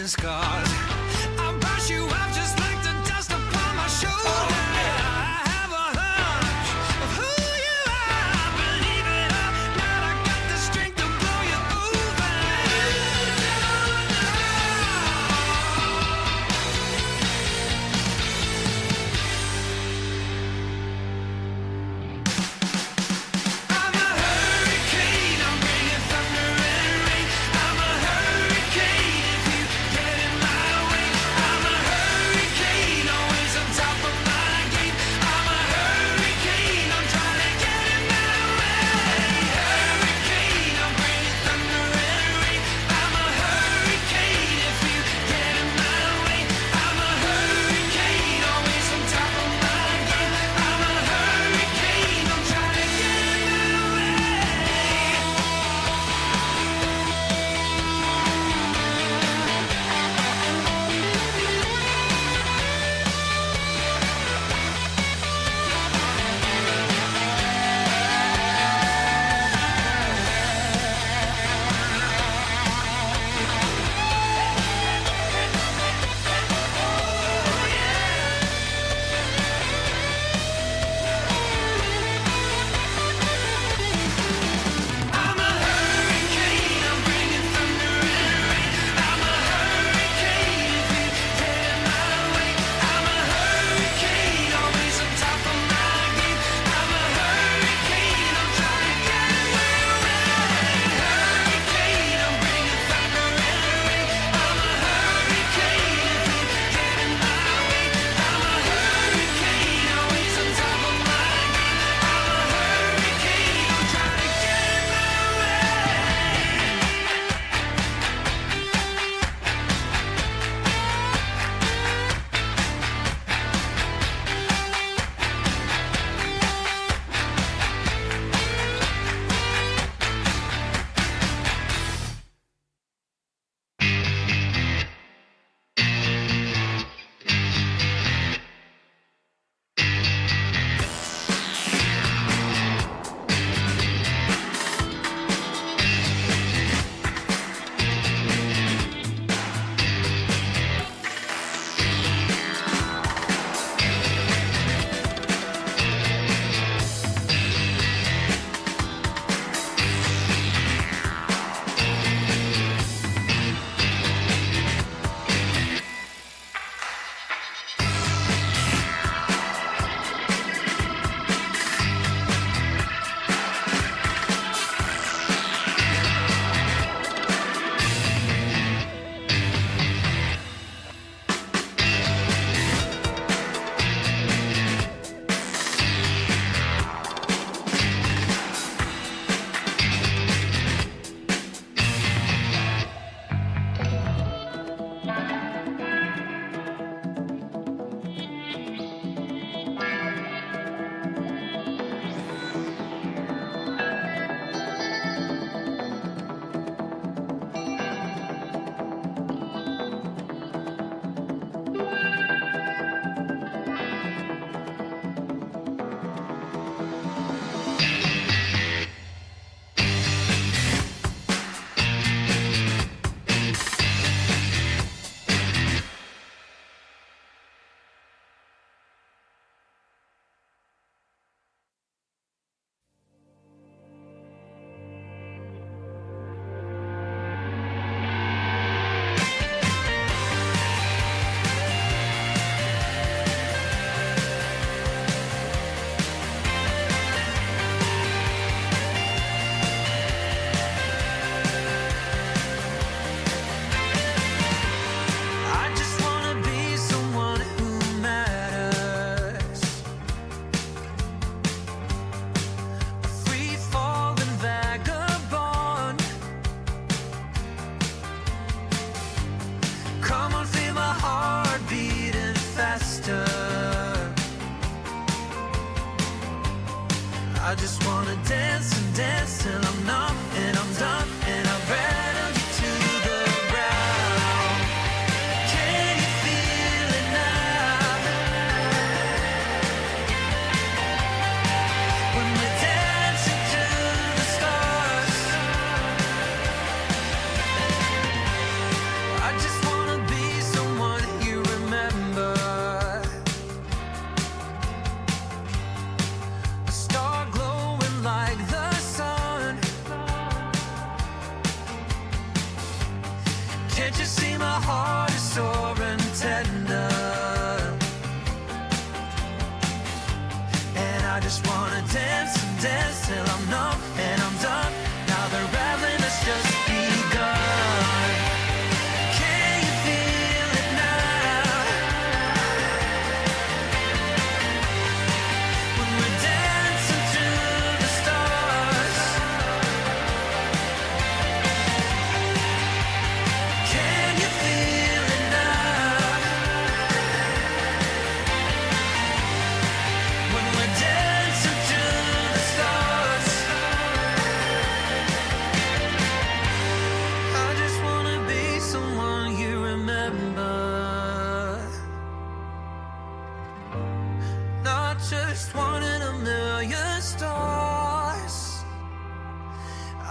and scars. I'll brush you off just like the dust upon my shoulder. I have a hunch of who you are. Believe it or not, I got the strength to blow you over. I'm a hurricane, I'm bringing thunder and rain. I'm a hurricane if you get in my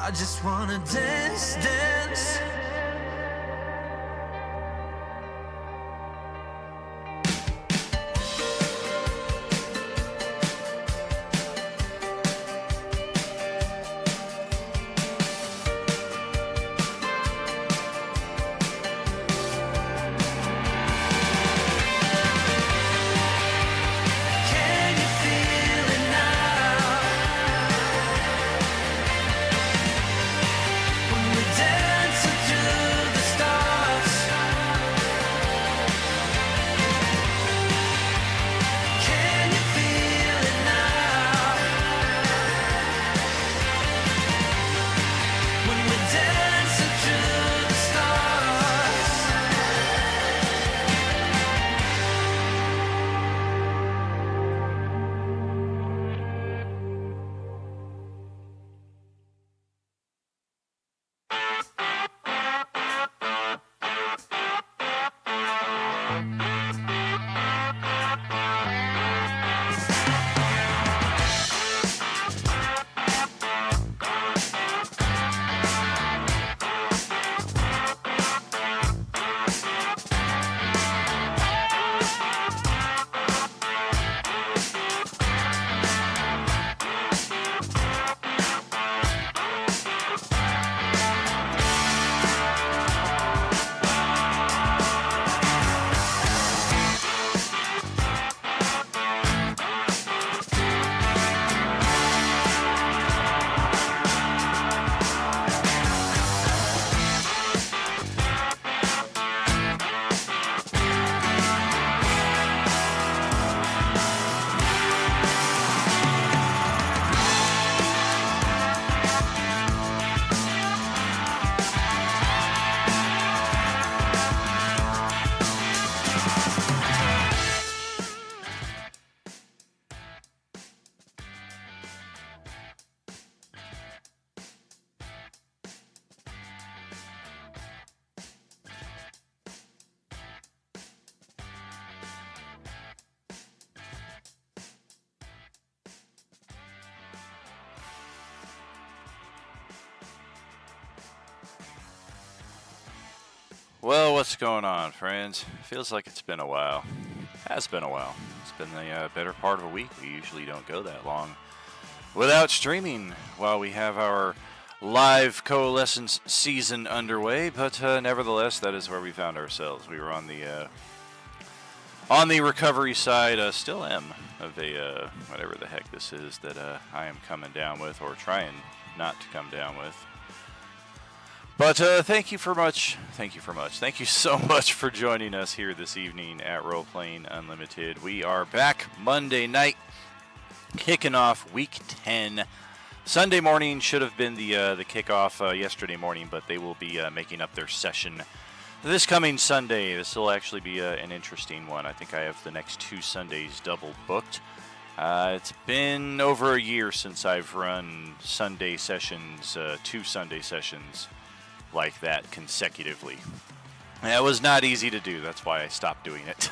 I just wanna dance, dance. Can you feel it now? When we dance through the stars. Can you feel it now? When we dance through the stars. Well, what's going on, friends? Feels like it's been a while. Has been a while. It's been the better part of a week. We usually don't go that long without streaming while we have our live coalescence season underway. But nevertheless, that is where we found ourselves. We were on the recovery side. Still am of a whatever the heck this is that I am coming down with, or trying not to come down with. But thank you so much for joining us here this evening at Role Playing Unlimited. We are back Monday night, kicking off week 10. Sunday morning should have been the kickoff yesterday morning, but they will be making up their session this coming Sunday. This will actually be an interesting one. I think I have the next 2 Sundays double booked. It's been over a year since I've run Sunday sessions, 2 Sunday sessions like that consecutively. That was not easy to do. That's why I stopped doing it.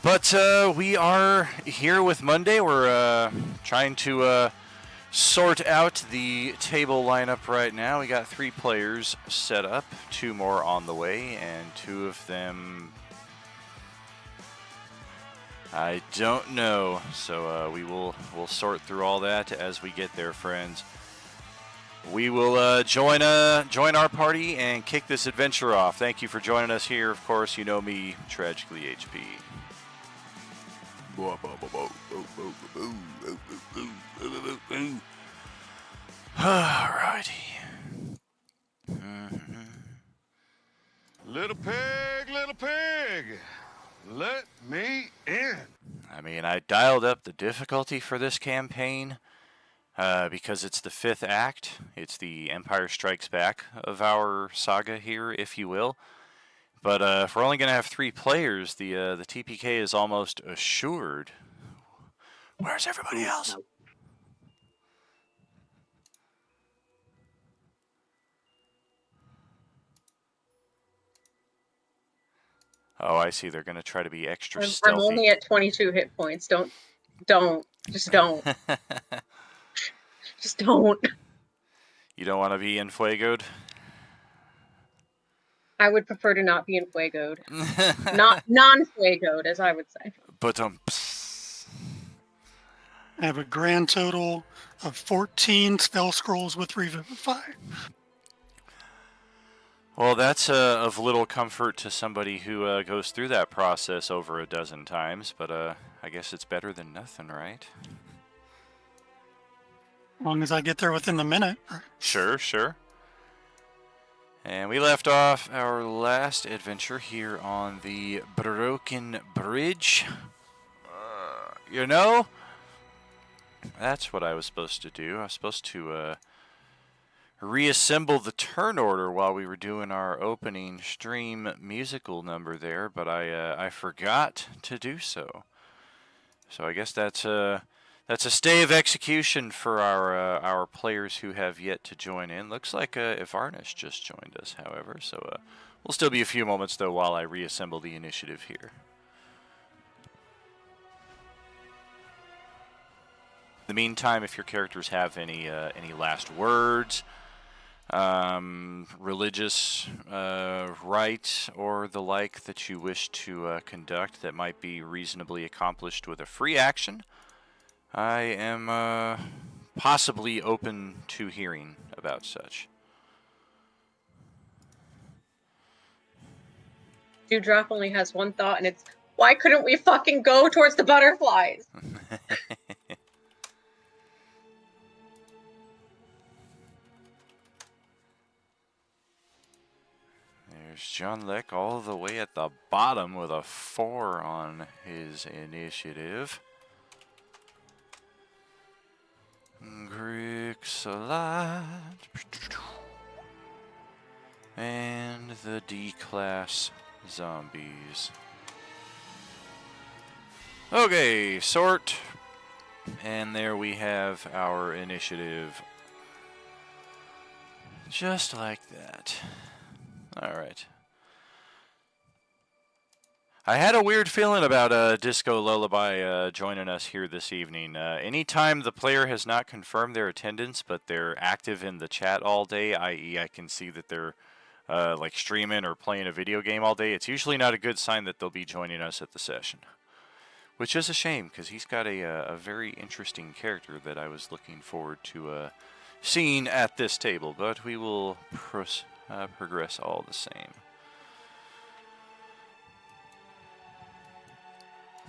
But we are here with Monday. We're trying to sort out the table lineup right now. We got 3 players set up, 2 more on the way, and 2 of them I don't know. So we'll sort through all that as we get there, friends. We will join our party and kick this adventure off. Thank you for joining us here. Of course, you know me, Tragically HP. Alrighty. Little pig, let me in. I mean, I dialed up the difficulty for this campaign because it's the 5th act. It's the Empire Strikes Back of our saga here, if you will. But if we're only going to have 3 players, the TPK is almost assured. Where's everybody else? Oh, I see. They're going to try to be extra stealthy. I'm only at 22 hit points. Just don't. Just don't. You don't want to be enfuegoed? I would prefer to not be enfuegoed. Not non-fuegoed, as I would say. But I have a grand total of 14 spell scrolls with Revivify. well, that's of little comfort to somebody who goes through that process over a dozen times, but I guess it's better than nothing, right? As long as I get there within the minute. Sure, sure. And we left off our last adventure here on the Broken Bridge. You know, that's what I was supposed to do. I was supposed to reassemble the turn order while we were doing our opening stream musical number there, but I forgot to do so. So I guess that's a stay of execution for our players who have yet to join in. Looks like Varnish just joined us, however, so we'll still be a few moments though while I reassemble the initiative here. In the meantime, if your characters have any last words, religious rite or the like that you wish to conduct that might be reasonably accomplished with a free action, I am possibly open to hearing about such. Dewdrop only has one thought, and it's, why couldn't we fucking go towards the butterflies? There's John Leck all the way at the bottom with a 4 on his initiative. Grixalat. And the D-class zombies. Okay, sort. And there we have our initiative. Just like that. Alright. I had a weird feeling about Disco Lullaby joining us here this evening. Anytime the player has not confirmed their attendance, but they're active in the chat all day, i.e. I can see that they're like streaming or playing a video game all day, it's usually not a good sign that they'll be joining us at the session. Which is a shame, because he's got a very interesting character that I was looking forward to seeing at this table, but we will progress all the same.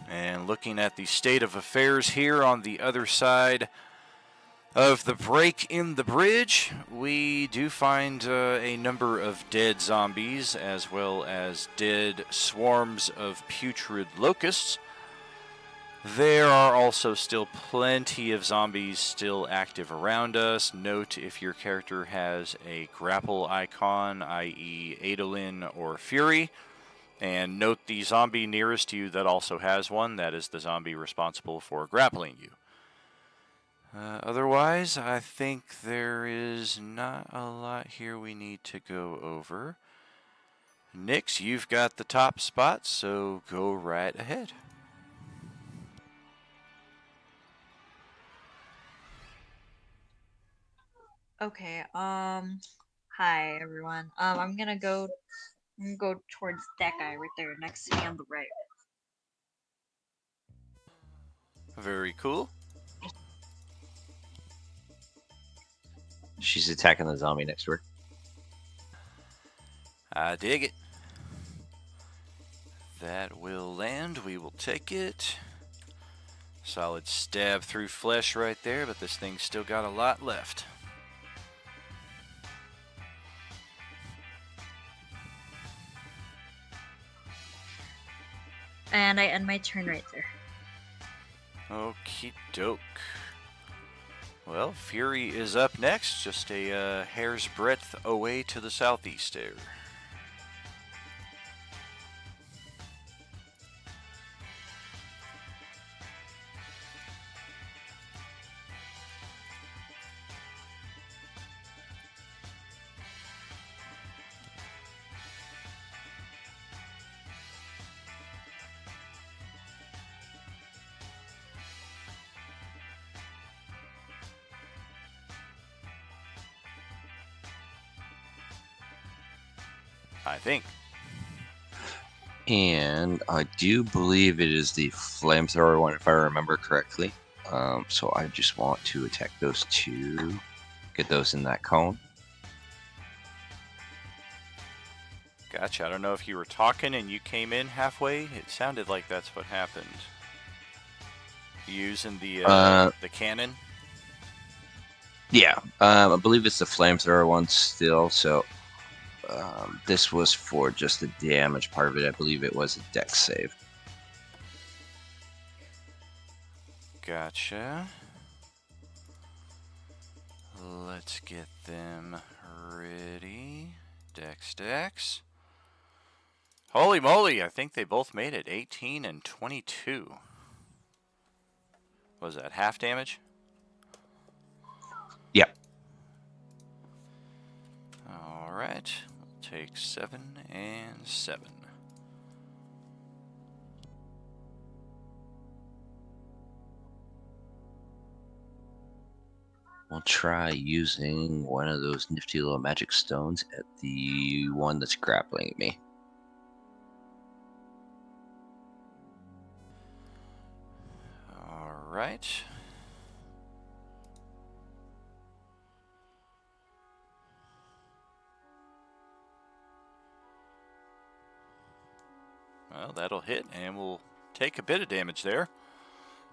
And looking at the state of affairs here on the other side of the break in the bridge, we do find a number of dead zombies as well as dead swarms of putrid locusts. There are also still plenty of zombies still active around us. Note if your character has a grapple icon, i.e. Adolin or Fury. And note the zombie nearest you that also has one. That is the zombie responsible for grappling you. Otherwise, I think there is not a lot here we need to go over. Nyx, you've got the top spot, so go right ahead. Okay, hi everyone. I'm gonna go towards that guy right there next to me on the right. Very cool. She's attacking the zombie next to her. I dig it. That will land. We will take it. Solid stab through flesh right there, but this thing's still got a lot left. And I end my turn right there. Okie doke. Well, Fury is up next, just a hair's breadth away to the southeast there. I think. And I do believe it is the flamethrower one, if I remember correctly. So I just want to attack those two, get those in that cone. Gotcha. I don't know if you were talking and you came in halfway. It sounded like that's what happened. Using the cannon. Yeah, I believe it's the flamethrower one still. So this was for just the damage part of it. I believe it was a dex save. Gotcha. Let's get them ready. Dex. Holy moly, I think they both made it. 18 and 22. Was that half damage? Yeah. Alright. We'll take 7 and 7. We'll try using one of those nifty little magic stones at the one that's grappling me. Alright. Well, that'll hit, and we'll take a bit of damage there.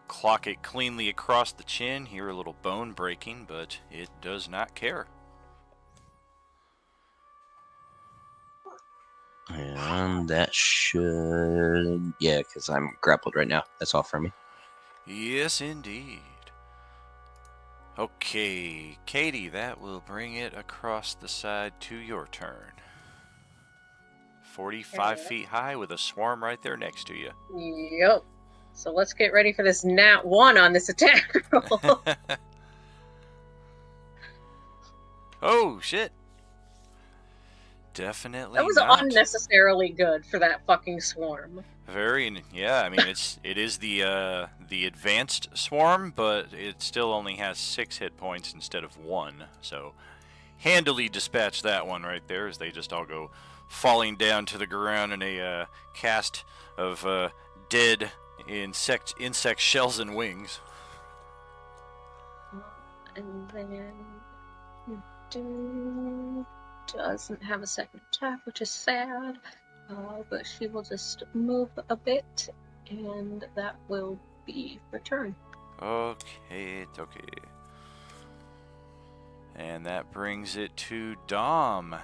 Clock it cleanly across the chin. Hear a little bone breaking, but it does not care. And that should... Yeah, because I'm grappled right now. That's all from me. Yes, indeed. Okay, Katie, that will bring it across the side to your turn. 45 feet high with a swarm right there next to you. Yep. So let's get ready for this nat 1 on this attack roll. Oh, shit. Definitely That was not. unnecessarily good for that fucking swarm. Yeah, I mean, it is the advanced swarm, but it still only has 6 hit points instead of 1. So handily dispatch that one right there as they just all go falling down to the ground in a cast of dead insect shells and wings. And then doesn't have a second attack, which is sad. But she will just move a bit, and that will be her turn. Okay. And that brings it to Dom.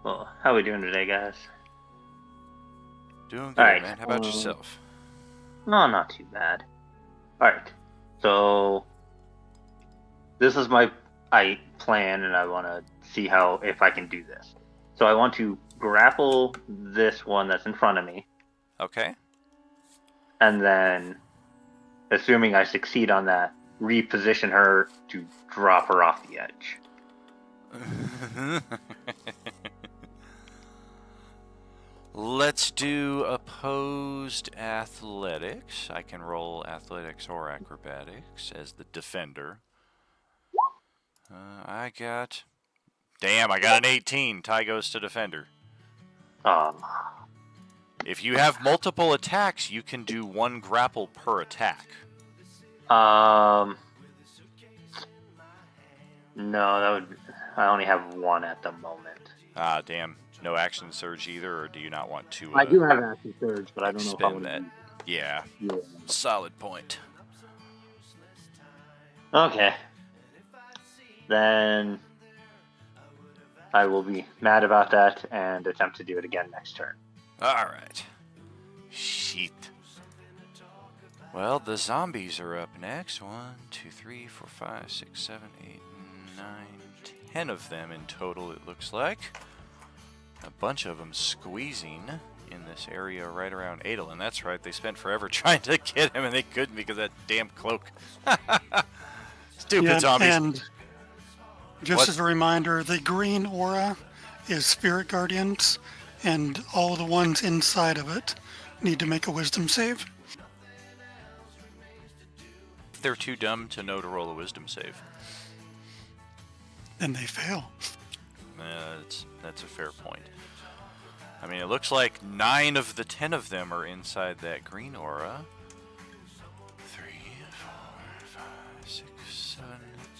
Well, how we doing today, guys? Doing good, Alright, man. How about yourself? No, not too bad. Alright, so this is my plan, and I want to see if I can do this. So I want to grapple this one that's in front of me, Okay. and then, assuming I succeed on that, reposition her to drop her off the edge. Let's do opposed athletics. I can roll athletics or acrobatics as the defender. I got an 18. Tie goes to defender. If you have multiple attacks, you can do 1 grapple per attack. No, that would. I only have 1 at the moment. Ah, damn. No action surge either, or do you not want to? I do have action surge, but I don't know if I expend would that. Yeah. Yeah. Solid point. Okay. Then I will be mad about that and attempt to do it again next turn. Alright. Shit. Well, the zombies are up next. 1, 2, 3, 4, 5, 6, 7, 8, 9, 10 of them in total, it looks like. A bunch of them squeezing in this area right around Adolin. That's right, they spent forever trying to get him and they couldn't because of that damn cloak. Stupid zombies. And just as a reminder, the green aura is Spirit Guardians, and all the ones inside of it need to make a wisdom save. They're too dumb to know to roll a wisdom save. Then they fail. That's a fair point. I mean, it looks like 9 of the 10 of them are inside that green aura. 3, 4, 5, 6, 7,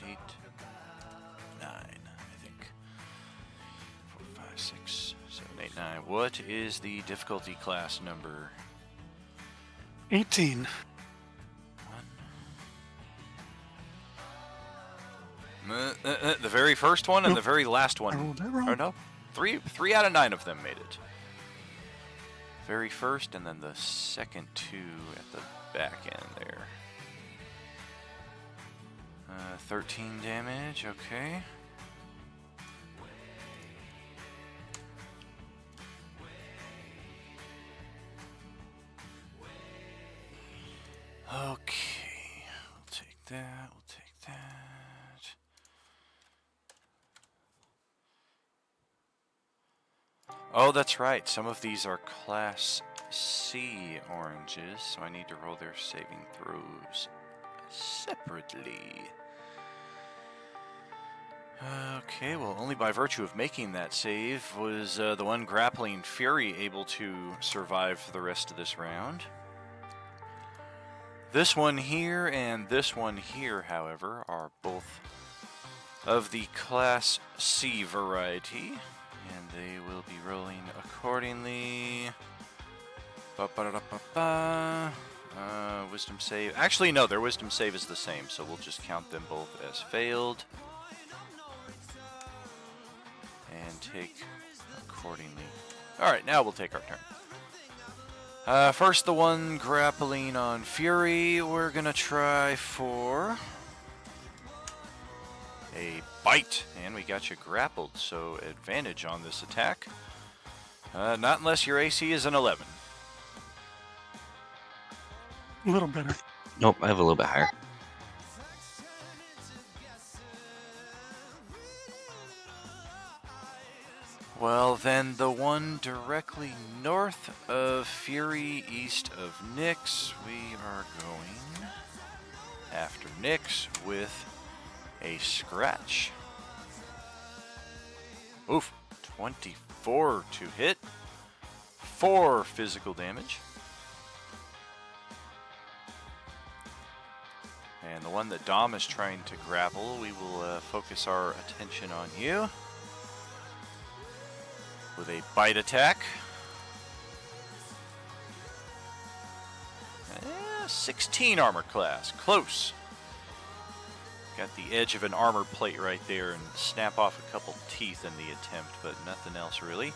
8, 9, I think. 4, 5, 6, 7, 8, 9. What is the difficulty class number? 18. 1. The very first one and Nope. the very last I one. rolled that wrong. Or no, 3 out of 9 of them made it. Very first, and then the second 2 at the back end there. 13 damage, okay. Okay, we'll take that, we'll take that. Oh, that's right. Some of these are Class C oranges, so I need to roll their saving throws separately. Okay, well, only by virtue of making that save was the one grappling Fury able to survive for the rest of this round. This one here and this one here, however, are both of the Class C variety. And they will be rolling accordingly. Wisdom save. Actually, no, their wisdom save is the same, so we'll just count them both as failed. And take accordingly. Alright, now we'll take our turn. First, the one grappling on Fury. We're gonna try for a bite, and we got you grappled, so advantage on this attack. Not unless your AC is an 11. A little better. Nope, I have a little bit higher. Well, then the one directly north of Fury, east of Nyx, we are going after Nyx with a scratch. Oof, 24 to hit. 4 physical damage. And the one that Dom is trying to grapple, we will focus our attention on you with a bite attack. 16 armor class, close. Got the edge of an armor plate right there and snap off a couple teeth in the attempt, but nothing else really.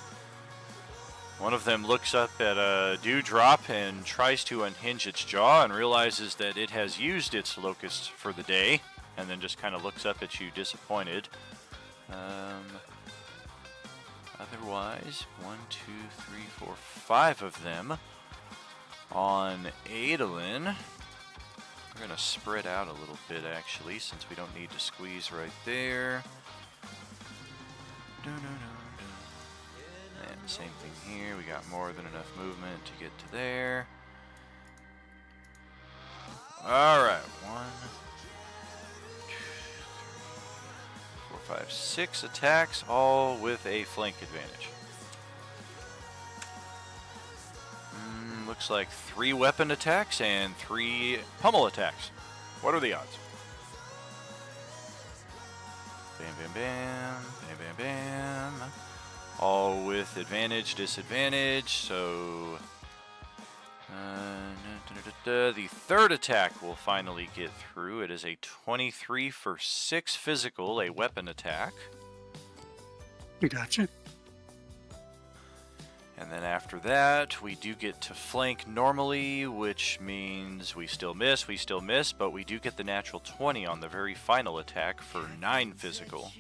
One of them looks up at a dewdrop and tries to unhinge its jaw and realizes that it has used its locust for the day, and then just kind of looks up at you disappointed. Otherwise, 1, 2, 3, 4, 5 of them on Adolin. We're going to spread out a little bit, actually, since we don't need to squeeze right there. And same thing here. We got more than enough movement to get to there. Alright, 1, 2, 3, 4, 5, 6 attacks, all with a flank advantage. Looks like 3 weapon attacks and 3 pummel attacks. What are the odds? Bam, bam, bam, bam, bam, bam. All with advantage, disadvantage, so... the third attack will finally get through. It is a 23 for 6 physical, a weapon attack. Gotcha. And then after that, we do get to flank normally, which means we still miss, but we do get the natural 20 on the very final attack for 9 physical.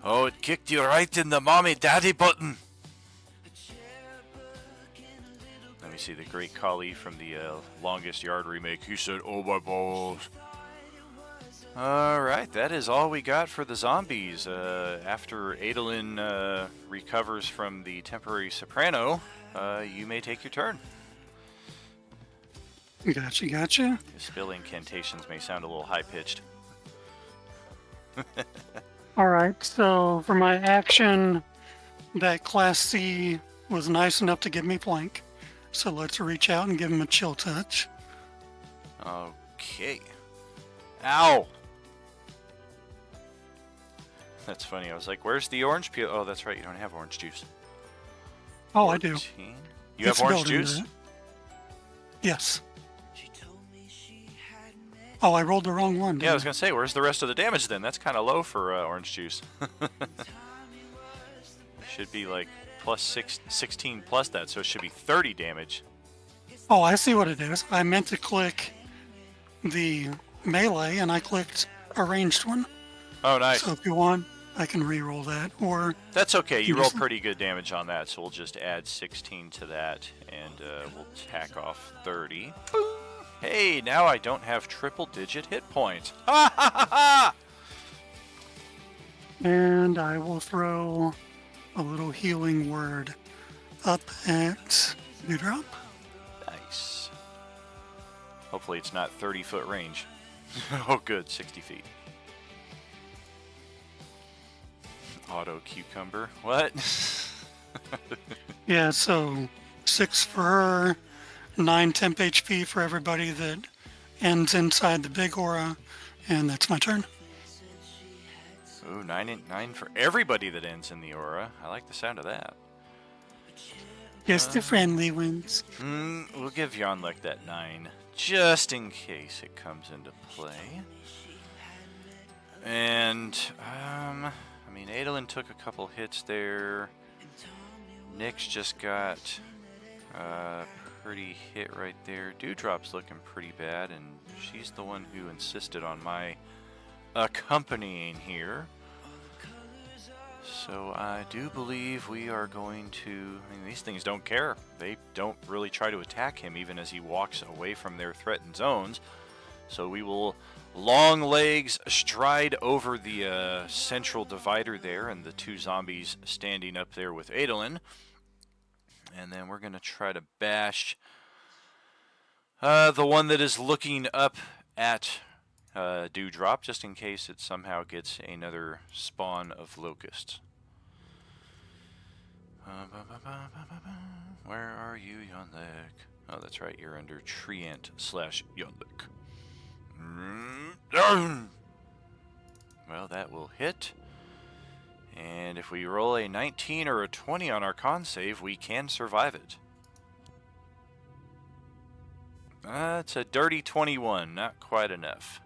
Oh, it kicked you right in the mommy daddy button. Let me see the great Kali from the Longest Yard remake. He said, "Oh my balls." Alright, that is all we got for the zombies. After Adolin recovers from the temporary soprano, you may take your turn. Gotcha, gotcha. The spill incantations may sound a little high-pitched. All right, so for my action, that Class C was nice enough to give me flank. So let's reach out and give him a chill touch. Okay. Ow! That's funny. I was like, where's the orange peel? Oh, that's right. You don't have orange juice. Oh, I do. 14. You It's have orange built into juice? it. Yes. Oh, I rolled the wrong one. Yeah, I was Didn't going to say, where's the rest of the damage then? That's kind of low for orange juice. Should be like plus 16 plus that, so it should be 30 damage. Oh, I see what it is. I meant to click the melee, and I clicked a ranged one. Oh, nice. So if you want, I can re-roll that, or That's okay. You you rolled just- pretty good damage on that, so we'll just add 16 to that, and we'll tack off 30. Hey, now I don't have triple-digit hit points. Ha ha ha ha! and I will throw a little healing word up at Dewdrop. Nice. Hopefully it's not 30-foot range. Oh, good. 60 feet. Auto cucumber. What? Yeah, so 6 for her, 9 temp HP for everybody that ends inside the big aura, and that's my turn. Ooh, 9 for everybody that ends in the aura. I like the sound of that. Yes, the friendly ones. We'll give Yarnlek that 9, just in case it comes into play. And, I mean, Adolin took a couple hits there. Nyx just got a pretty hit right there. Dewdrop's looking pretty bad, and she's the one who insisted on my accompanying here. So I do believe we are going to... I mean, these things don't care. They don't really try to attack him even as he walks away from their threatened zones. So we will long legs stride over the central divider there, and the 2 zombies standing up there with Adolin. And then we're going to try to bash the one that is looking up at Dewdrop, just in case it somehow gets another spawn of locusts. Where are you, Yonlek? Oh, that's right, you're under Treant/Yonlek. Well, that will hit. And if we roll a 19 or a 20 on our con save, we can survive it. It's a dirty 21, not quite enough.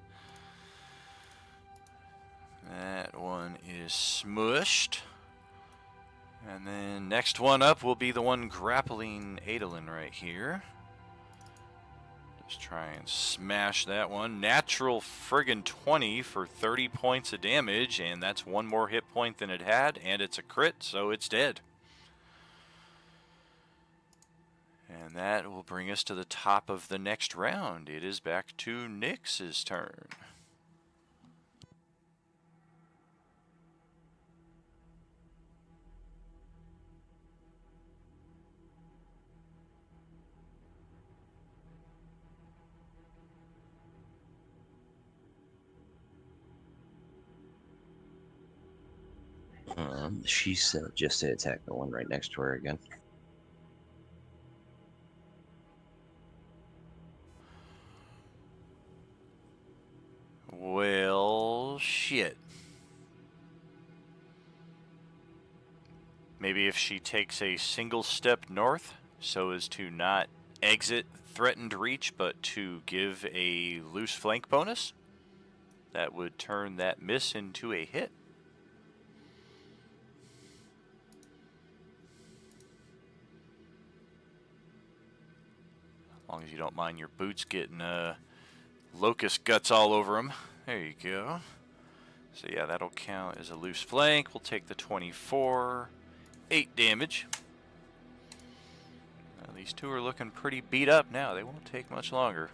That one is smushed. And then next one up will be the one grappling Adolin right here. Just try and smash that one. Natural friggin' 20 for 30 points of damage, and that's one more hit point than it had, and it's a crit, so it's dead. And that will bring us to the top of the next round. It is back to Nyx's turn. She's just to attack the one right next to her again. Well, shit. Maybe if she takes a single step north so as to not exit threatened reach but to give a loose flank bonus, that would turn that miss into a hit. As long as you don't mind your boots getting locust guts all over them. There you go. So yeah, that'll count as a loose flank. We'll take the 24. 8 damage. Now, these two are looking pretty beat up now. They won't take much longer.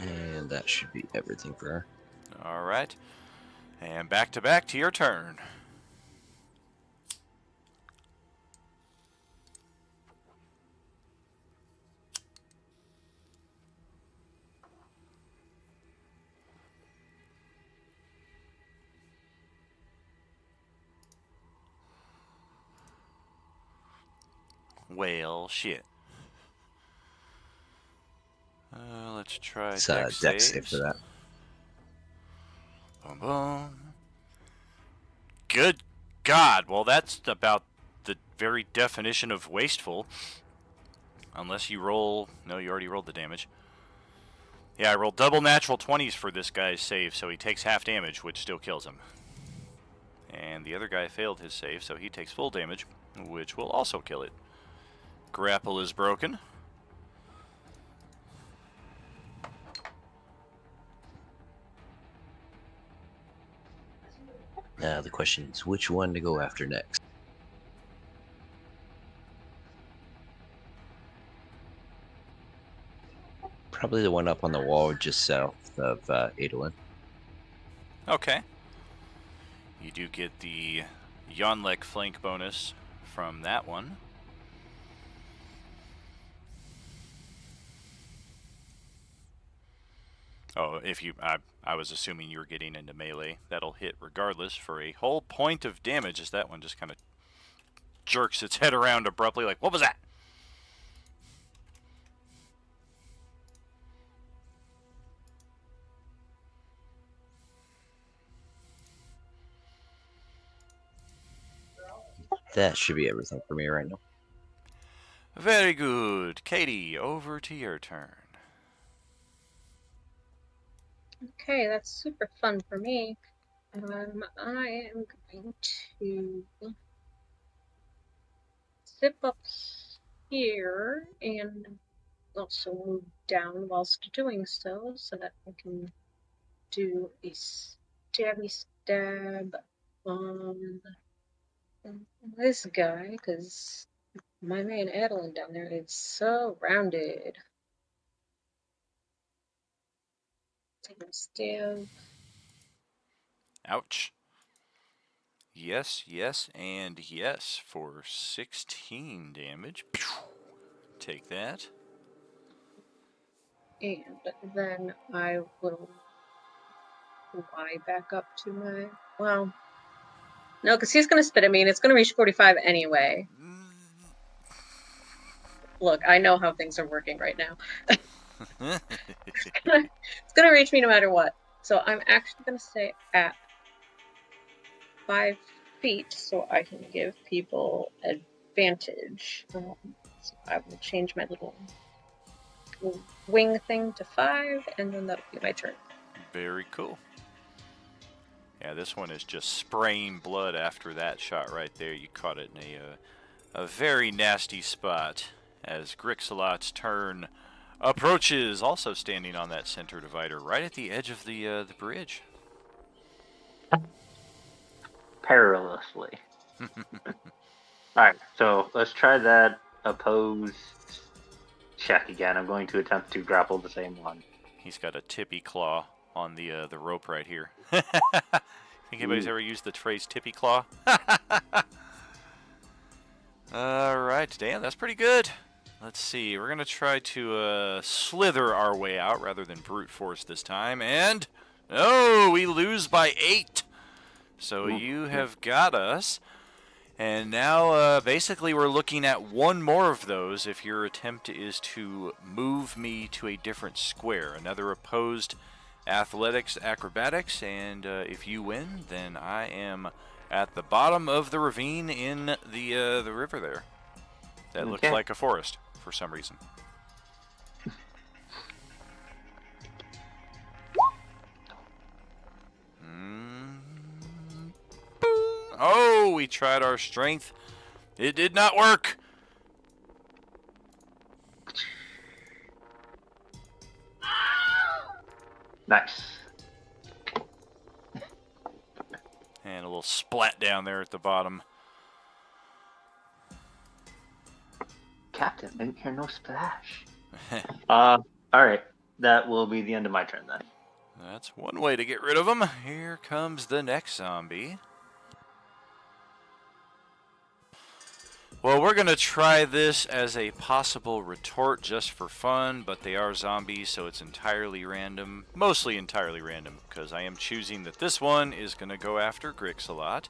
And that should be everything for her. All right. And back to your turn. Well, shit. Let's try It's dex deck saves. save for that. Boom, boom. Good God. Well, that's about the very definition of wasteful. Unless you roll... No, you already rolled the damage. Yeah, I rolled double natural 20s for this guy's save, so he takes half damage, which still kills him. And the other guy failed his save, so he takes full damage, which will also kill it. Grapple is broken. Now the question is which one to go after next. Probably the one up on the wall just south of Adolin. Okay. You do get the Yonlek flank bonus from that one. Oh, if you... I was assuming you were getting into melee. That'll hit regardless for a whole point of damage as that one just kind of jerks its head around abruptly like, what was that? That should be everything for me right now. Very good. Katie, over to your turn. Okay, that's super fun for me. I am going to zip up here and also move down whilst doing so that I can do a stabby stab on this guy, because my man Adeline down there is so rounded. Take a stab. Ouch. Yes, yes, and yes for 16 damage. Take that. And then I will fly back up to my... Well, no, because he's going to spit at me, and it's going to reach 45 anyway. Look, I know how things are working right now. It's going to reach me no matter what. So I'm actually going to stay at 5 feet so I can give people advantage. So I will change my little wing thing to 5, and then that'll be my turn. Very cool. Yeah, this one is just spraying blood after that shot right there. You caught it in a very nasty spot as Grixalot's turn approaches, also standing on that center divider right at the edge of the bridge. Perilously. Alright, so let's try that opposed check again. I'm going to attempt to grapple the same one. He's got a tippy claw on the rope right here. Think anybody's ever used the phrase tippy claw? Alright, damn, that's pretty good. Let's see, we're going to try to slither our way out rather than brute force this time. And, oh, we lose by 8. So you have got us. And now, basically, we're looking at one more of those if your attempt is to move me to a different square. Another opposed athletics, acrobatics, and if you win, then I am at the bottom of the ravine in the river there. That looks like a forest for some reason. Oh, we tried our strength. It did not work. Nice. And a little splat down there at the bottom. Captain, didn't hear no splash. Alright. That will be the end of my turn then. That's one way to get rid of them. Here comes the next zombie. Well, we're going to try this as a possible retort just for fun, but they are zombies, so it's entirely random. Mostly entirely random, because I am choosing that this one is going to go after Grixalot.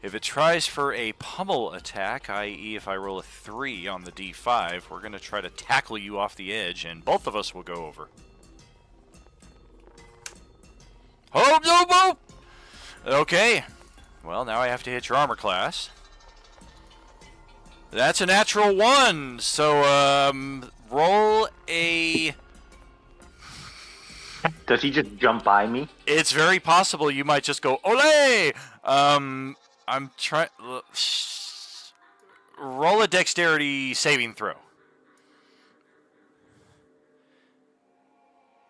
If it tries for a pummel attack, i.e. if I roll a 3 on the d5, we're going to try to tackle you off the edge, and both of us will go over. Oh, no, no! Okay. Well, now I have to hit your armor class. That's a natural 1, so, roll a... Does he just jump by me? It's very possible you might just go, Olé! I'm trying... Roll a dexterity saving throw.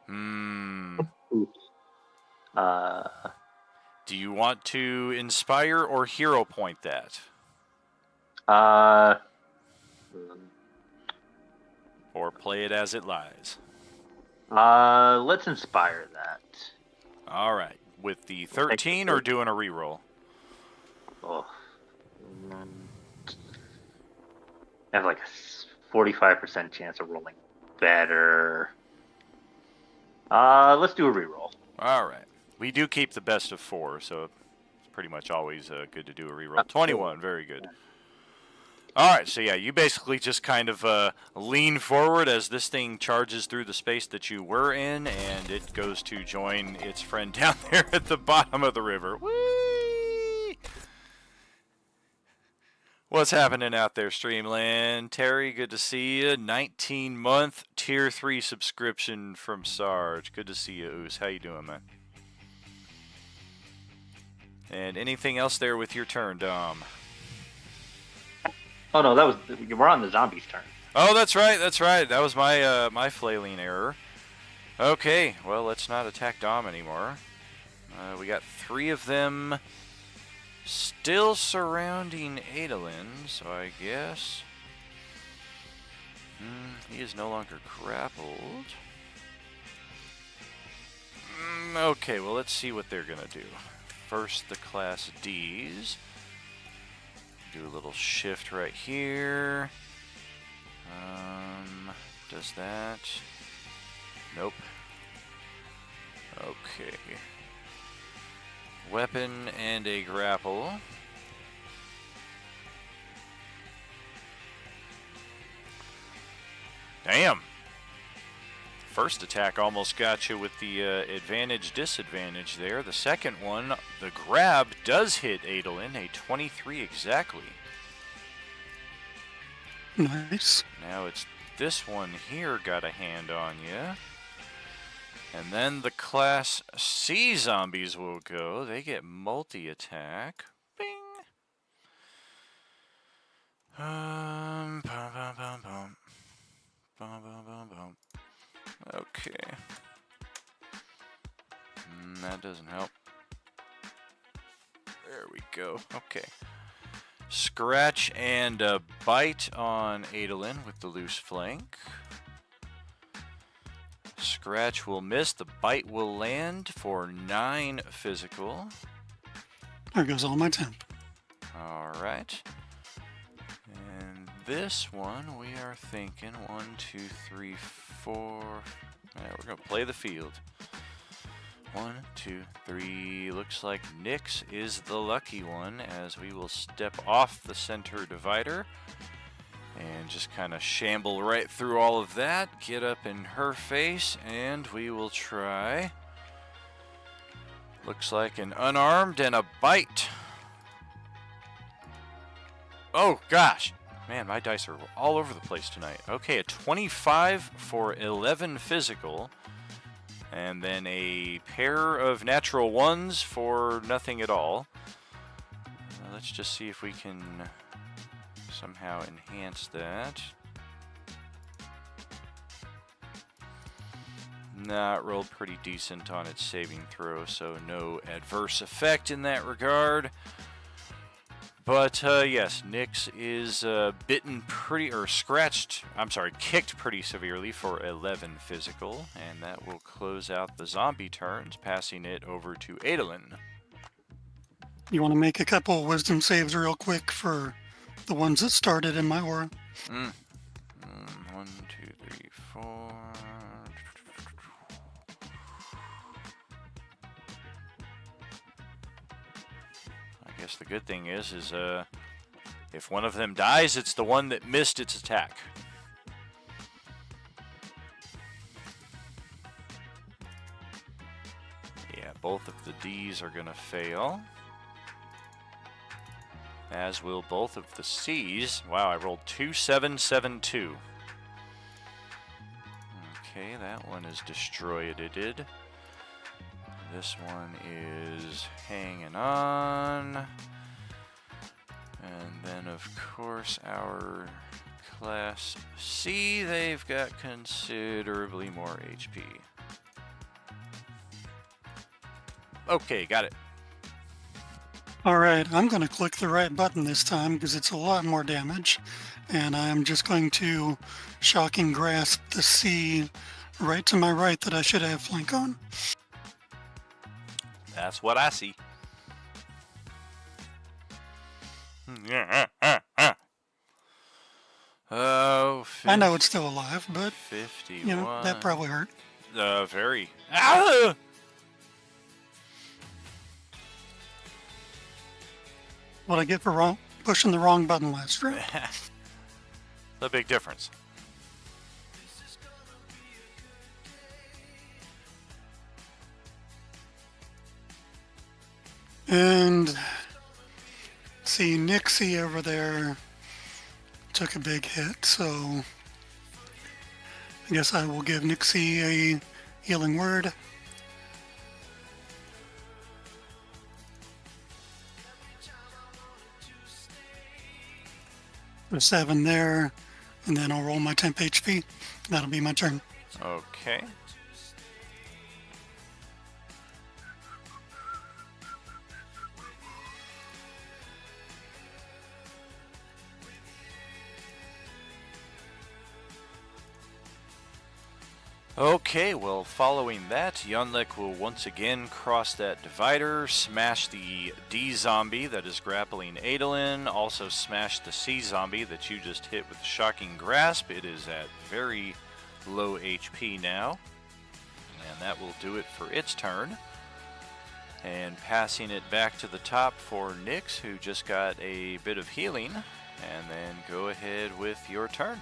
Oops. Do you want to inspire or hero point that? Or play it as it lies? Let's inspire that. All right. With the 13 or doing a reroll? Oh. I have like a 45% chance of rolling better. Let's do a reroll. All right. We do keep the best of 4, so it's pretty much always good to do a reroll. 21, very good. All right, so yeah, you basically just kind of lean forward as this thing charges through the space that you were in, and it goes to join its friend down there at the bottom of the river. Whee! What's happening out there, Streamland? Terry, good to see you. 19-month Tier 3 subscription from Sarge. Good to see you, Oos. How you doing, man? And anything else there with your turn, Dom? Oh no, we're on the zombies' turn. Oh, that's right, that's right. That was my my flailing error. Okay, well, let's not attack Dom anymore. We got 3 of them still surrounding Adolin, so I guess he is no longer grappled. Okay, well, let's see what they're gonna do. First, the Class Ds. Do a little shift right here. Does that? Nope. Okay. Weapon and a grapple. Damn. First attack almost got you with the advantage-disadvantage there. The second one, the grab, does hit Adolin, a 23 exactly. Nice. Now it's this one here got a hand on you. And then the Class C zombies will go. They get multi-attack. Bing! Bum, bum, bum, bum. Bum, bum, bum, bum. Okay. That doesn't help. There we go. Okay. Scratch and a bite on Adolin with the loose flank. Scratch will miss. The bite will land for 9 physical. There goes all my temp. Alright. And this one, we are thinking 1, 2, 3, 4. Yeah, we're going to play the field. 1, 2, 3. Looks like Nyx is the lucky one, as we will step off the center divider and just kind of shamble right through all of that. Get up in her face, and we will try. Looks like an unarmed and a bite. Oh, gosh. Man, my dice are all over the place tonight. Okay, a 25 for 11 physical. And then a pair of natural 1s for nothing at all. Let's just see if we can somehow enhance that. Nah, it rolled pretty decent on its saving throw, so no adverse effect in that regard. But yes, Nyx is kicked pretty severely for 11 physical, and that will close out the zombie turns, passing it over to Adolin. You want to make a couple of wisdom saves real quick for the ones that started in my aura? 1, 2, 3, 4. I guess the good thing is if one of them dies, it's the one that missed its attack. Yeah, both of the D's are going to fail. As will both of the C's. Wow, I rolled 2-7-7-2. Okay, that one is destroyed. It did. This one is hanging on. And then, of course, our Class C, they've got considerably more HP. Okay, got it. All right, I'm going to click the right button this time because it's a lot more damage. And I'm just going to Shocking Grasp the C right to my right that I should have flank on. That's what I see. Oh, I know it's still alive, but 51. you know, that probably hurt. Very. Ah! What I get for pushing the wrong button last round. The big difference. And see, Nixie over there took a big hit, so I guess I will give Nixie a healing word. A 7 there, and then I'll roll my temp HP. That'll be my turn. Okay. Okay, well, following that, Yunlik will once again cross that divider, smash the D zombie that is grappling Adolin, also smash the C zombie that you just hit with the Shocking Grasp. It is at very low HP now, and that will do it for its turn. And passing it back to the top for Nyx, who just got a bit of healing, and then go ahead with your turn.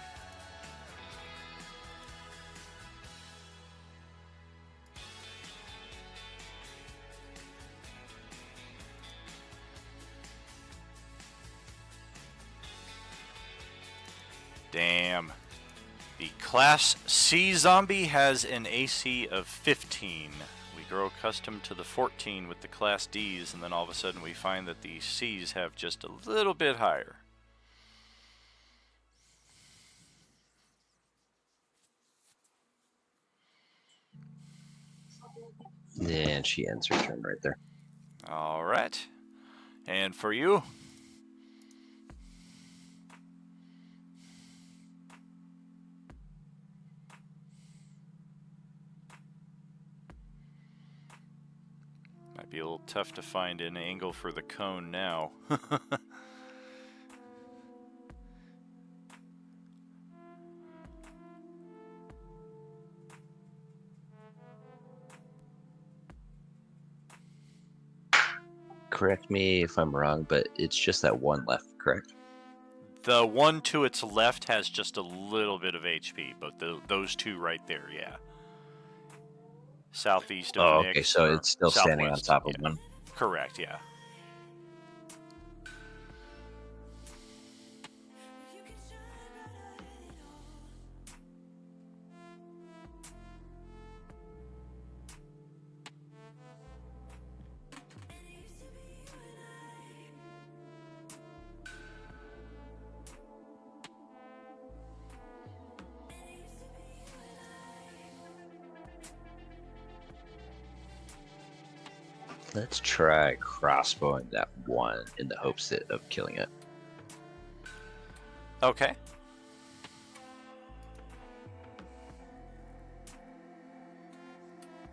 Damn. The Class C zombie has an AC of 15. We grow accustomed to the 14 with the Class Ds, and then all of a sudden we find that the Cs have just a little bit higher. And she ends her turn right there. All right. And for you? Might be a little tough to find an angle for the cone now. Correct me if I'm wrong, but it's just that one left, correct? The one to its left has just a little bit of HP, but those two right there, yeah. Southeast of Oh, Nyx, okay, so or it's still standing on southwest, top of yeah. one. Correct, yeah. Let's try crossbowing that one in the hopes of killing it. Okay.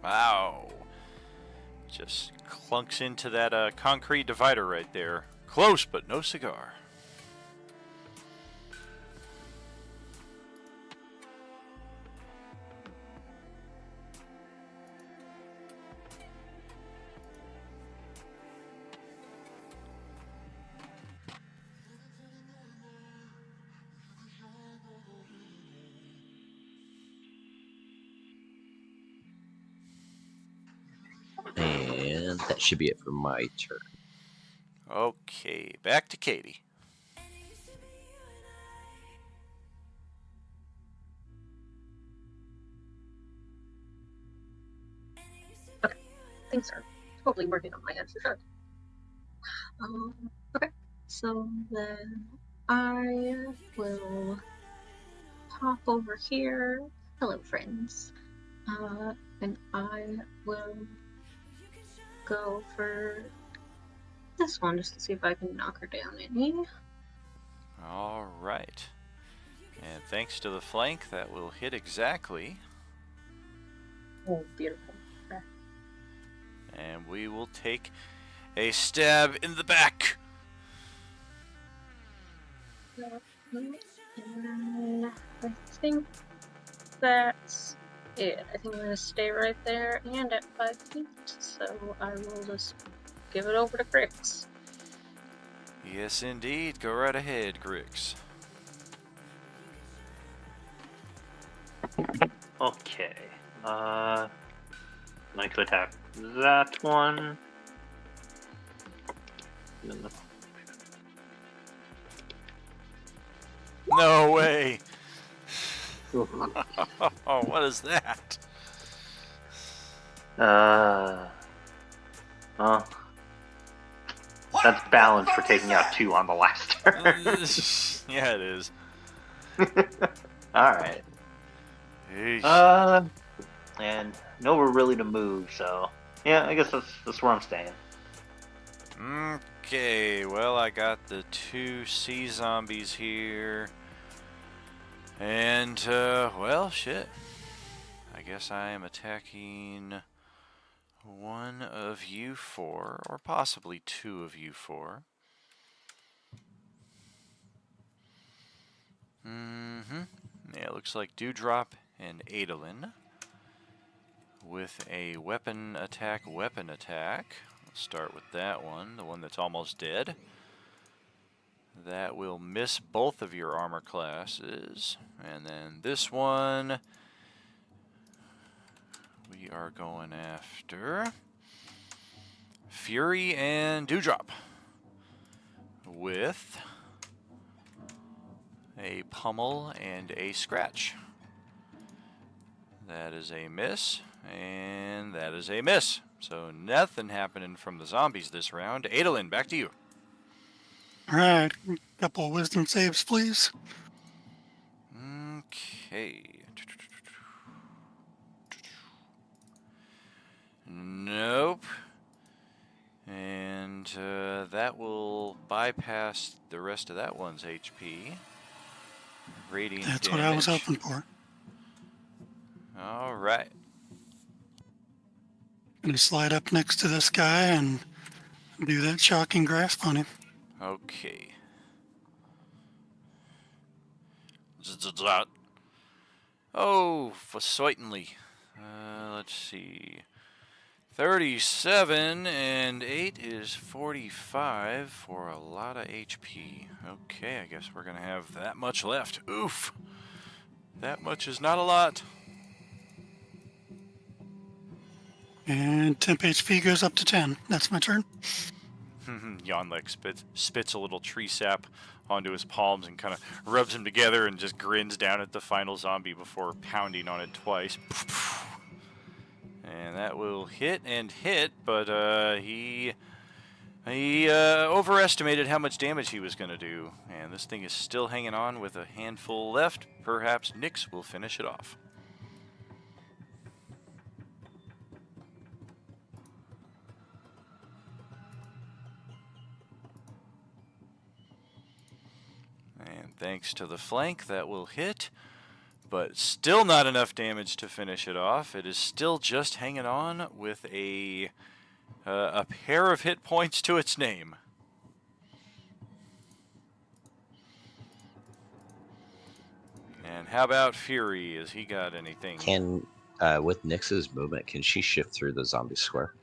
Wow. Just clunks into that concrete divider right there. Close, but no cigar. That should be it for my turn. Okay, back to Katie. Things are totally working on my end. Okay, so then I will hop over here. Hello, friends. And I will go for this one just to see if I can knock her down any. All right. And thanks to the flank, that will hit exactly. Oh, beautiful. Okay. And we will take a stab in the back. And I think that's it. I think I'm gonna stay right there and at 5 feet, so I will just give it over to Crix. Yes, indeed. Go right ahead, Grix. Okay. Like to attack that one. And then No way. the- Oh, what is that? well, that's balance for taking out 2 on the last turn. Yeah, it is. All right. Eesh. And nowhere really to move, so yeah, I guess that's where I'm staying. Okay, well, I got the 2 sea zombies here. And, well, shit. I guess I am attacking one of you 4, or possibly 2 of you 4. Yeah, it looks like Dewdrop and Adolin with a weapon attack. Let's start with that one, the one that's almost dead. That will miss both of your armor classes. And then this one, we are going after Fury and Dewdrop with a pummel and a scratch. That is a miss, and that is a miss. So nothing happening from the zombies this round. Adolin, back to you. All right, couple of wisdom saves, please. Okay. Nope. And that will bypass the rest of that one's HP. Radiant That's damage. what I was hoping for. All right. Gonna slide up next to this guy and do that shocking grasp on him. Okay. Oh, for certainly. Let's see. 37 and 8 is 45 for a lot of HP. Okay, I guess we're gonna have that much left. Oof. That much is not a lot. And temp HP goes up to 10. That's my turn. Yonlek spits a little tree sap onto his palms and kind of rubs them together and just grins down at the final zombie before pounding on it twice. And that will hit and hit, but he overestimated how much damage he was going to do. And this thing is still hanging on with a handful left. Perhaps Nyx will finish it off. And thanks to the flank, that will hit. But still not enough damage to finish it off. It is still just hanging on with a pair of hit points to its name. And how about Fury? Has he got anything? Can with Nyx's movement, can she shift through the zombie square?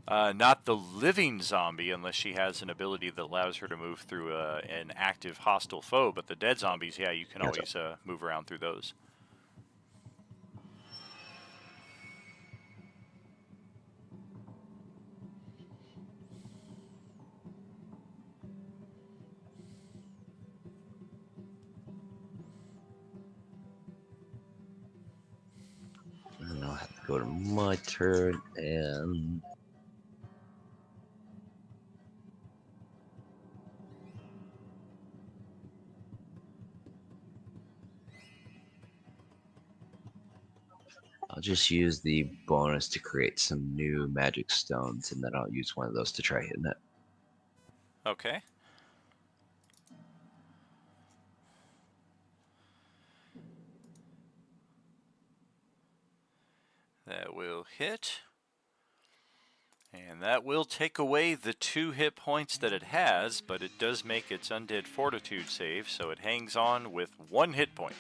Not the living zombie, unless she has an ability that allows her to move through an active hostile foe. But the dead zombies, yeah, you can always move around through those. go to my turn, and I'll just use the bonus to create some new magic stones, and then I'll use one of those to try hitting it. Okay. That will hit. And that will take away the 2 hit points that it has, but it does make its Undead Fortitude save, so it hangs on with 1 hit point.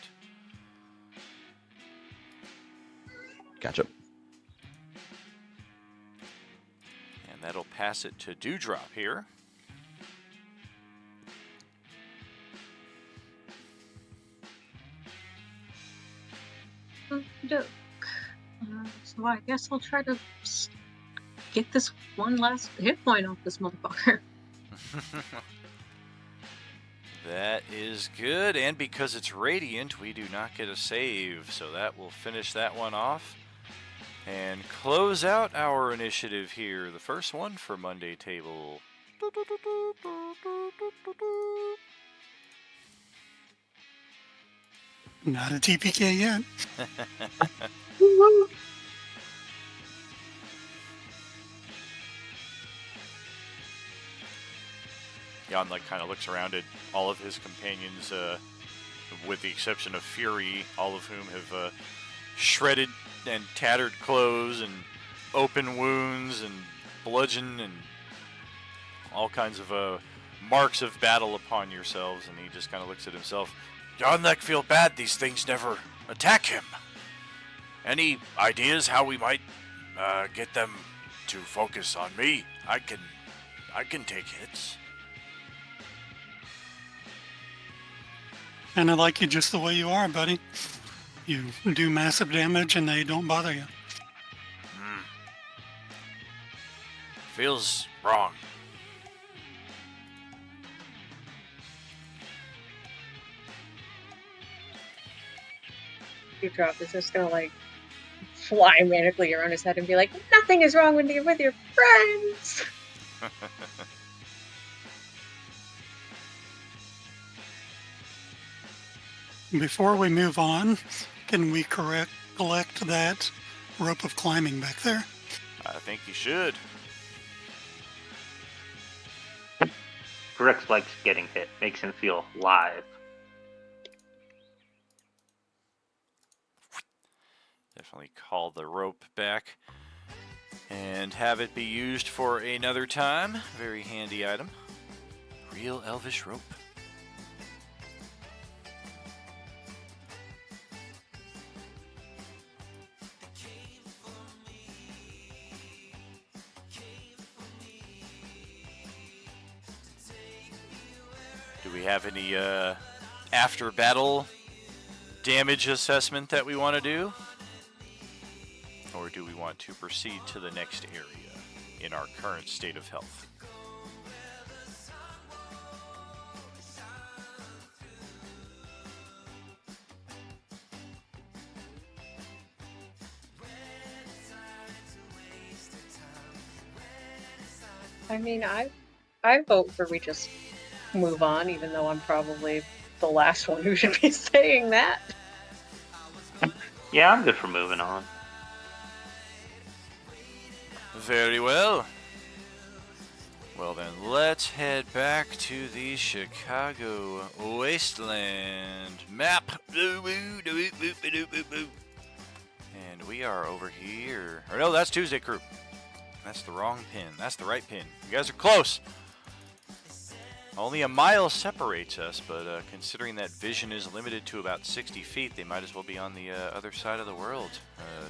Gotcha. And that'll pass it to Dewdrop here. Doke. So I guess I'll try to get this one last hit point off this motherfucker. That is good, and because it's radiant, we do not get a save, so that will finish that one off and close out our initiative here. The first one for Monday Table. Not a TPK yet. Jan kind of looks around at all of his companions, with the exception of Fury, all of whom have shredded and tattered clothes and open wounds and bludgeon and all kinds of marks of battle upon yourselves, and he just kind of looks at himself. Jan feel bad these things never attack him. Any ideas how we might get them to focus on me? I can take hits. And I like you just the way you are, buddy. You do massive damage and they don't bother you. Feels wrong. Dewdrop is just gonna fly manically around his head and be like, nothing is wrong with you with your friends. Before we move on, can we collect that rope of climbing back there? I think you should. Rex likes getting hit. Makes him feel live. Definitely call the rope back and have it be used for another time. Very handy item. Real elvish rope. Do we have any after battle damage assessment that we want to do? Or do we want to proceed to the next area in our current state of health? I mean, I vote for we just move on, even though I'm probably the last one who should be saying that. Yeah, I'm good for moving on. Very well. Well then, let's head back to the Chicago Wasteland map. And we are over here. Or no, that's Tuesday Crew. That's the wrong pin. That's the right pin. You guys are close. Only a mile separates us, but considering that vision is limited to about 60 feet, they might as well be on the other side of the world,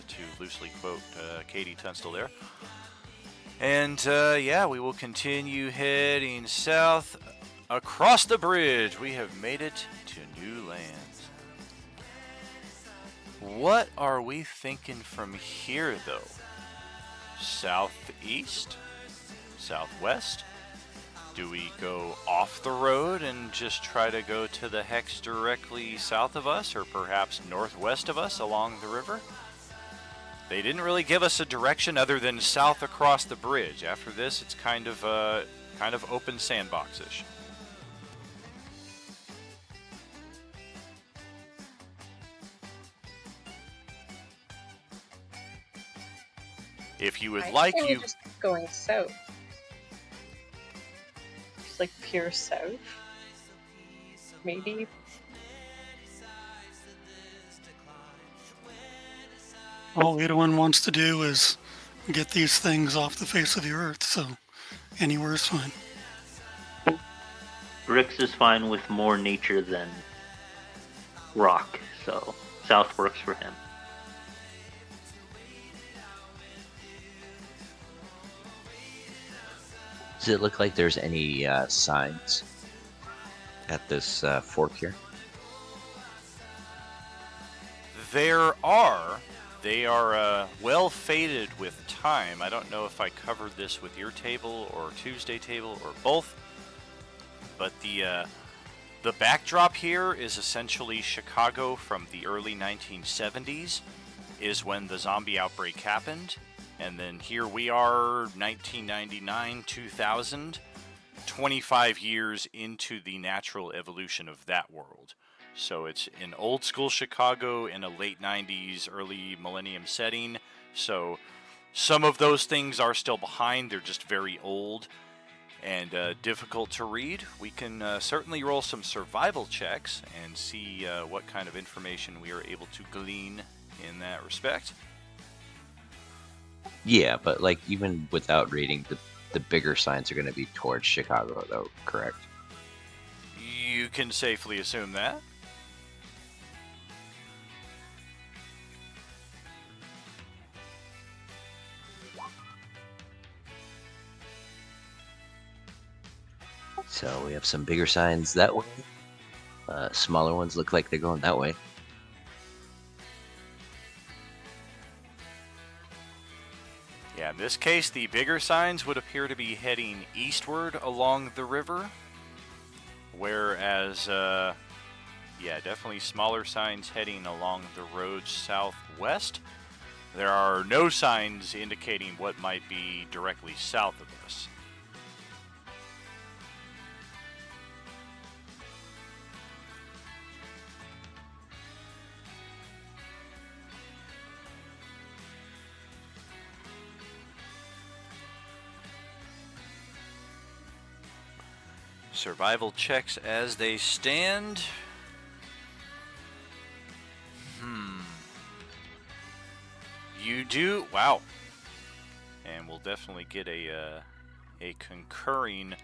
to loosely quote Katie Tunstall there. And yeah, we will continue heading south across the bridge. We have made it to new lands. What are we thinking from here, though? Southeast? Southwest? Do we go off the road and just try to go to the hex directly south of us, or perhaps northwest of us along the river? They didn't really give us a direction other than south across the bridge. After this, it's kind of open sandbox-ish. If you would I like, think we're you just going south. Just like pure south. Maybe. All Edwin wants to do is get these things off the face of the earth, so anywhere is fine. Grix is fine with more nature than rock, so south works for him. Does it look like there's any signs at this fork here? There are. They are well faded with time. I don't know if I covered this with your table or Tuesday table or both, but the backdrop here is essentially Chicago from the early 1970s, is when the zombie outbreak happened, and then here we are, 1999, 2000, 25 years into the natural evolution of that world. So it's in old school Chicago in a late 90s, early millennium setting. So some of those things are still behind. They're just very old and difficult to read. We can certainly roll some survival checks and see what kind of information we are able to glean in that respect. Yeah, but like even without reading, the bigger signs are going to be towards Chicago, though, correct? You can safely assume that. So we have some bigger signs that way. Smaller ones look like they're going that way. Yeah, in this case, the bigger signs would appear to be heading eastward along the river, whereas, yeah, definitely smaller signs heading along the road southwest. There are no signs indicating what might be directly south of us. Survival checks as they stand. You do, wow. And we'll definitely get a concurring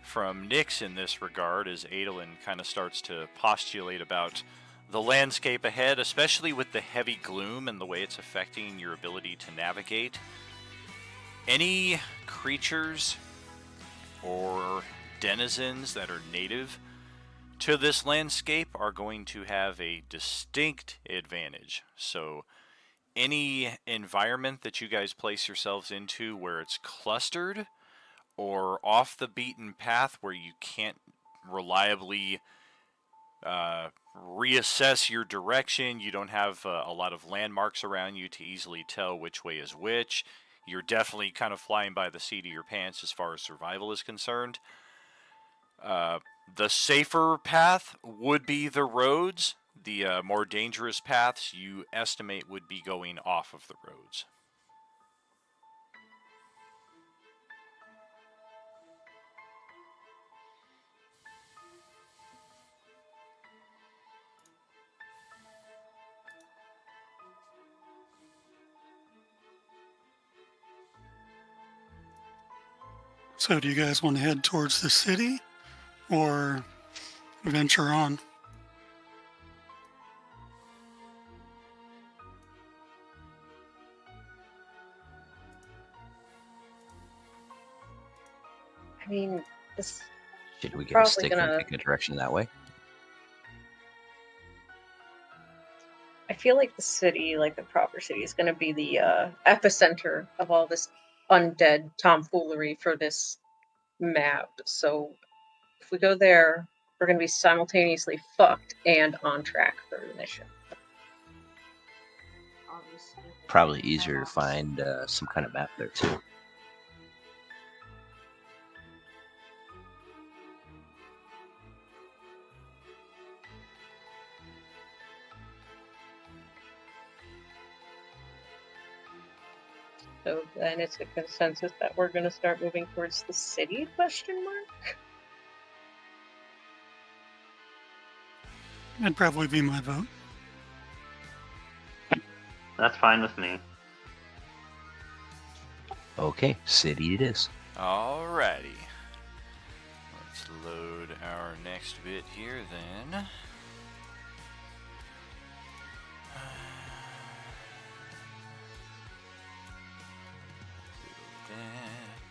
from Nyx in this regard as Adolin kind of starts to postulate about the landscape ahead, especially with the heavy gloom and the way it's affecting your ability to navigate. Any creatures or denizens that are native to this landscape are going to have a distinct advantage. So any environment that you guys place yourselves into where it's clustered or off the beaten path where you can't reliably reassess your direction, you don't have a lot of landmarks around you to easily tell which way is which, you're definitely kind of flying by the seat of your pants as far as survival is concerned. The safer path would be the roads. The more dangerous paths you estimate would be going off of the roads. So do you guys want to head towards the city or venture on? I mean, this Should we get a Probably stick gonna- and pick a direction that way? I feel like the city, like the proper city, is going to be the epicenter of all this undead tomfoolery for this map. So if we go there, we're going to be simultaneously fucked and on track for the mission. obviously. Probably easier to find some kind of map there too. So then it's a consensus that we're going to start moving towards the city, question mark? That'd probably be my vote. That's fine with me. Okay, city it is. Alrighty. Let's load our next bit here then.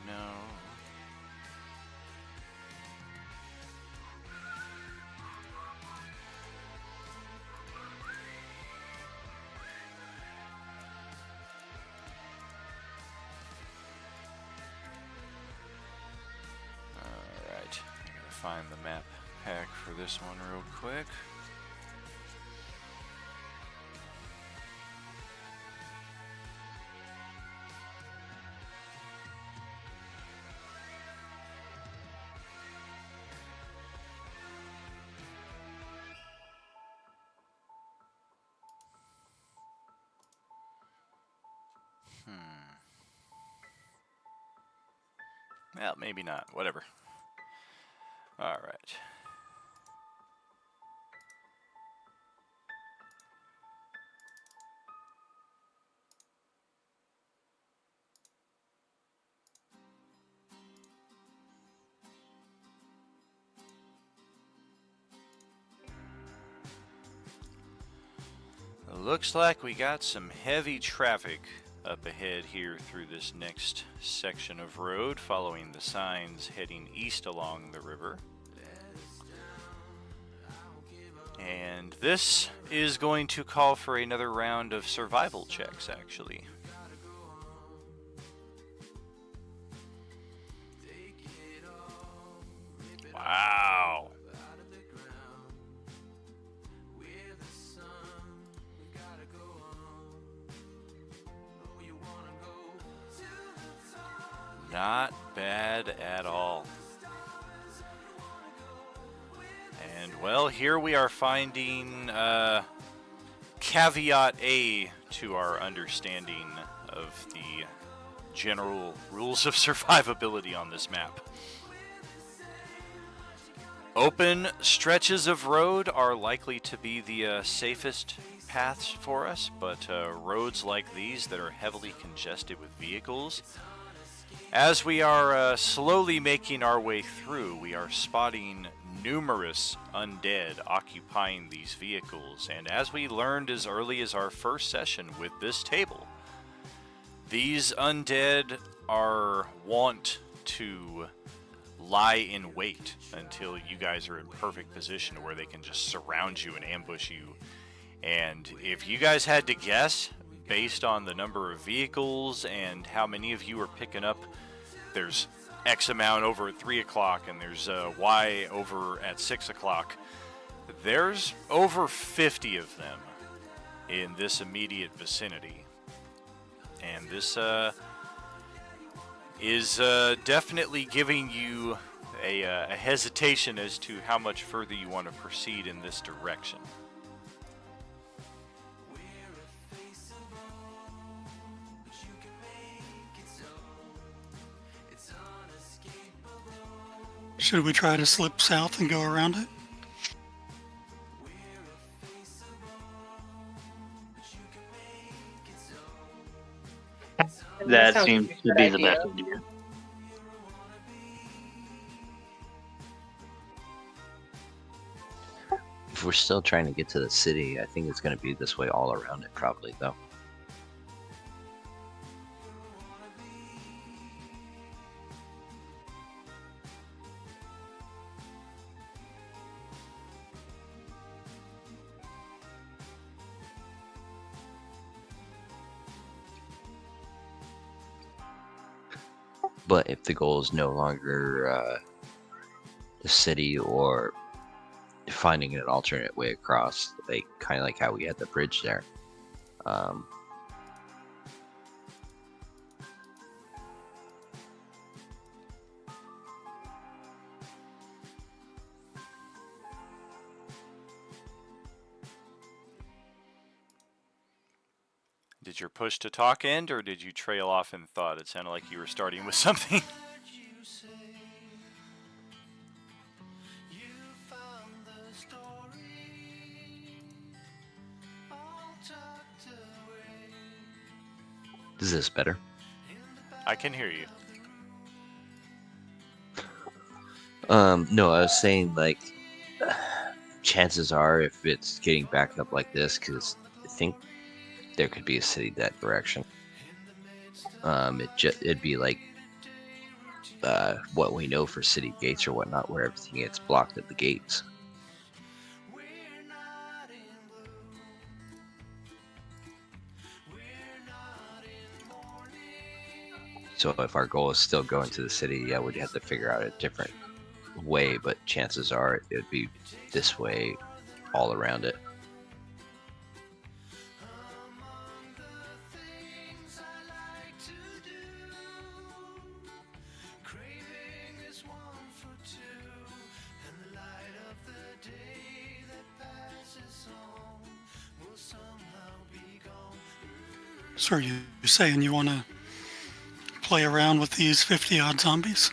No. Alright, I gotta find the map pack for this one real quick. Well, maybe not. Whatever. Alright. Looks like we got some heavy traffic up ahead here through this next section of road, following the signs heading east along the river. And this is going to call for another round of survival checks, actually. Wow. Not bad at all. And well, here we are finding caveat A to our understanding of the general rules of survivability on this map. Open stretches of road are likely to be the safest paths for us, but roads like these that are heavily congested with vehicles, as we are slowly making our way through, we are spotting numerous undead occupying these vehicles, and as we learned as early as our first session with this table, these undead are wont to lie in wait until you guys are in perfect position where they can just surround you and ambush you. And if you guys had to guess, based on the number of vehicles and how many of you are picking up, there's X amount over at 3 o'clock and there's Y over at 6 o'clock, there's over 50 of them in this immediate vicinity. And this is definitely giving you a hesitation as to how much further you want to proceed in this direction. Should we try to slip south and go around it? That sounds seems like a to good be the idea. best idea. If we're still trying to get to the city, I think it's going to be this way all around it, probably, though. But if the goal is no longer the city or finding an alternate way across, like kind of like how we had the bridge there, Did your push to talk end, or did you trail off in thought? It sounded like you were starting with something. Is this better? I can hear you. No, I was saying like, chances are if it's getting backed up like this, because I think there could be a city that direction. It'd be like what we know for city gates or whatnot, where everything gets blocked at the gates. So if our goal is still going to the city, yeah, we'd have to figure out a different way, but chances are it'd be this way all around it. So are you saying you want to play around with these 50-odd zombies?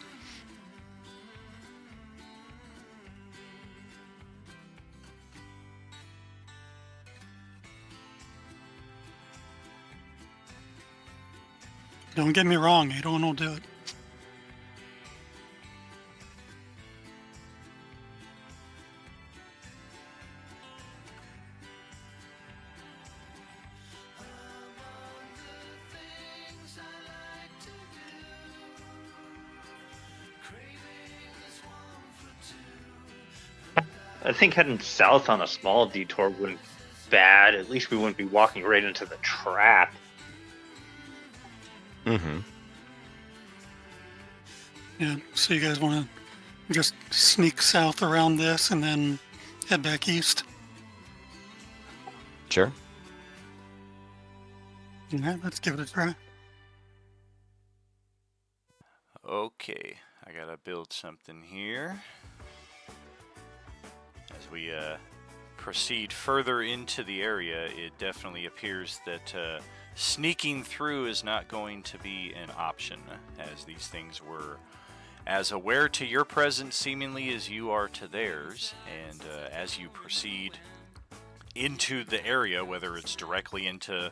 Don't get me wrong, Adon will do it. I think heading south on a small detour wouldn't be bad. At least we wouldn't be walking right into the trap. Mm-hmm. Yeah, so you guys want to just sneak south around this and then head back east? Sure. Yeah, let's give it a try. Okay, I gotta build something here. As we proceed further into the area, it definitely appears that sneaking through is not going to be an option, as these things were as aware to your presence seemingly as you are to theirs. And as you proceed into the area, whether it's directly into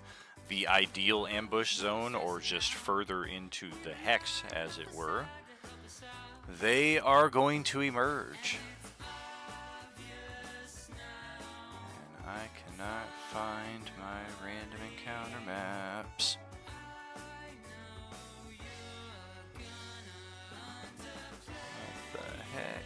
the ideal ambush zone or just further into the hex, as it were, they are going to emerge. And I cannot find my random encounter maps. What the heck?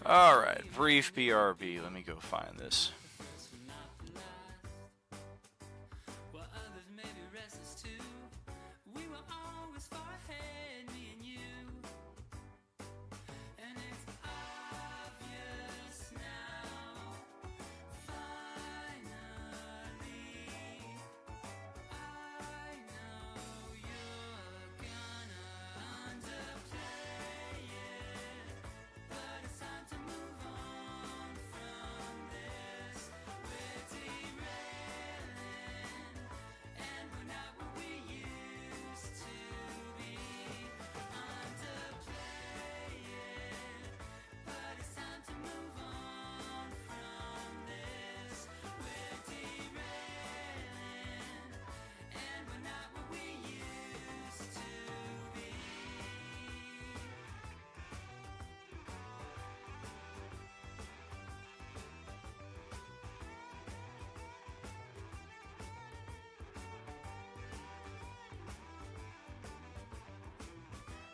Alright, brief BRB. Let me go find this.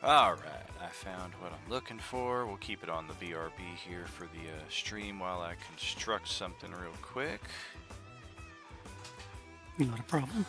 Alright, I found what I'm looking for. We'll keep it on the BRB here for the stream while I construct something real quick. Not a problem.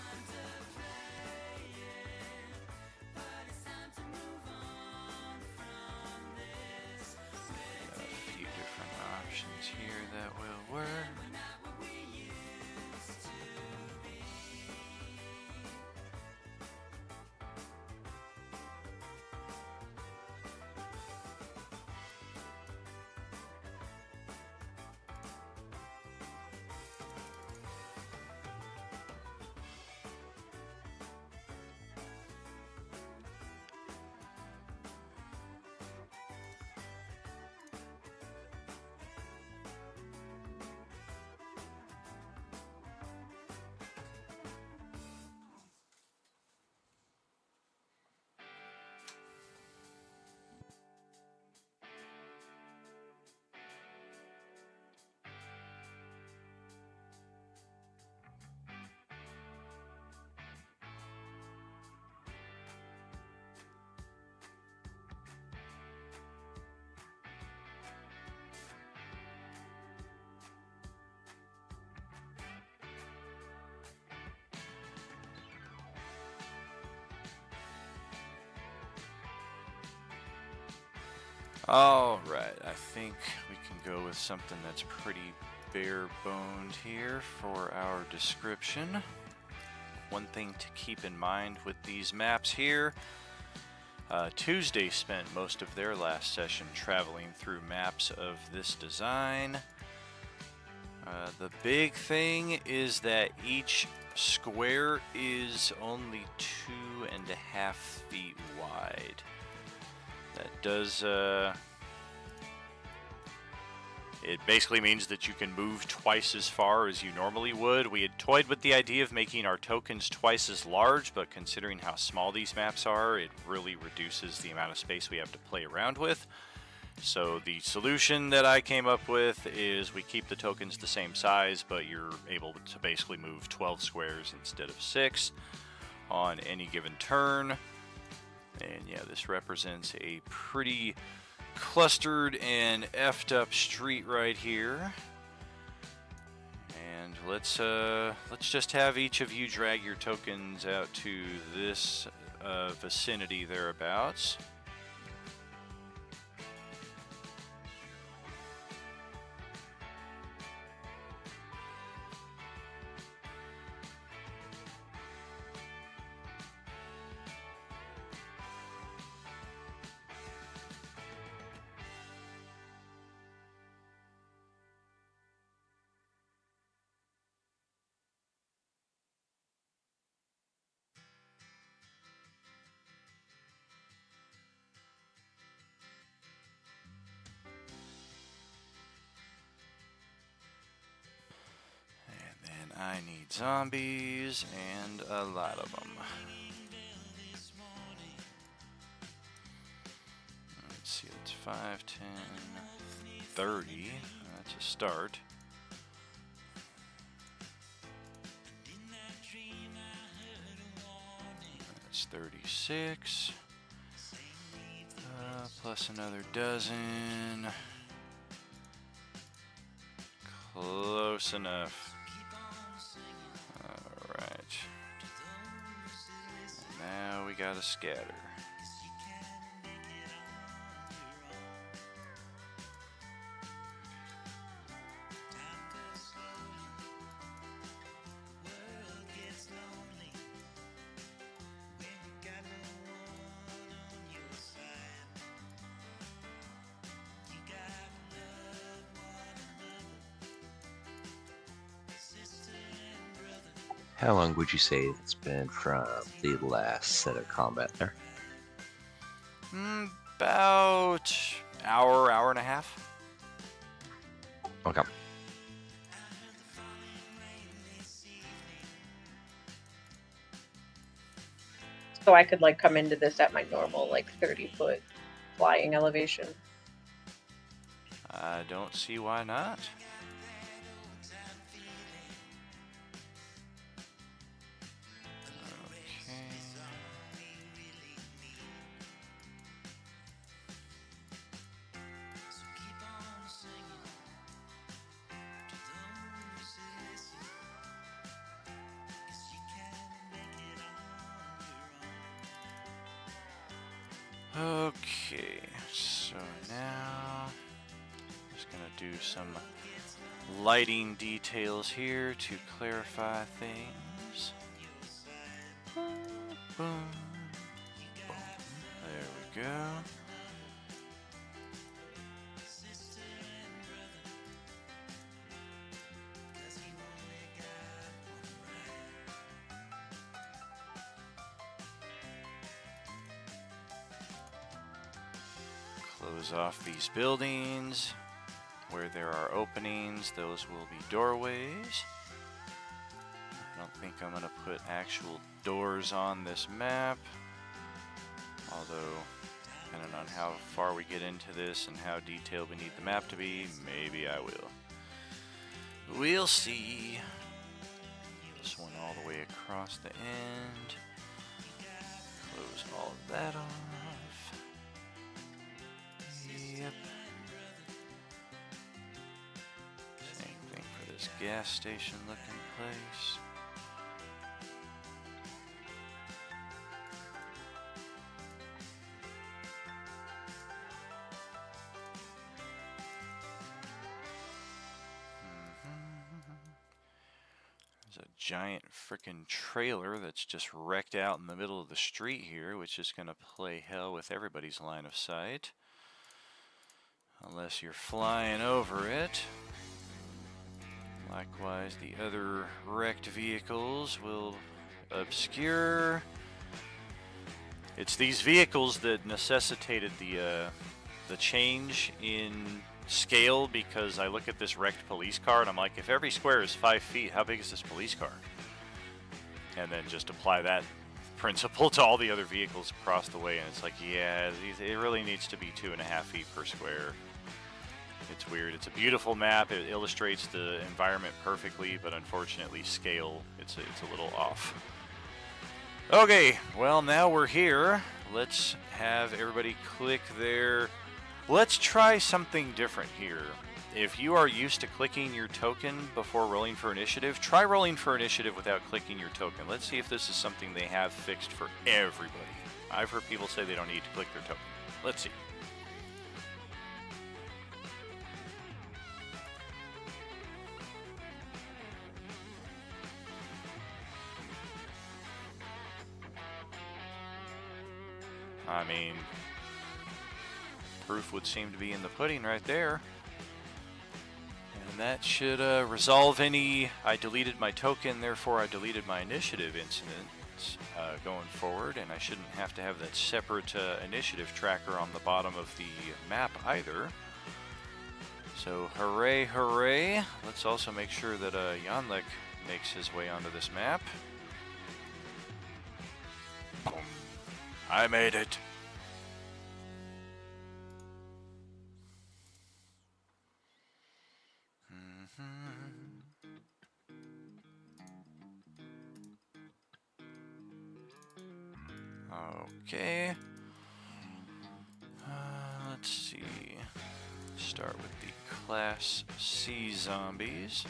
Alright, I think we can go with something that's pretty bare-boned here for our description. One thing to keep in mind with these maps here, Tuesday spent most of their last session traveling through maps of this design. The big thing is that each square is only 2.5 feet wide. That does, it basically means that you can move twice as far as you normally would. We had toyed with the idea of making our tokens twice as large, but considering how small these maps are, it really reduces the amount of space we have to play around with. So the solution that I came up with is we keep the tokens the same size, but you're able to basically move 12 squares instead of 6 on any given turn. And yeah, this represents a pretty clustered and effed up street right here. And let's just have each of you drag your tokens out to this vicinity thereabouts. I need zombies, and a lot of them. Let's see, that's 5, 10, 30. That's a start. That's 36. Plus another dozen. Close enough. Alright. Now we gotta scatter. How long would you say it's been from the last set of combat there? About hour and a half. Okay. So I could like come into this at my normal like 30-foot flying elevation. I don't see why not. Okay, so now I'm just gonna do some lighting details here to clarify things. Boom, boom, boom. There we go. Close off these buildings. Where there are openings, those will be doorways. I don't think I'm going to put actual doors on this map. Although, depending on how far we get into this and how detailed we need the map to be, maybe I will. We'll see. This one all the way across the end. Close all of that off. Yep. Same thing for this gas station looking place. There's a giant frickin' trailer that's just wrecked out in the middle of the street here, which is going to play hell with everybody's line of sight. Unless you're flying over it. Likewise, the other wrecked vehicles will obscure. It's these vehicles that necessitated the change in scale, because I look at this wrecked police car and I'm like, if every square is 5 feet, how big is this police car? And then just apply that principle to all the other vehicles across the way, and it's like, yeah, it really needs to be 2.5 feet per square. It's weird. It's a beautiful map. It illustrates the environment perfectly, but unfortunately scale, it's a little off. Okay, well, now we're here. Let's have everybody click there. Let's try something different here. If you are used to clicking your token before rolling for initiative, try rolling for initiative without clicking your token. Let's see if this is something they have fixed for everybody. I've heard people say they don't need to click their token. Let's see. I mean, proof would seem to be in the pudding right there. And that should resolve any I deleted my token, therefore I deleted my initiative incidents going forward, and I shouldn't have to have that separate initiative tracker on the bottom of the map either. So hooray, hooray. Let's also make sure that Yanlik makes his way onto this map. Boom. I made it. Okay. Let's see. Start with the Class C zombies.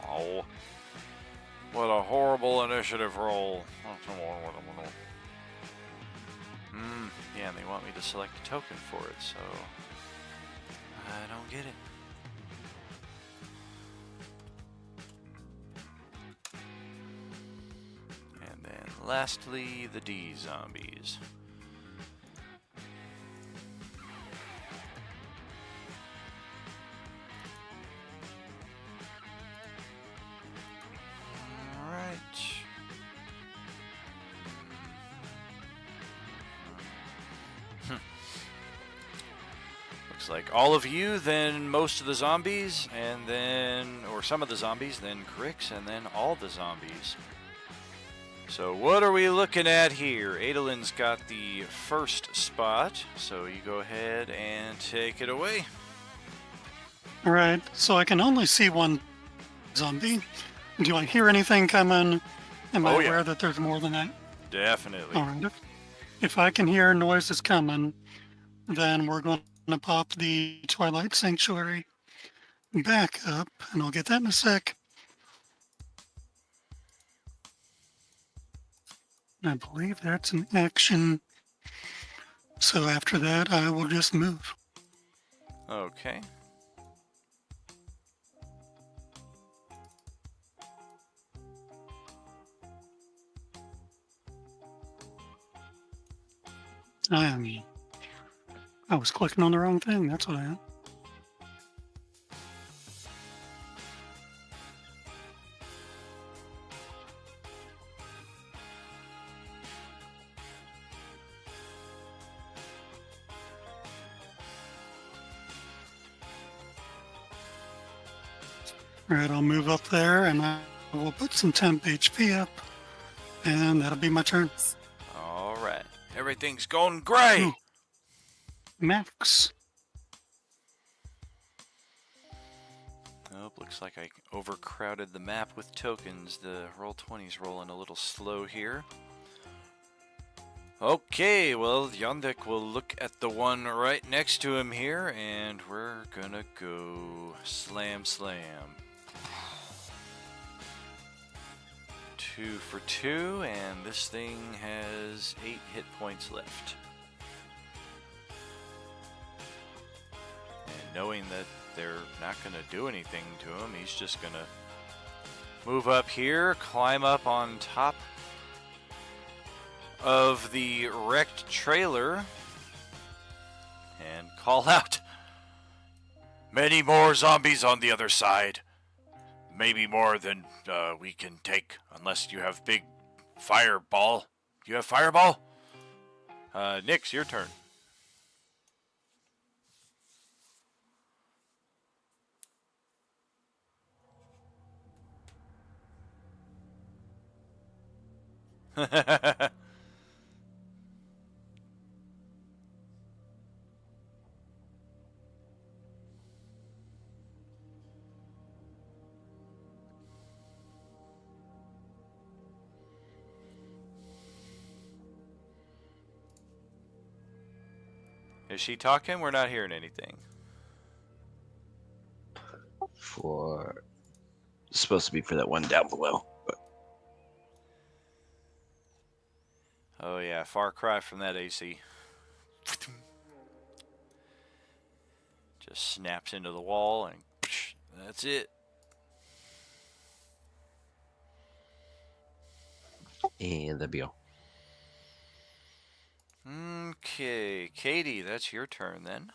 Oh, what a horrible initiative roll. Yeah, and they want me to select a token for it, so I don't get it. And then lastly, the D zombies. Like all of you, then most of the zombies, and then, or some of the zombies, then Crix, and then all the zombies. So what are we looking at here? Adolin's got the first spot, so you go ahead and take it away. Alright, so I can only see one zombie. Do I hear anything coming? Am I aware that there's more than that? Definitely. Alright, if I can hear noises coming, then we're going to pop the Twilight Sanctuary back up, and I'll get that in a sec. I believe that's an action. So after that, I will just move. Okay. I was clicking on the wrong thing. That's what I am. Alright, I'll move up there and I will put some temp HP up, and that'll be my turn. Alright. Everything's going great! Ooh. Max. Oh, looks like I overcrowded the map with tokens. The Roll20's rolling a little slow here. Okay, well, Yondek will look at the one right next to him here, and we're gonna go slam slam. 2 for 2, and this thing has 8 hit points left. And knowing that they're not gonna do anything to him, he's just gonna move up here, climb up on top of the wrecked trailer, and call out, "Many more zombies on the other side. Maybe more than we can take, unless you have big fireball. Do you have fireball?" Nix, your turn. Is she talking? We're not hearing anything. For it's supposed to be for that one down below. But Oh yeah, far cry from that AC. Just snaps into the wall and that's it. and that'd be all. Okay, Katie, that's your turn then.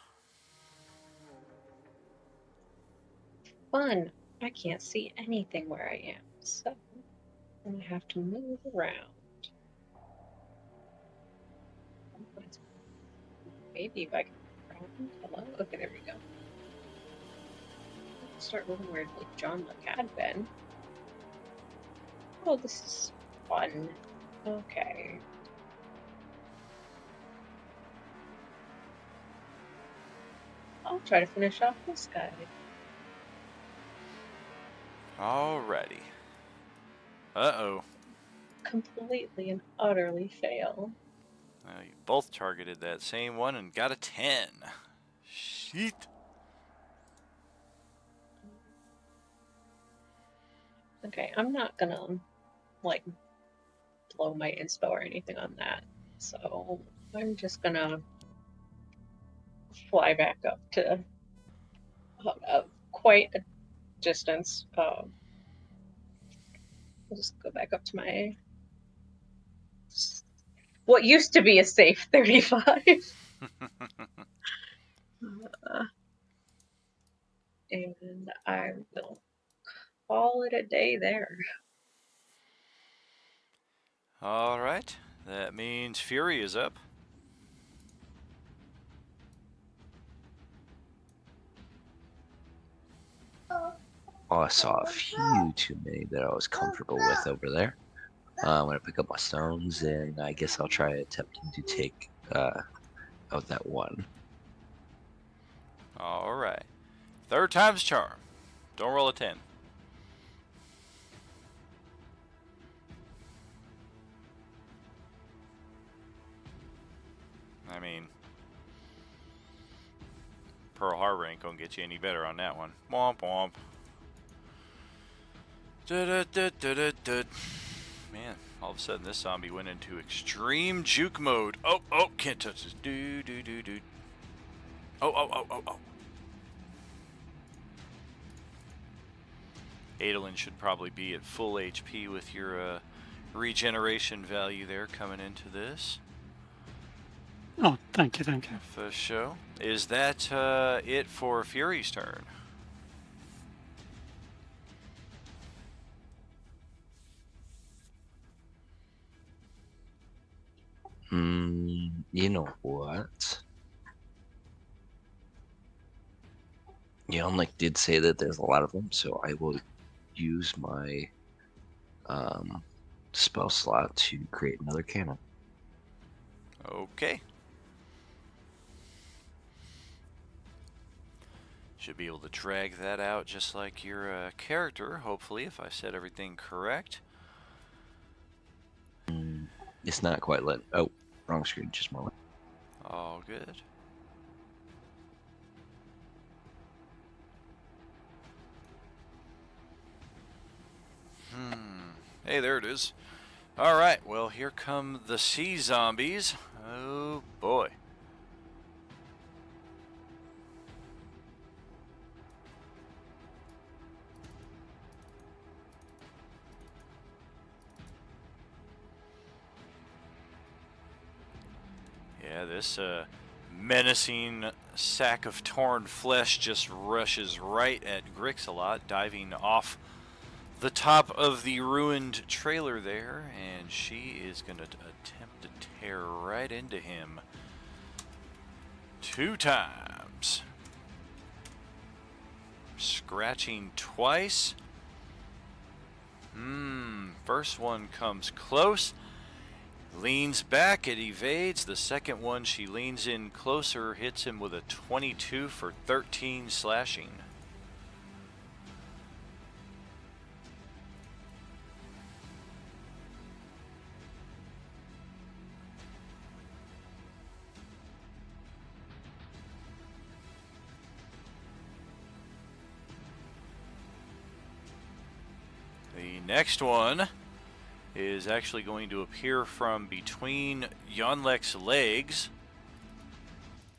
Fun. I can't see anything where I am, so I'm gonna have to move around. Maybe if I can. Hello? Okay, there we go. Start moving where like John Luck had been. Oh, this is fun. Okay. I'll try to finish off this guy. Alrighty. Uh-oh. Completely and utterly fail. You both targeted that same one and got a 10. Shit. Okay, I'm not gonna like blow my inspo or anything on that, so I'm just gonna fly back up to quite a distance. I'll just go back up to my what used to be a safe 35. And I will call it a day there. Alright, that means Fury is up. Oh, I saw a few too many that I was comfortable with over there. I'm gonna pick up my stones, and I guess I'll try attempting to take out that one. Alright. Third time's charm. Don't roll a 10. I mean, Pearl Harbor ain't gonna get you any better on that one. Womp womp. Man, all of a sudden this zombie went into extreme juke mode. Oh, can't touch this. Do. Oh. Adolin should probably be at full HP with your regeneration value there coming into this. Oh, thank you. For show. Is that it for Fury's turn? You know what? Yelnik did say that there's a lot of them, so I will use my spell slot to create another cannon. Okay. Should be able to drag that out just like your character, hopefully, if I said everything correct. It's not quite let. Oh, Wrong screen, just more. All good. Hey, there it is. All right, well, here come the sea zombies. Oh, boy. Yeah, this menacing sack of torn flesh just rushes right at Grixalot, diving off the top of the ruined trailer there, and she is going to attempt to tear right into him 2 times. Scratching twice. First one comes close. Leans back, it evades. The second one, she leans in closer, hits him with a 22 for 13 slashing. The next one is actually going to appear from between Yonlek's legs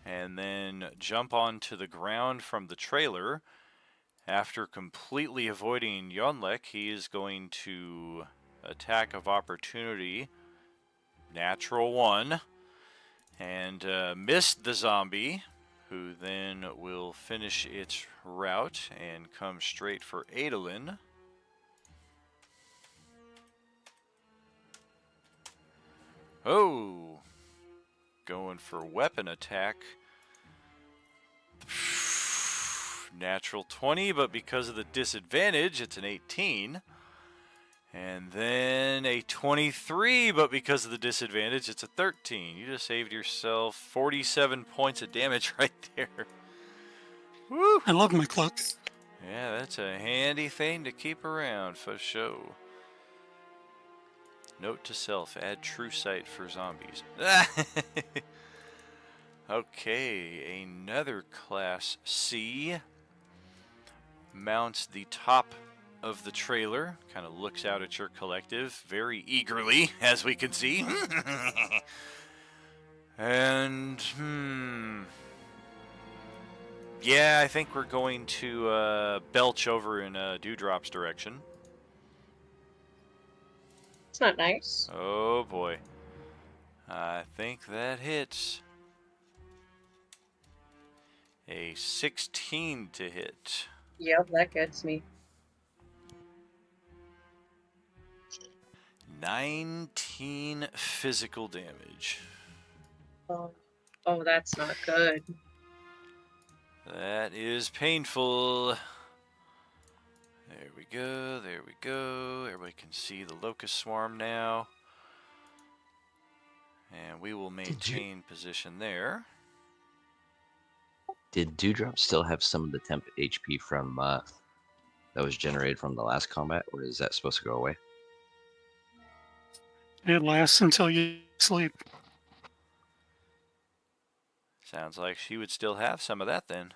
and then jump onto the ground from the trailer. After completely avoiding Yonlek, he is going to attack of opportunity, natural 1, and missed the zombie, who then will finish its route and come straight for Adolin. Oh, going for weapon attack. Natural 20, but because of the disadvantage, it's an 18. And then a 23, but because of the disadvantage, it's a 13. You just saved yourself 47 points of damage right there. Woo! I love my cloak. Yeah, that's a handy thing to keep around for sure. Note to self, add true sight for zombies. Okay, another Class C. Mounts the top of the trailer, kind of looks out at your collective very eagerly, as we can see. And, yeah, I think we're going to belch over in Dewdrop's direction. It's not nice. Oh boy. I think that hits. A 16 to hit. Yep, that gets me. 19 physical damage. Oh, that's not good. That is painful. There we go, there we go. Everybody can see the locust swarm now. And we will maintain position there. Did Dewdrop still have some of the temp HP from that was generated from the last combat, or is that supposed to go away? It lasts until you sleep. Sounds like she would still have some of that then.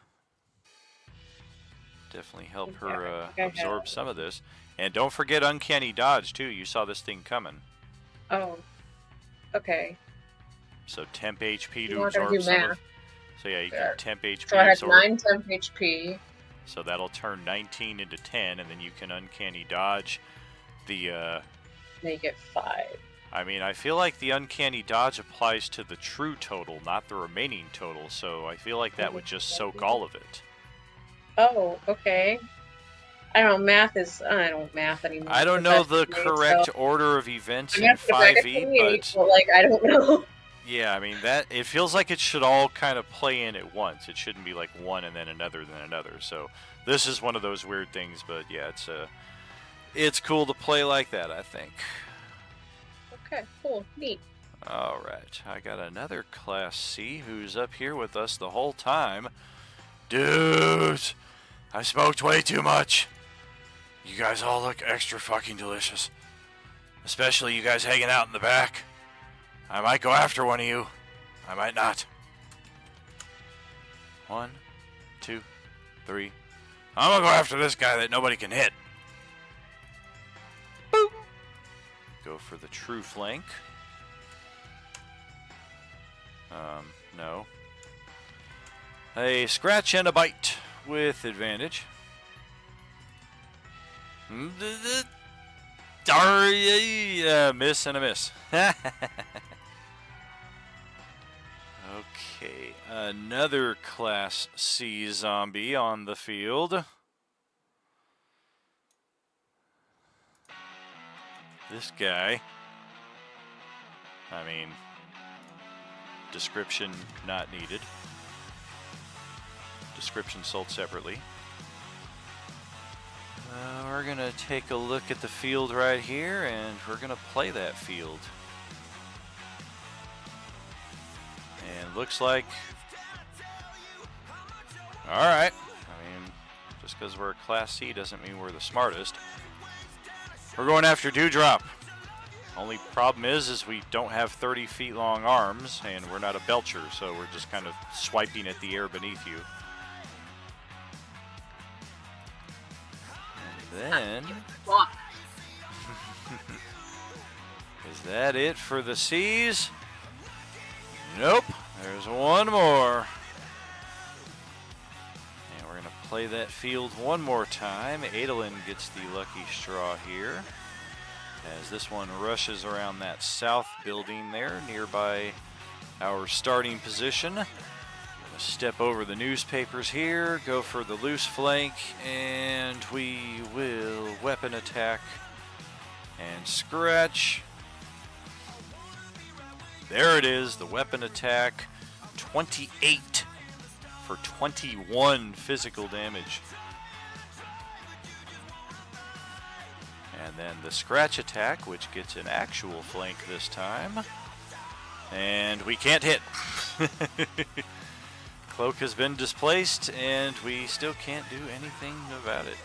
Definitely help her absorb some of this. And don't forget Uncanny Dodge too. You saw this thing coming. Oh, okay. So temp HP You to want to absorb do some of. math. So yeah, you can temp HP So I had absorb. 9 temp HP. So that'll turn 19 into 10, and then you can Uncanny Dodge the. Make it 5. I mean, I feel like the Uncanny Dodge applies to the true total, not the remaining total. So I feel like that would just soak all of it. Oh, okay. I don't know. Math is. I don't math anymore. I don't know the That's correct so order of events I'm in gonna have to go back to 5e, but like I don't know. yeah, I mean that it feels like it should all kind of play in at once. It shouldn't be like one and then another. So this is one of those weird things, but yeah, it's cool to play like that, I think. Okay, cool, neat. All right, I got another Class C who's up here with us the whole time. Dudes, I smoked way too much. You guys all look extra fucking delicious. Especially you guys hanging out in the back. I might go after one of you. I might not. 1, 2, 3. I'm gonna go after this guy that nobody can hit. Boop. Go for the true flank. No. A scratch and a bite with advantage. Miss and a miss. Okay, another Class C zombie on the field. This guy, I mean, description not needed. Description sold separately. We're going to take a look at the field right here, and we're going to play that field. And looks like... Alright. I mean, just because we're a Class C doesn't mean we're the smartest. We're going after Dewdrop. Only problem is we don't have 30 feet long arms, and we're not a belcher, so we're just kind of swiping at the air beneath you. And then... Is that it for the C's? Nope. There's one more. And we're going to play that field one more time. Adolin gets the lucky straw here, as this one rushes around that south building there nearby our starting position. Gonna step over the newspapers here, go for the loose flank, and we will weapon attack and scratch. There it is, the weapon attack, 28 for 21 physical damage. And then the scratch attack, which gets an actual flank this time. And we can't hit. Cloak has been displaced, and we still can't do anything about it.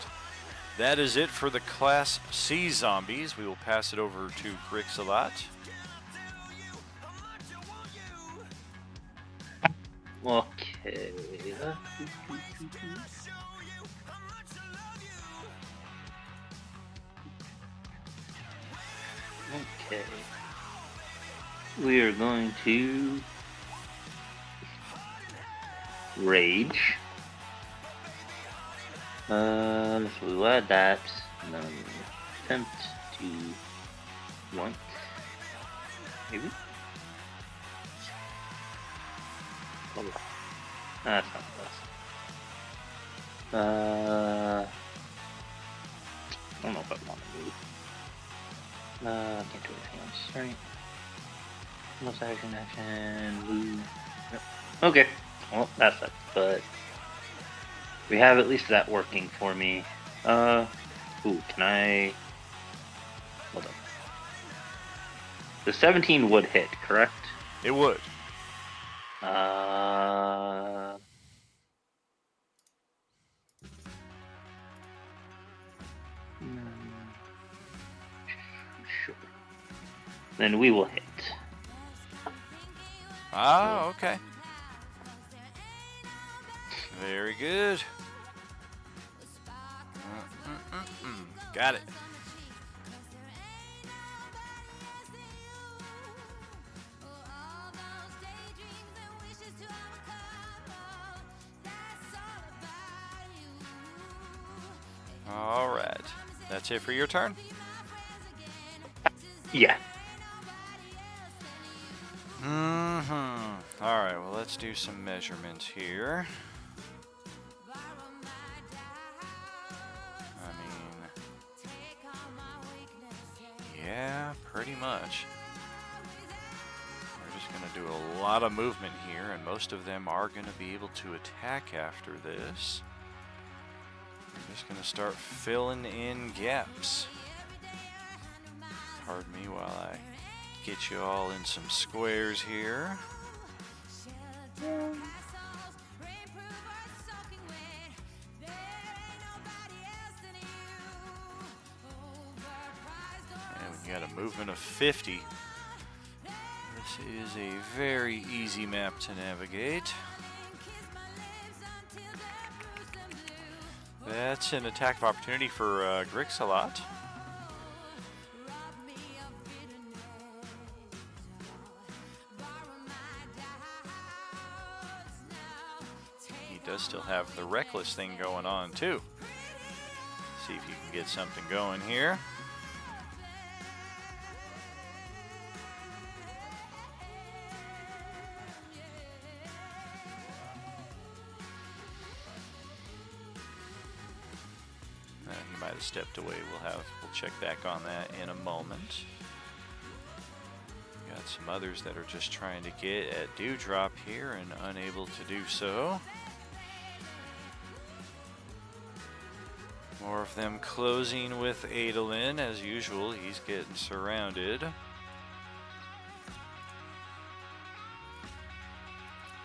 That is it for the Class C zombies. We will pass it over to Grixalot. Okay. Okay. We are going to rage. So we'll add that, and then attempt to want, maybe? Oh, that's not the best. I don't know if I want to move. Can't do anything else, right? Most action, move. Yep. Okay, well, that sucks, but we have at least that working for me. Ooh, can I... Hold on. The 17 would hit, correct? It would. Sure. Then we will hit. Ah, okay. Very good. Got it. All right. That's it for your turn? Yeah. All right, well, let's do some measurements here. Yeah, pretty much. We're just going to do a lot of movement here, and most of them are going to be able to attack after this. I'm just going to start filling in gaps. Pardon me while I get you all in some squares here. Got a movement of 50. This This is a very easy map to navigate. That's an attack of opportunity for Grixalot. He does still have the Reckless thing going on too. See if you can get something going here. He might have stepped away. We'll check back on that in a moment. Got some others that are just trying to get at Dewdrop here and unable to do so. More of them closing with Adolin as usual. He's getting surrounded.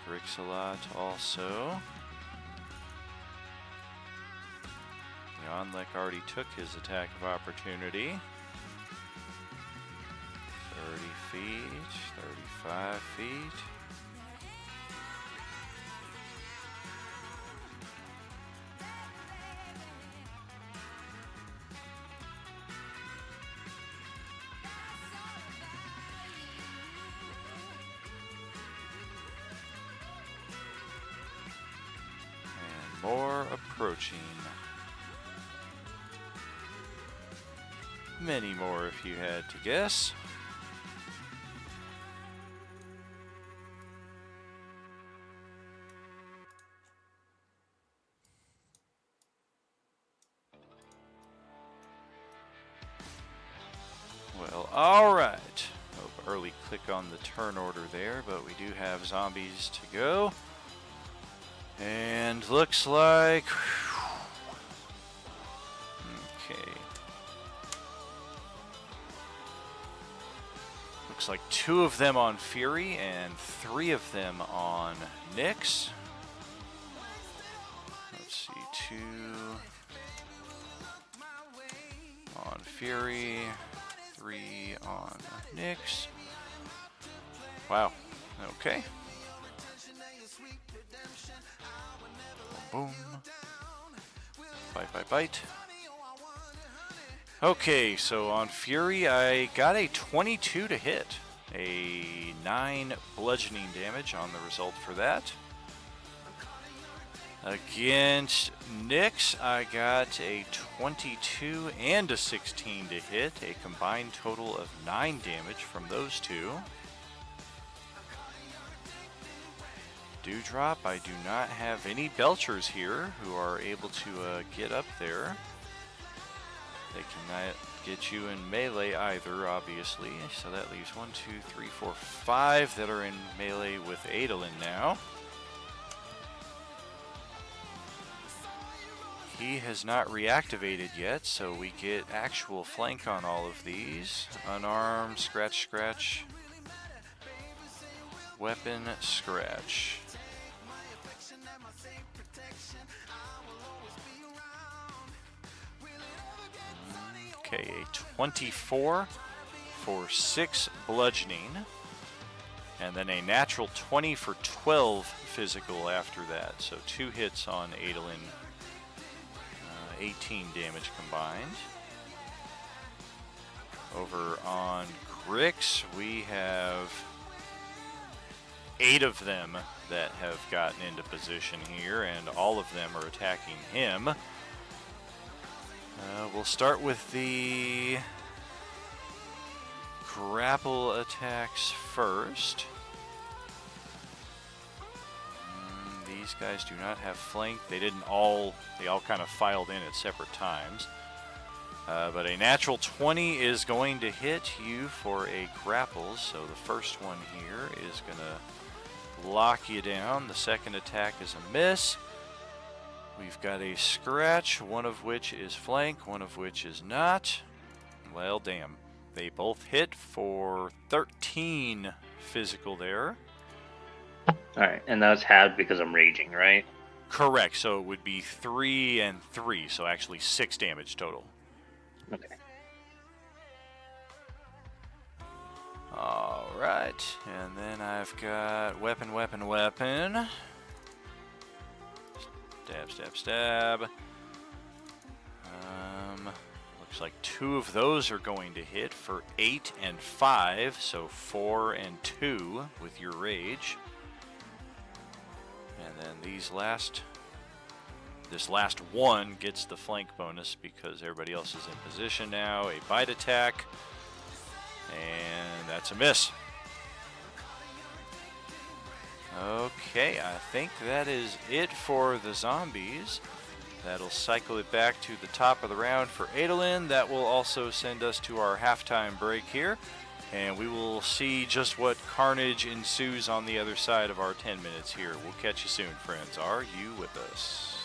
Grixalot also. Yonlek already took his attack of opportunity. 30 feet, 35 feet. And more approaching. Many more if you had to guess. Well, alright. Early click on the turn order there, but we do have zombies to go. And looks like... Okay. Looks like 2 of them on Fury and 3 of them on Nyx. Let's see, 2 on Fury, 3 on Nyx. Wow, okay. Boom. Bite, bite, bite. Okay, so on Fury, I got a 22 to hit. A 9 bludgeoning damage on the result for that. Against Nyx, I got a 22 and a 16 to hit. A combined total of 9 damage from those two. Dewdrop, I do not have any Belchers here who are able to get up there. They cannot get you in melee either, obviously. So that leaves 1, 2, 3, 4, 5 that are in melee with Adolin now. He has not reactivated yet, so we get actual flank on all of these. Unarmed, scratch, scratch. Weapon, scratch. Okay, a 24 for 6 bludgeoning. And then a natural 20 for 12 physical after that. So 2 hits on Adolin. 18 damage combined. Over on Grix, we have 8 of them that have gotten into position here, and all of them are attacking him. We'll start with the grapple attacks first. These guys do not have flank. They all kind of filed in at separate times. But a natural 20 is going to hit you for a grapple. So the first one here is going to lock you down. The second attack is a miss. We've got a scratch, one of which is flank, one of which is not. Well, damn. They both hit for 13 physical there. Alright, and that was halved because I'm raging, right? Correct, so it would be 3 and 3, so actually 6 damage total. Okay. Alright, and then I've got weapon, weapon, weapon. Stab, stab, stab. Looks like 2 of those are going to hit for 8 and 5, so 4 and 2 with your rage. And then this last one gets the flank bonus because everybody else is in position now. A bite attack, and that's a miss. Okay, I think that is it for the zombies. That'll cycle it back to the top of the round for Adolin. That will also send us to our halftime break here. And we will see just what carnage ensues on the other side of our 10 minutes here. We'll catch you soon, friends. Are you with us?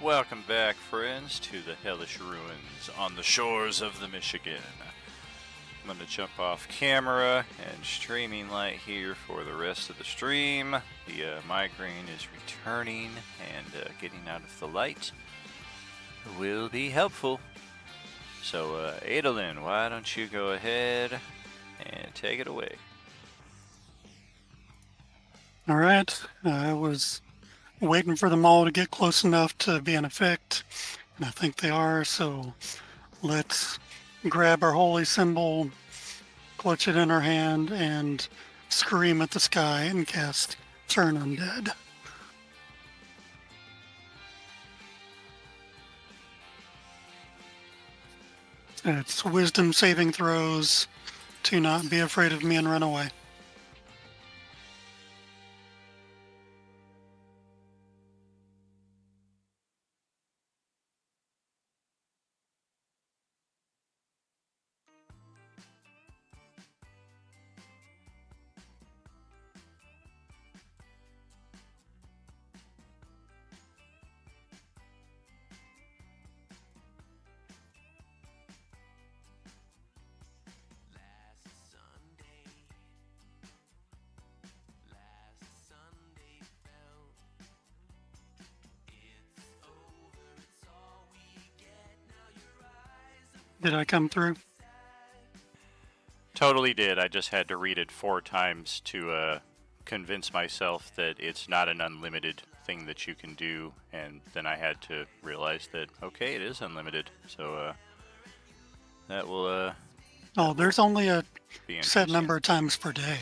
Welcome back, friends, to the Hellish ruins on the shores of the Michigan. I'm going to jump off camera and streaming light here for the rest of the stream. The migraine is returning, and getting out of the light will be helpful. So, Adolin, why don't you go ahead and take it away? All right. I was waiting for them all to get close enough to be in effect, and I think they are. So let's grab our holy symbol, clutch it in our hand, and scream at the sky and cast Turn Undead. It's wisdom saving throws to not be afraid of me and run away. Did I come through? Totally did. I just had to read it 4 times to convince myself that it's not an unlimited thing that you can do, and then I had to realize that, okay, it is unlimited. So that will Oh, there's only a be set interesting. number of times per day.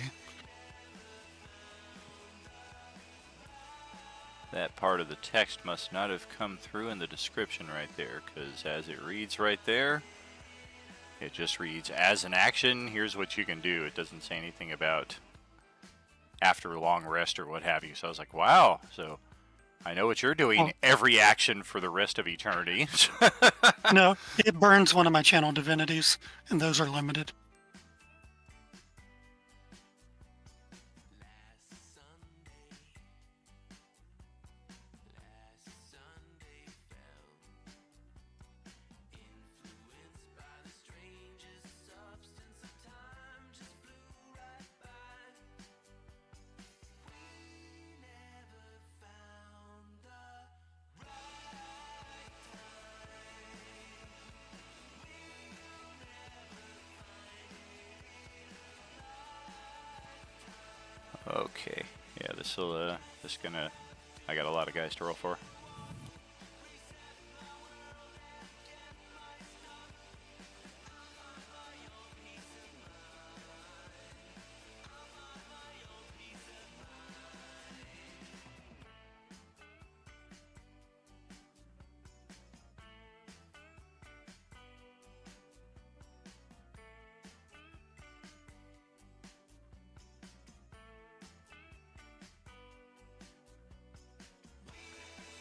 That part of the text must not have come through in the description right there, because as it reads right there, it just reads, as an action, here's what you can do. It doesn't say anything about after a long rest or what have you. So I was like, wow, so I know what you're doing every action for the rest of eternity. No, it burns one of my channel divinities, and those are limited. Okay, yeah, this'll, I got a lot of guys to roll for.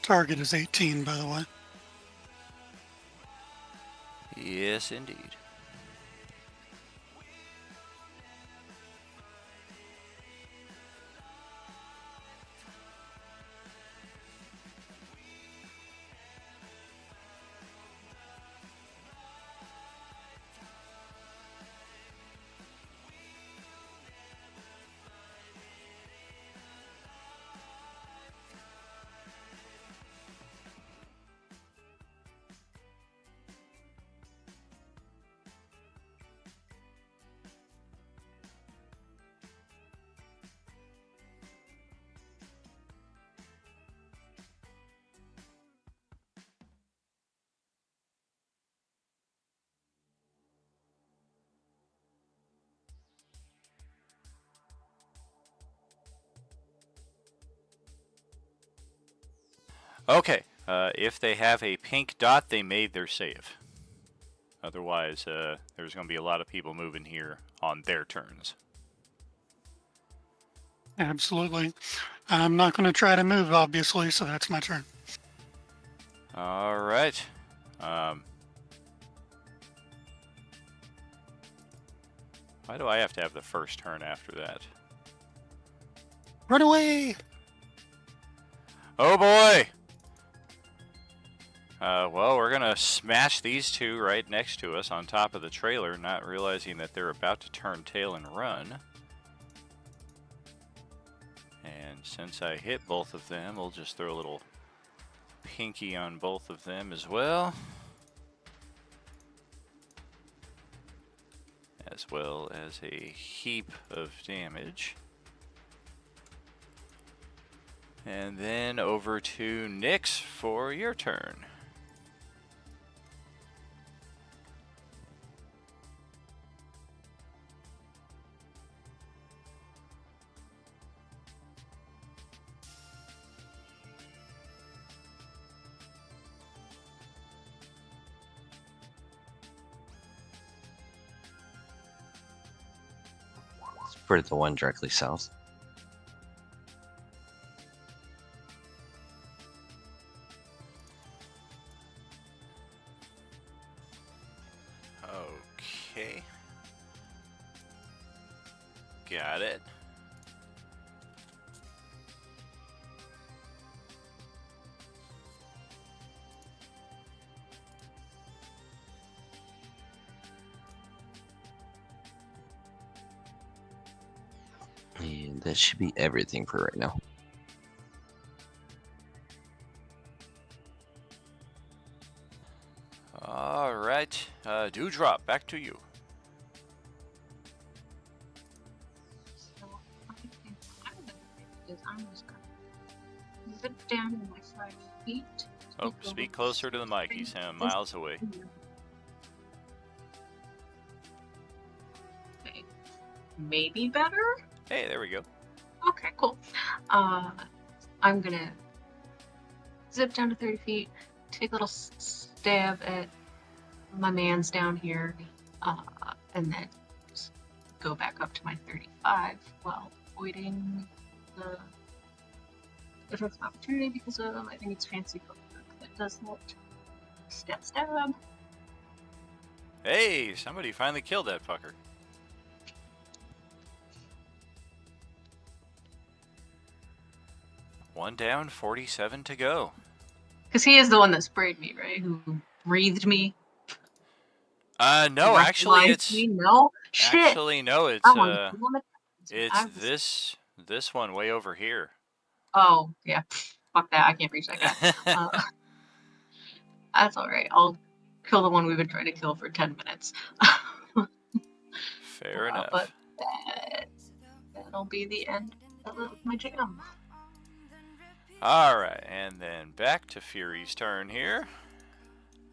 Target is 18, by the way. Yes, indeed. Okay, if they have a pink dot, they made their save. Otherwise, there's going to be a lot of people moving here on their turns. Absolutely. I'm not going to try to move, obviously, so that's my turn. All right. Why do I have to have the first turn after that? Run away! Oh boy! Well, we're gonna smash these two right next to us on top of the trailer, not realizing that they're about to turn tail and run. And since I hit both of them, we'll just throw a little pinky on both of them as well. As well as a heap of damage. And then over to Nyx for your turn. For the one directly south. Okay. Got it. And that should be everything for right now. All right. Dewdrop, back to you. So I think I'm gonna do is I'm just gonna zip down to my 5 feet. Oh, speak closer to the mic. You sound miles away. Okay. Maybe better? Hey, there we go. Okay, cool. I'm gonna zip down to 30 feet, take a little stab at my man's down here, and then just go back up to my 35 while avoiding the difference of opportunity because of, I think it's fancy footwork that does not stab. Hey, somebody finally killed that fucker. One down, 47 to go. Because he is the one that sprayed me, right? Who breathed me. No, actually it's Me? No? Shit! actually no, it's I wanted to limit that. it's I was- this one way over here. Oh, yeah. Fuck that. I can't reach that guy. That's alright. I'll kill the one we've been trying to kill for 10 minutes. Fair enough. But that'll be the end of my jam. All right, and then back to Fury's turn here.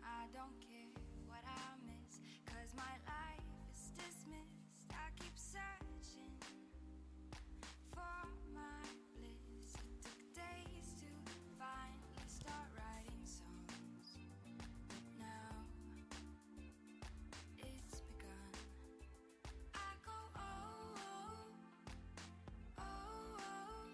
I don't care what I miss, 'cause my life is dismissed. I keep searching for my bliss. It took days to finally start writing songs, but now it's begun. I go oh, oh, oh, oh.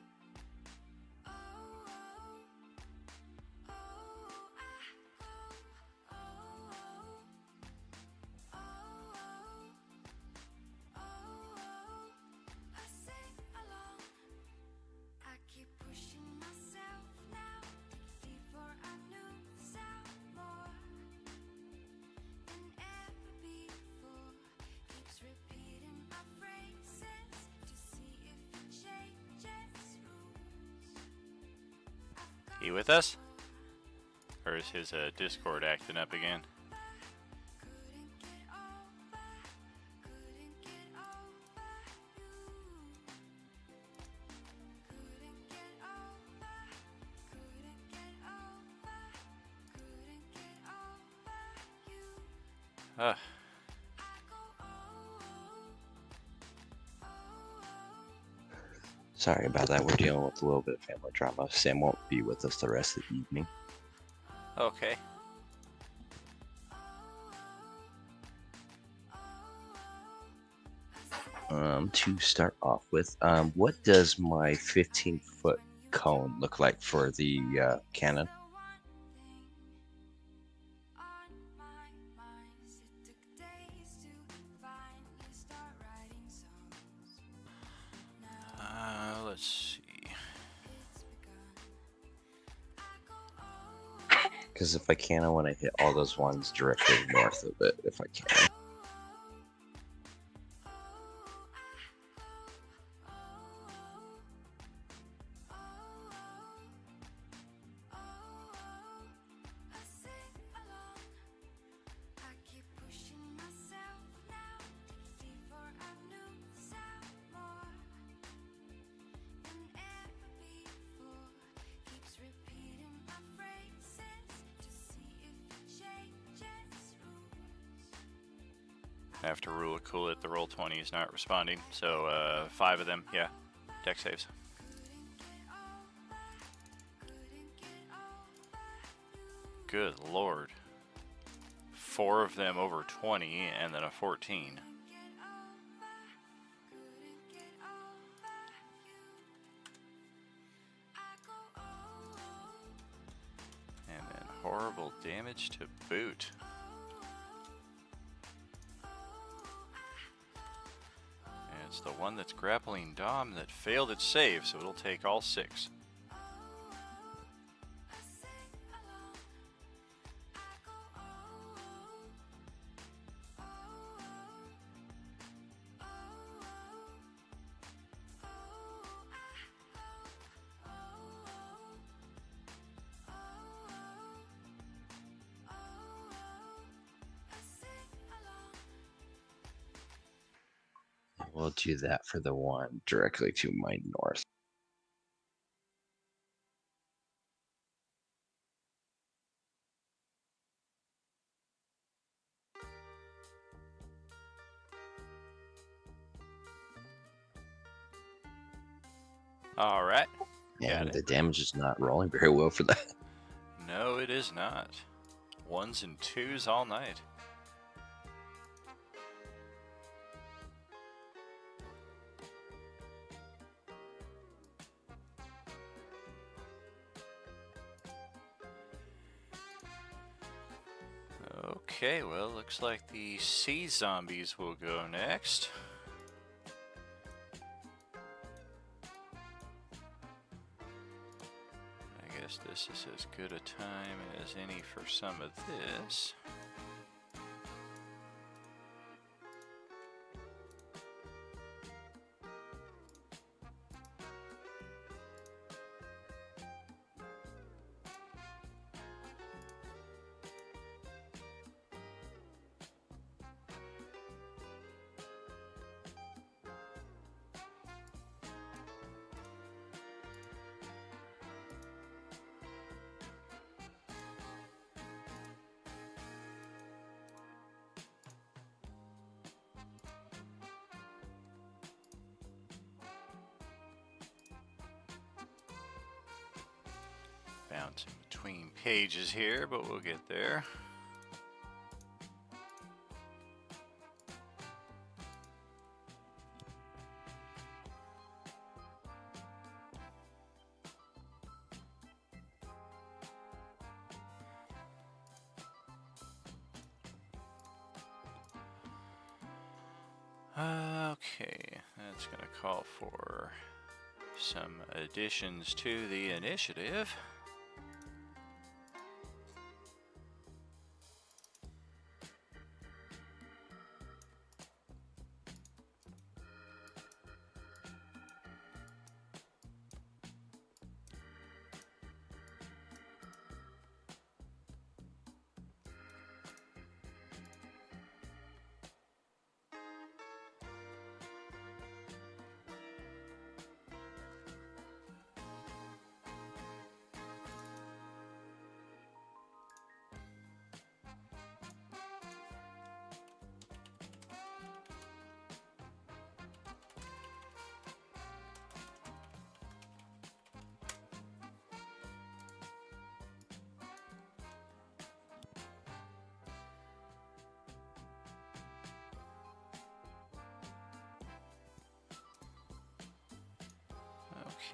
Repeating my phrases to see if it changes rules. He with us? Or is his Discord acting up again? Couldn't get over you. Couldn't get over Couldn't get over. Couldn't get over you. Ugh. I go Sorry about that. We're dealing with a little bit of family drama. Sam won't be with us the rest of the evening. Okay. To start off with, what does my 15-foot cone look like for the cannon? on my mind. It took days to finally start writing songs. Now Let's see. it's begun. I go because if I can, I want to hit all those ones directly north of it, if I can. After Rule of Cool It, the roll 20 is not responding. So 5 of them, yeah, deck saves. Good lord. 4 of them over 20 and then a 14. And then horrible damage to boot. And it's the one that's grappling Dom that failed its save, so it'll take all 6. We'll do that for the one directly to my north. All right. And Got the it. damage is not rolling very well for that. No, it is not. 1s and 2s all night. Okay, well, looks like the sea zombies will go next. I guess this is as good a time as any for some of this. Bouncing between pages here, but we'll get there. Okay, that's going to call for some additions to the initiative.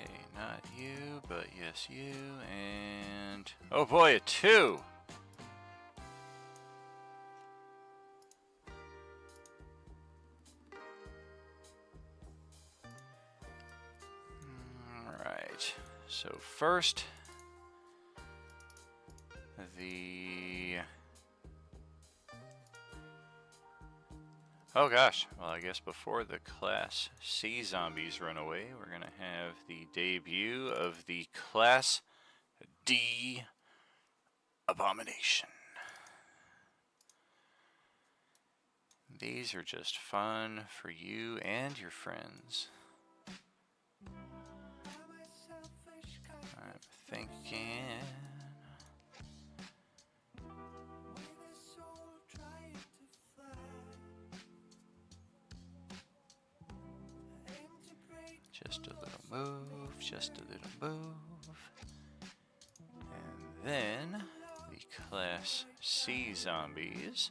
Okay, not you, but yes you, and... oh boy, a 2! Alright, so first, the... Oh gosh, well I guess before the Class C zombies run away, we're gonna have the debut of the Class D Abomination. These are just fun for you and your friends. I'm thinking... Just a little move, just a little move. And then the Class C zombies.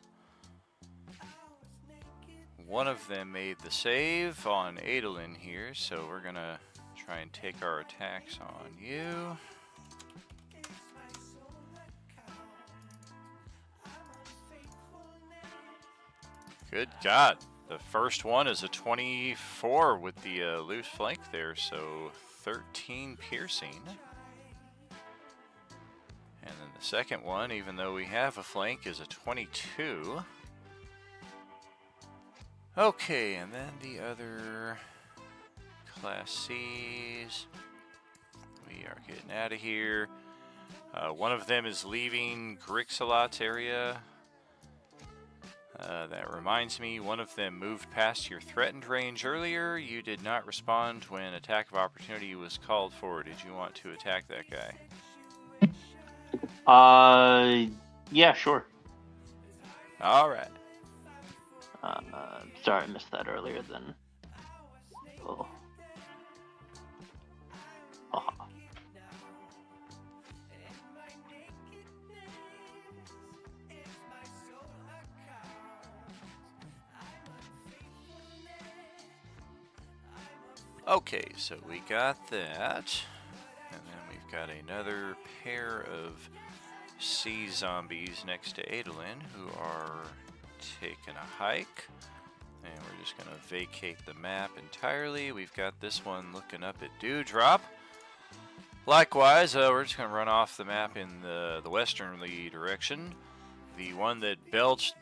One of them made the save on Adolin here, so we're gonna try and take our attacks on you. Good God. The first one is a 24 with the loose flank there, so 13 piercing. And then the second one, even though we have a flank, is a 22. Okay, and then the other Class C's. We are getting out of here. One of them is leaving Grixalot's area. That reminds me, one of them moved past your threatened range earlier. You did not respond when attack of opportunity was called for. Did you want to attack that guy? Yeah, sure. All right. Sorry, I missed that earlier then. Oh. Haha. Okay, so we got that. And then we've got another pair of sea zombies next to Adolin who are taking a hike. And we're just going to vacate the map entirely. We've got this one looking up at Dewdrop. Likewise, we're just going to run off the map in the westernly direction. The one that belched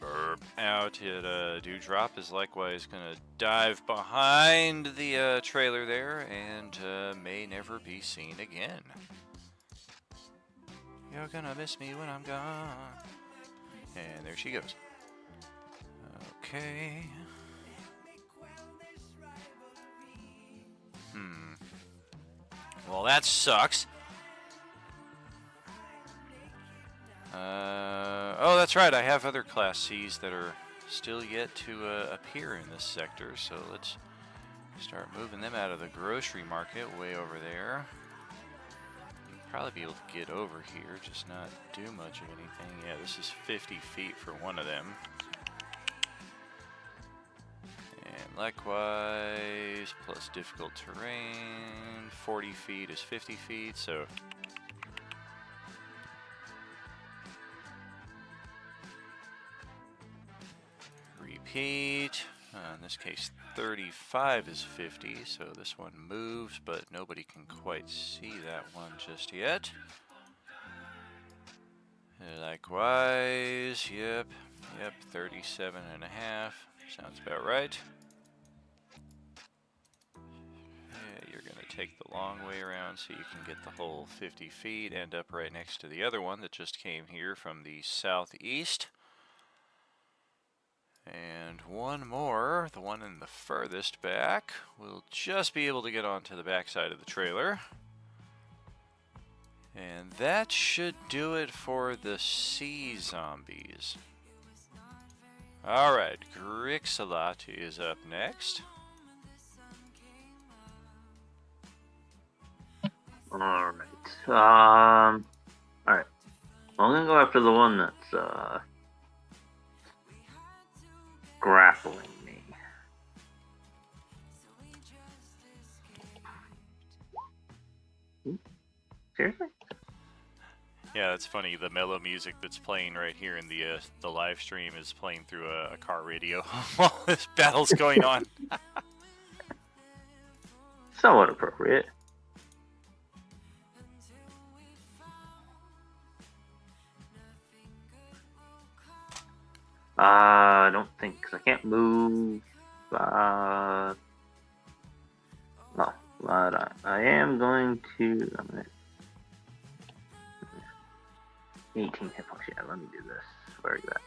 out at Dewdrop is likewise going to dive behind the trailer there and may never be seen again. You're gonna miss me when I'm gone. And there she goes. Okay. Well, that sucks. Oh, that's right. I have other Class C's that are still yet to appear in this sector, so let's start moving them out of the grocery market way over there. Probably be able to get over here, just not do much of anything. Yeah, this is 50 feet for one of them. And likewise, plus difficult terrain, 40 feet is 50 feet, so... Repeat. In this case, 35 is 50, so this one moves, but nobody can quite see that one just yet. Likewise, yep, 37 and a half. Sounds about right. Yeah, you're going to take the long way around so you can get the whole 50 feet, end up right next to the other one that just came here from the southeast. And one more, the one in the furthest back, will just be able to get onto the backside of the trailer. And that should do it for the sea zombies. Alright, Grixalot is up next. Alright. Alright. I'm gonna go after the one that's, grappling me. Seriously? Yeah, that's funny. The mellow music that's playing right here in the live stream is playing through a car radio while this battle's going on. Somewhat appropriate. I don't think, because I can't move. No, but I am going to. I'm gonna 18 hit points. Yeah, let me do this. Where are you at?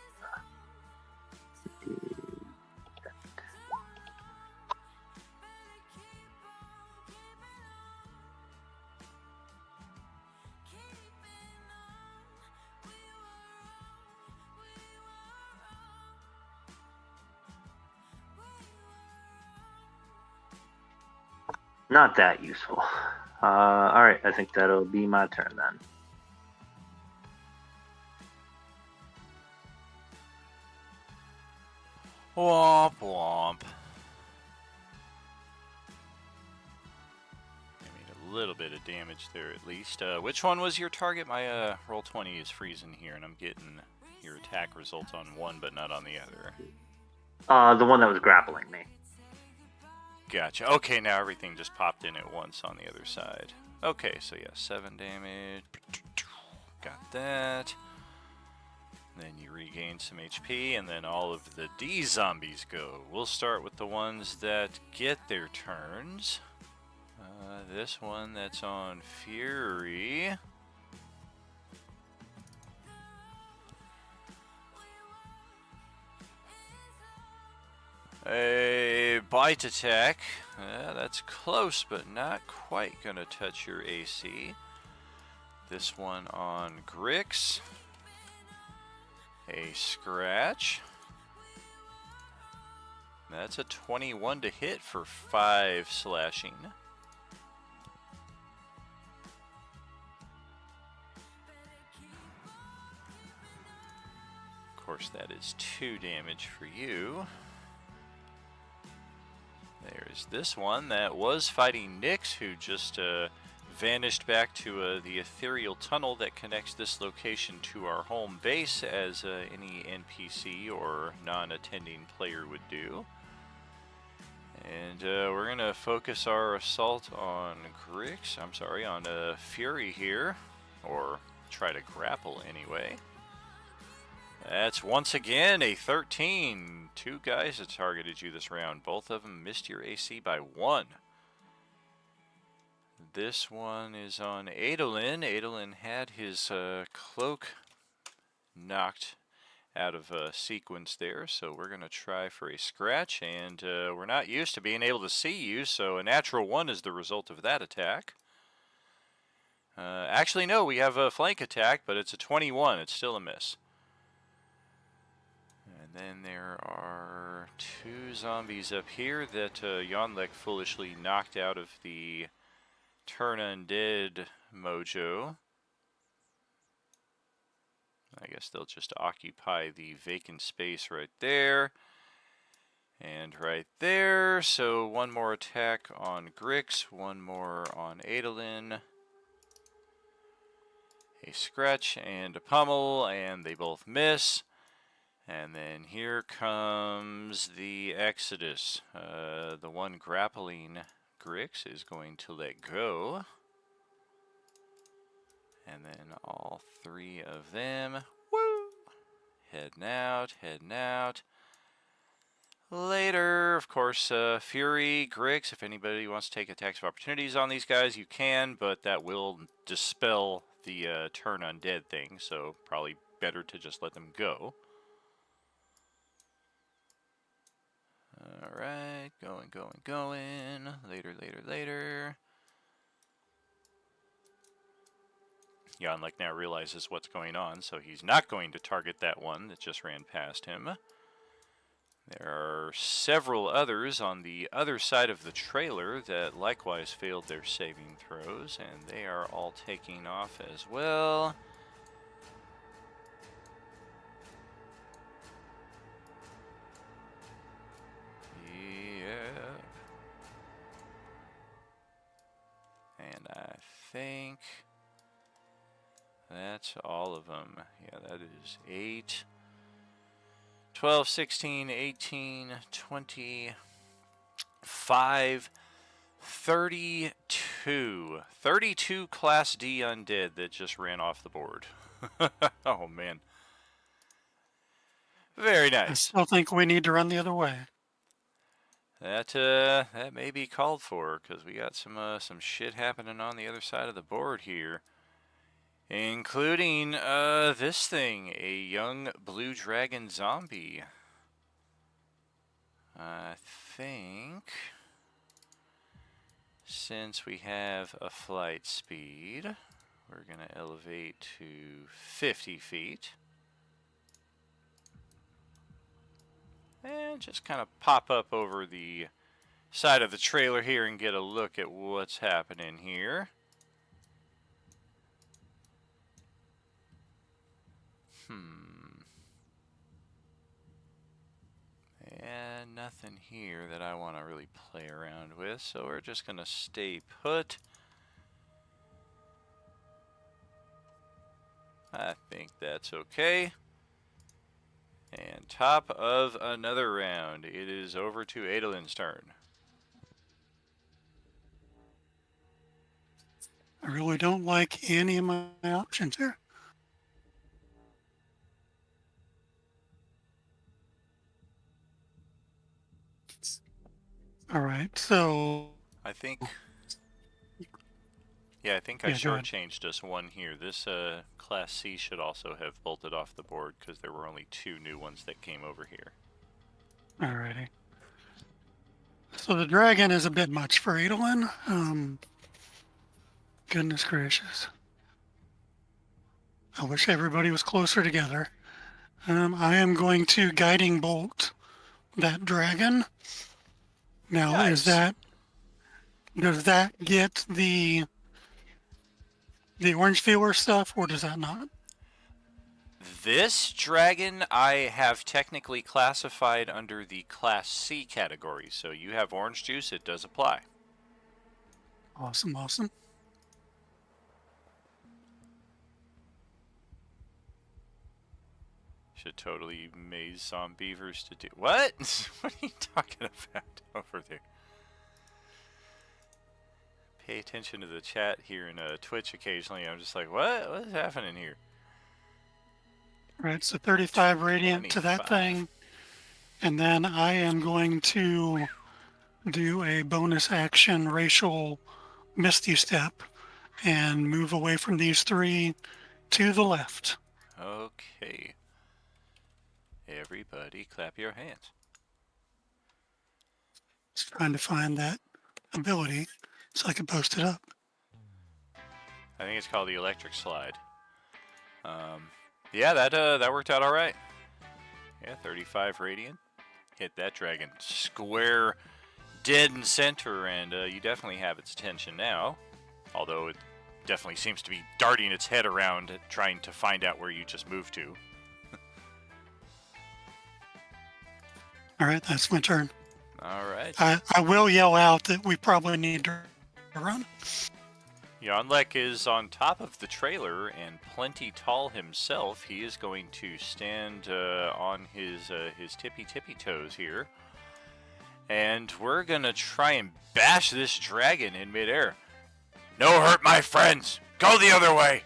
Not that useful. Alright, I think that'll be my turn then. Womp womp. I mean, a little bit of damage there at least. Which one was your target? My roll 20 is freezing here, and I'm getting your attack results on one, but not on the other. The one that was grappling me. Gotcha. Okay, now everything just popped in at once on the other side. Okay, so yeah, 7 damage. Got that. Then you regain some HP, and then all of the D zombies go. We'll start with the ones that get their turns. This one that's on Fury. A bite attack. That's close, but not quite gonna touch your AC. This one on Grix. A scratch. That's a 21 to hit for 5 slashing. Of course, that is 2 damage for you. There's this one that was fighting Nyx, who just vanished back to the ethereal tunnel that connects this location to our home base, as any NPC or non-attending player would do. And we're going to focus our assault on Grix, I'm sorry, on Fury here, or try to grapple anyway. That's once again a 13. 2 guys that targeted you this round. Both of them missed your AC by 1. This one is on Adolin. Adolin had his cloak knocked out of sequence there, so we're going to try for a scratch, and we're not used to being able to see you, so a natural 1 is the result of that attack. Actually, no, we have a flank attack, but it's a 21. It's still a miss. And then there are 2 zombies up here that Yonlek foolishly knocked out of the Turn Undead mojo. I guess they'll just occupy the vacant space right there. And right there. So 1 more attack on Grix, 1 more on Adolin. A scratch and a pummel, and they both miss. And then here comes the Exodus. The one grappling Grix is going to let go. And then all 3 of them, woo, heading out, heading out. Later, of course, Fury, Grix, if anybody wants to take attacks of opportunities on these guys, you can, but that will dispel the turn undead thing, so probably better to just let them go. Alright, going. Later. Yonlek now realizes what's going on, so he's not going to target that one that just ran past him. There are several others on the other side of the trailer that likewise failed their saving throws, and they are all taking off as well. Yeah. And I think that's all of them. Yeah, that is 8, 12, 16, 18, 25, 32. 32 Class D undead that just ran off the board. Oh, man. Very I nice. still think we need to run the other way. That may be called for, because we got some shit happening on the other side of the board here. Including this thing, a young blue dragon zombie. I think since we have a flight speed, we're going to elevate to 50 feet. And just kind of pop up over the side of the trailer here and get a look at what's happening here. And nothing here that I want to really play around with, so we're just going to stay put. I think that's okay. And top of another round, it is over to Adolin's turn. I really don't like any of my options here. All right, so I think... Yeah, I think I Yeah, go ahead. shortchanged us one here. This Class C should also have bolted off the board because there were only 2 new ones that came over here. alrighty. So the dragon is a bit much for Adolin. Goodness gracious. I wish everybody was closer together. I am going to guiding bolt that dragon. Now, Nice. does that get the orange feeler stuff, or does that not? This dragon I have technically classified under the Class C category, so you have orange juice, it does apply. Awesome, awesome. Should totally maze some beavers to do... What? What are you talking about over there? Pay attention to the chat here in Twitch occasionally. I'm just like, what? What is happening here? All right, so 35 radiant to that 25. thing. And then I am going to do a bonus action racial misty step and move away from these 3 to the left. Okay. Everybody clap your hands. Just trying to find that ability so I can post it up. I think it's called the electric slide. Yeah, that worked out all right. Yeah, 35 radiant. Hit that dragon square dead in center, and you definitely have its attention now. Although it definitely seems to be darting its head around, trying to find out where you just moved to. All right, that's my turn. All right. I will yell out that we probably need to run. Yonlek is on top of the trailer and plenty tall himself. He is going to stand on his tippy toes here. And we're going to try and bash this dragon in midair. No hurt, my friends! Go the other way!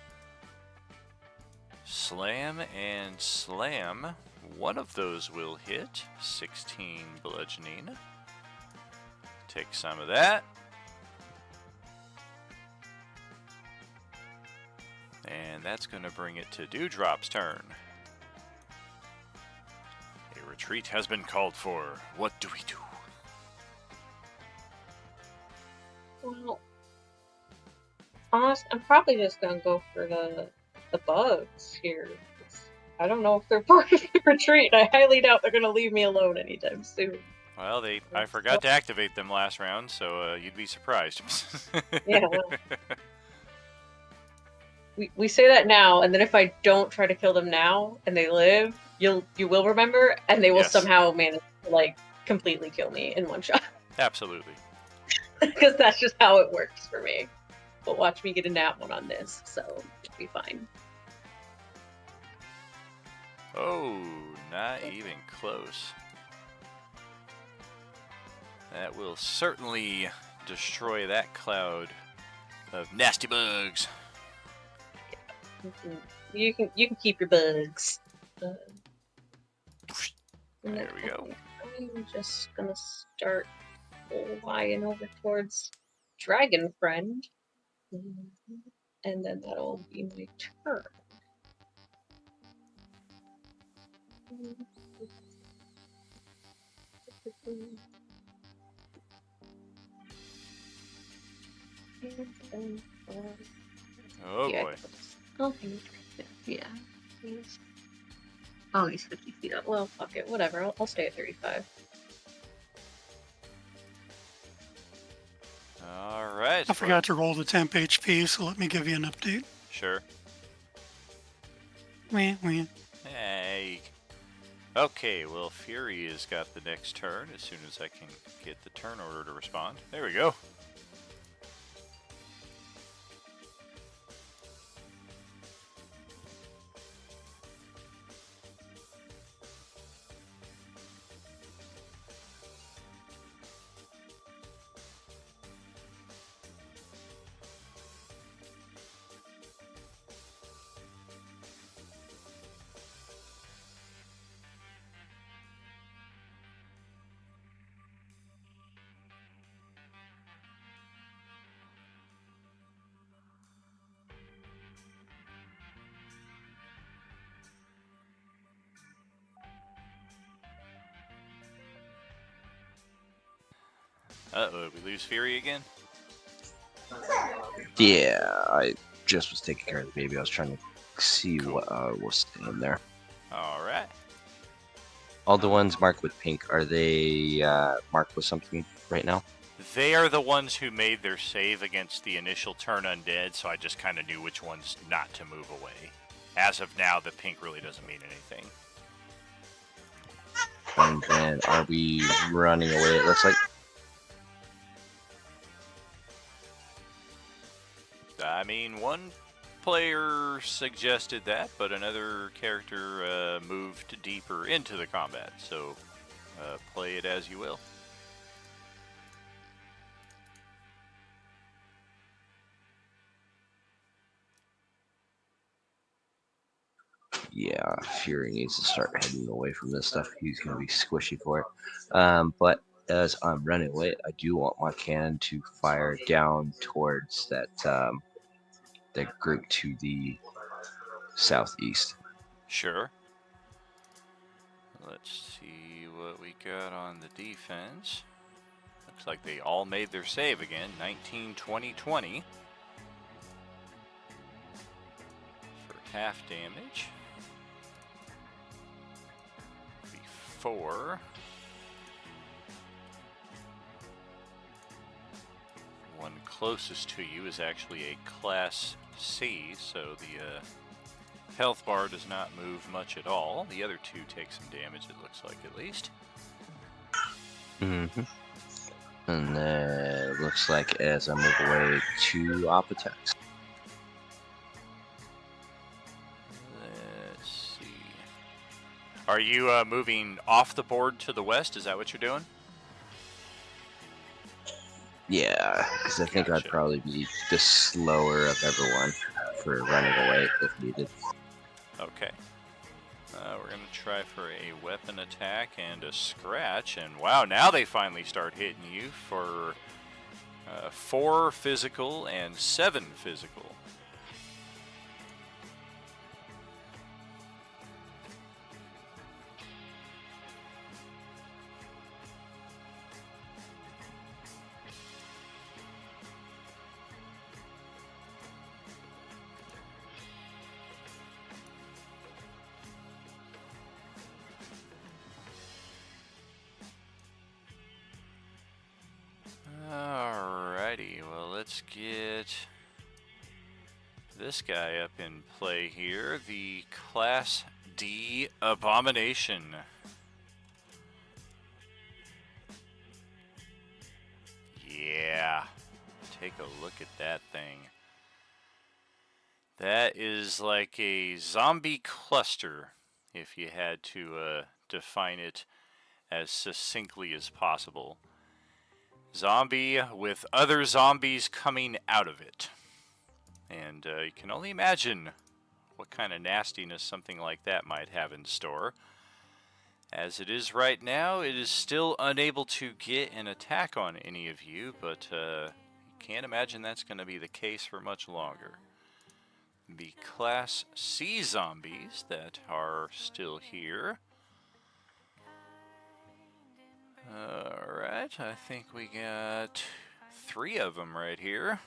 Slam and slam. One of those will hit. 16 bludgeoning. Take some of that. And that's going to bring it to Dewdrop's turn. A retreat has been called for. What do we do? Well, honest, I'm probably just gonna go for the bugs here. I don't know if they're part of the retreat. I highly doubt they're gonna leave me alone anytime soon. Well, I forgot to activate them last round, so you'd be surprised. Yeah, well, we say that now, and then if I don't try to kill them now and they live, you will remember, and they will Yes. somehow manage to like completely kill me in one shot. Absolutely. Because that's just how it works for me. But watch me get a nat one on this, so it'll be fine. Oh, not even close. That will certainly destroy that cloud of nasty bugs. You can keep your bugs. And There then we go. I'm just gonna start flying over towards Dragon Friend. And then that'll be my turn. Oh Yeah, boy. oh, yeah. Oh, he's 50 feet up. Well, fuck it, whatever. I'll stay at 35. All right. I forgot to roll the temp HP, so let me give you an update. Sure. Wee. Hey. Okay, well, Fury has got the next turn as soon as I can get the turn order to respond. There we go. Uh-oh, did we lose Fury again? Yeah, I just was taking care of the baby. I was trying to see what was in there. All right. All the ones marked with pink, are they marked with something right now? They are the ones who made their save against the initial turn undead, so I just kind of knew which ones not to move away. As of now, the pink really doesn't mean anything. And then are we running away? It looks like. I mean, one player suggested that, but another character moved deeper into the combat, so play it as you will. Yeah, Fury needs to start heading away from this stuff. He's going to be squishy for it. But as I'm running away, I do want my cannon to fire down towards that that group to the southeast. Sure. Let's see what we got on the defense. Looks like they all made their save again. 19, 20, 20. For half damage. 4. One closest to you is actually a Class C, so the health bar does not move much at all. The other two take some damage, it looks like, at least. Mm-hmm. And then it looks like as I move away, 2 op attacks. Let's see. Are you moving off the board to the west? Is that what you're doing? Yeah, because I think Gotcha. I'd probably be the slower of everyone for running away if needed. Okay. We're going to try for a weapon attack and a scratch. And wow, now they finally start hitting you for 4 physical and 7 physical. Alrighty, well, let's get this guy up in play here, the Class D Abomination. Yeah, take a look at that thing. That is like a zombie cluster, if you had to define it as succinctly as possible. Zombie with other zombies coming out of it. And you can only imagine what kind of nastiness something like that might have in store. As it is right now, it is still unable to get an attack on any of you, but can't imagine that's going to be the case for much longer. The Class C zombies that are still here. Alright, I think we got 3 of them right here.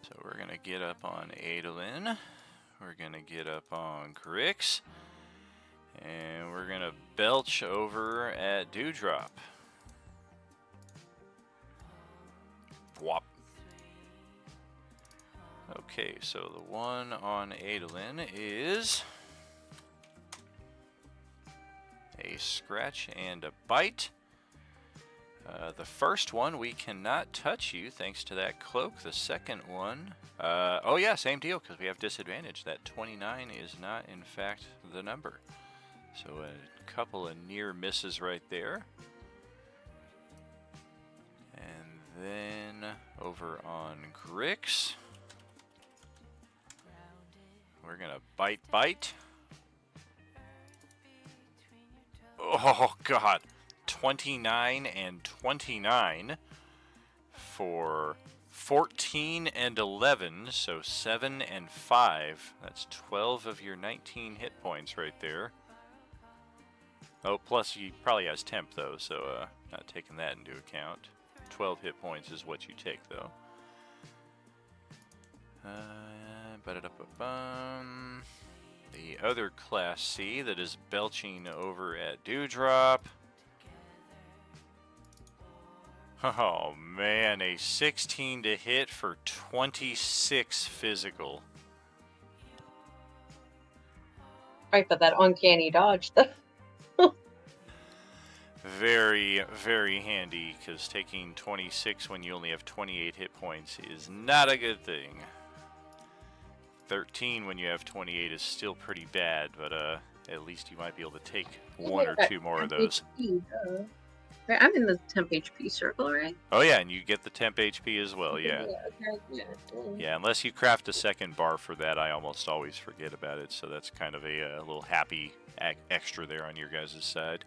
So we're going to get up on Adolin. We're going to get up on Grix. And we're going to belch over at Dewdrop. Whop. Okay, so the one on Adolin is a scratch and a bite. The first one, we cannot touch you thanks to that cloak. The second one, oh yeah, same deal because we have disadvantage. That 29 is not in fact the number. So a couple of near misses right there. And then over on Grix, we're gonna bite. Oh god, 29 and 29 for 14 and 11, so 7 and 5. That's 12 of your 19 hit points right there. Oh, plus he probably has temp though, so not taking that into account. 12 hit points is what you take though. The other Class C that is belching over at Dewdrop. Oh man, a 16 to hit for 26 physical. Right, but that uncanny dodge. Very, very handy, because taking 26 when you only have 28 hit points is not a good thing. 13 when you have 28 is still pretty bad, but at least you might be able to take 1 or 2 more of those. Right, I'm in the temp HP circle, right? Oh yeah, and you get the temp HP as well, yeah. Okay. Yeah, unless you craft a second bar for that, I almost always forget about it, so that's kind of a little happy extra there on your guys' side.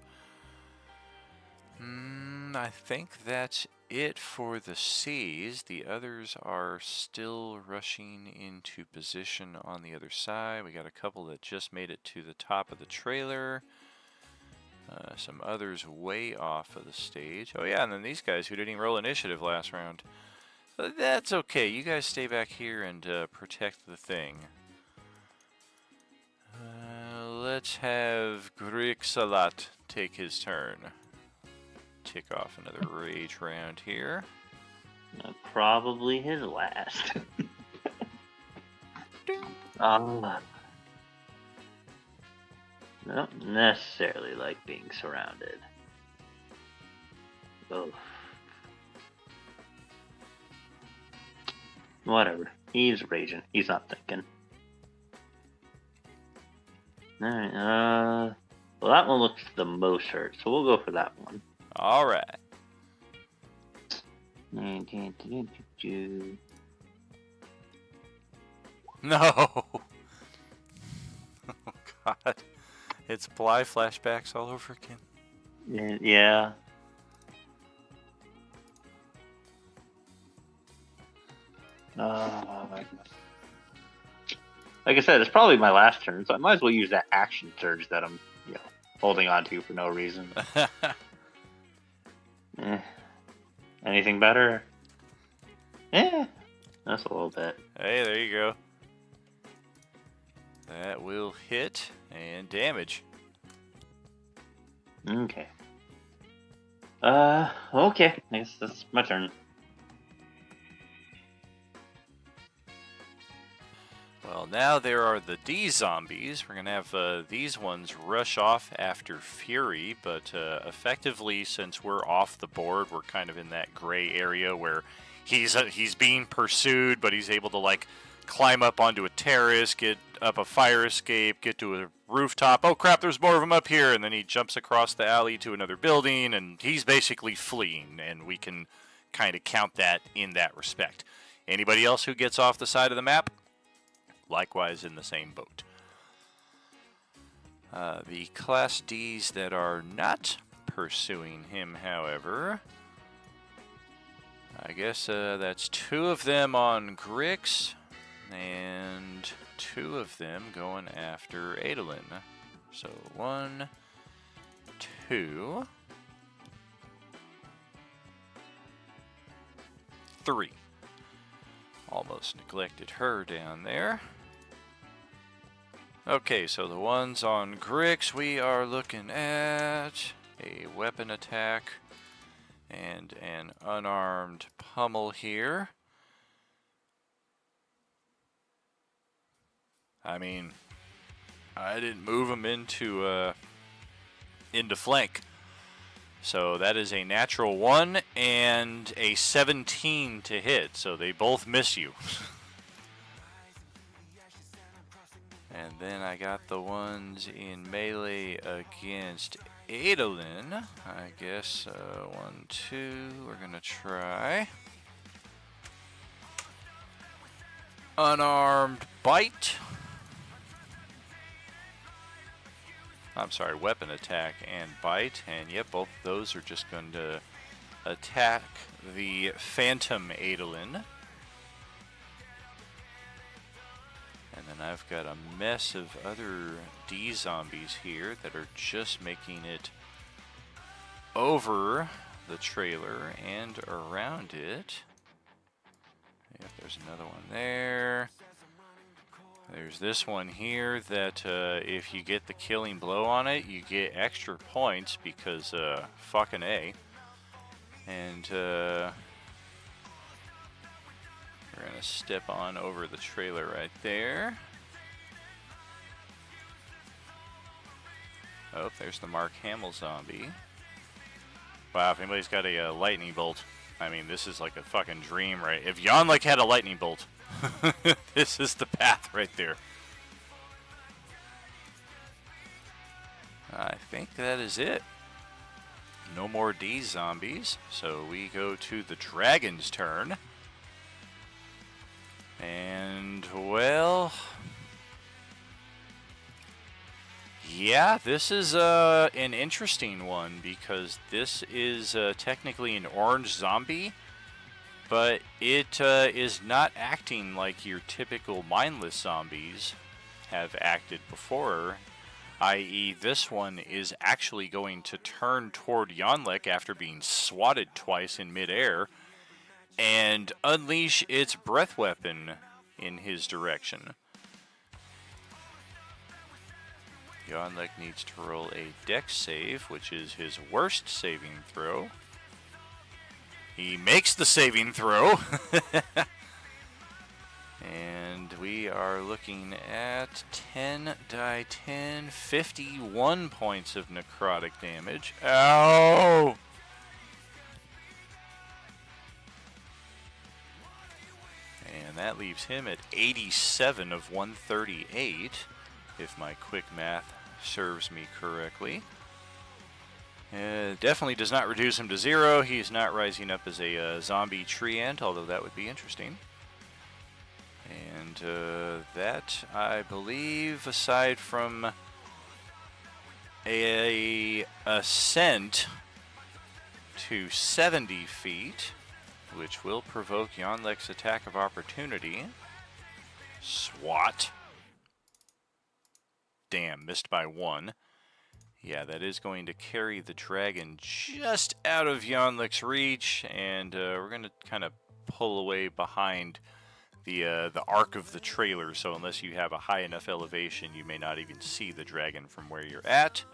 I think that's it for the C's. The others are still rushing into position on the other side. We got a couple that just made it to the top of the trailer. Some others way off of the stage. Oh yeah, and then these guys who didn't even roll initiative last round. But that's okay. You guys stay back here and protect the thing. Let's have Grixalat take his turn. Tick off another rage round here. Probably his last. Don't necessarily like being surrounded. Oh. Whatever. He's raging. He's not thinking. Alright, well that one looks the most hurt, so we'll go for that one. Alright. No! Oh god. It's Bly flashbacks all over again. Yeah. Like I said, it's probably my last turn, so I might as well use that action surge that I'm, holding on to for no reason. Anything better? Yeah, that's a little bit. Hey, there you go. That will hit and damage. Okay. Okay. I guess that's my turn. Well, now there are the D zombies. We're going to have these ones rush off after Fury, but effectively, since we're off the board, we're kind of in that gray area where he's being pursued, but he's able to, like, climb up onto a terrace, get up a fire escape, get to a rooftop. Oh crap, there's more of them up here, and then he jumps across the alley to another building, and he's basically fleeing, and we can kind of count that in that respect. Anybody else who gets off the side of the map? Likewise in the same boat. The Class Ds that are not pursuing him, however, I guess that's 2 of them on Grix, and 2 of them going after Adolin. So 1, 2, 3. Almost neglected her down there. Okay, so the ones on Grix, we are looking at a weapon attack and an unarmed pummel here. I mean, I didn't move them into flank. So that is a natural 1 and a 17 to hit, so they both miss you. And then I got the ones in melee against Adolin. I guess 1, 2, we're gonna try. Unarmed bite. I'm sorry, weapon attack and bite. And yep, both of those are just going to attack the Phantom Adolin. And then I've got a mess of other D zombies here that are just making it over the trailer and around it. Yep, there's another one there. There's this one here that if you get the killing blow on it, you get extra points because fucking A. And we're gonna step on over the trailer right there. Oh, there's the Mark Hamill zombie. Wow, if anybody's got a lightning bolt, I mean, this is like a fucking dream, right? If Yonlik had a lightning bolt, this is the path right there. I think that is it. No more D zombies, so we go to the dragon's turn. And, well, yeah, this is an interesting one because this is technically an orange zombie, but it is not acting like your typical mindless zombies have acted before, i.e. this one is actually going to turn toward Yonlik after being swatted twice in midair and unleash its breath weapon in his direction. Yonlik needs to roll a dex save, which is his worst saving throw. He makes the saving throw. And we are looking at 10 die 10, 51 points of necrotic damage. Ow! And that leaves him at 87 of 138, if my quick math serves me correctly. Definitely does not reduce him to 0. He's not rising up as a zombie treant, although that would be interesting. And that, I believe, aside from a ascent to 70 feet, which will provoke Yonlik's attack of opportunity. Swat. Damn, missed by 1. Yeah, that is going to carry the dragon just out of Yonlik's reach, and we're going to kind of pull away behind the arc of the trailer, so unless you have a high enough elevation, you may not even see the dragon from where you're at.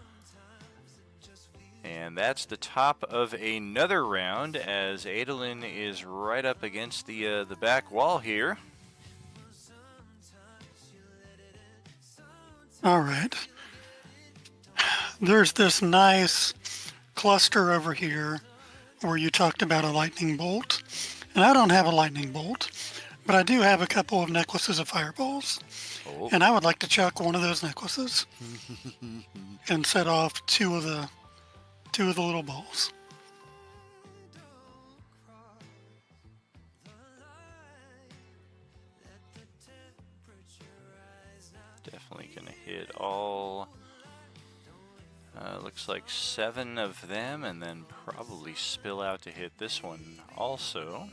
And that's the top of another round, as Adolin is right up against the back wall here. All right. There's this nice cluster over here where you talked about a lightning bolt. And I don't have a lightning bolt, but I do have a couple of necklaces of fireballs. Oh. And I would like to chuck one of those necklaces and set off two of the little balls. Definitely gonna hit all Looks like 7 of them, and then probably spill out to hit this one also.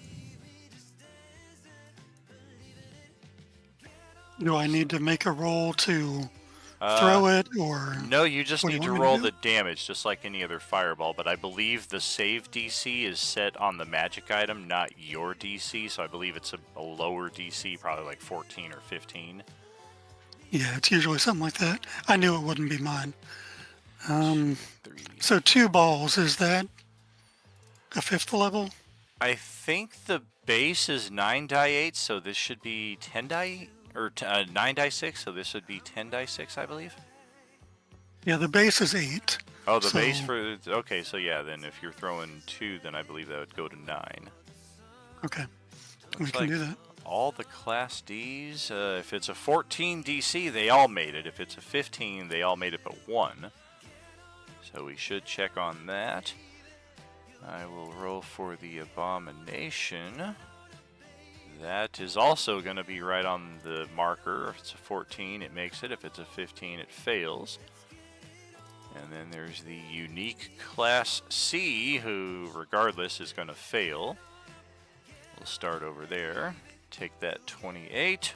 Do I need to make a roll to throw it, or No, you just what do need you to want me to roll do? the damage, just like any other fireball. But I believe the save DC is set on the magic item, not your DC. So I believe it's a lower DC, probably like 14 or 15. Yeah, it's usually something like that. I knew it wouldn't be mine. 3. So 2 balls, is that a 5th level? I think the base is 9 die 8, so this should be 10 die, or 9 die 6, so this would be 10 die 6, I believe. Yeah, the base is 8. Oh, the so, base for, okay, so yeah, then if you're throwing 2, then I believe that would go to 9. Okay, we Looks can like do that. all the Class Ds, if it's a 14 DC, they all made it. If it's a 15, they all made it but 1. So we should check on that. I will roll for the Abomination. That is also going to be right on the marker. If it's a 14, it makes it. If it's a 15, it fails. And then there's the Unique Class C, who, regardless, is going to fail. We'll start over there. Take that 28.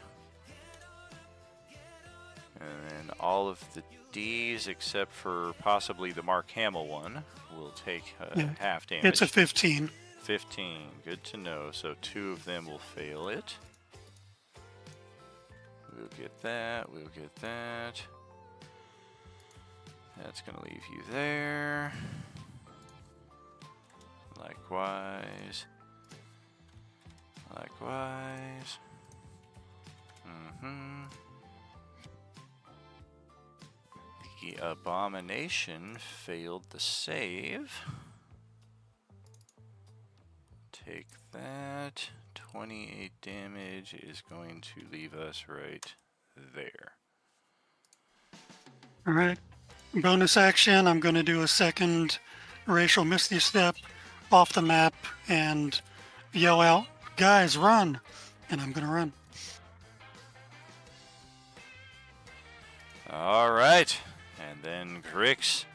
And then all of the D's, except for possibly the Mark Hamill one, will take Yeah, half damage. It's a 15. 15. Good to know. So 2 of them will fail it. We'll get that. We'll get that. That's going to leave you there. Likewise. Likewise. The Abomination failed the save. Take that. 28 damage is going to leave us right there. All right. Bonus action, I'm going to do a second racial misty step off the map and yell out, "Guys, run!" And I'm going to run. All right. And then Grix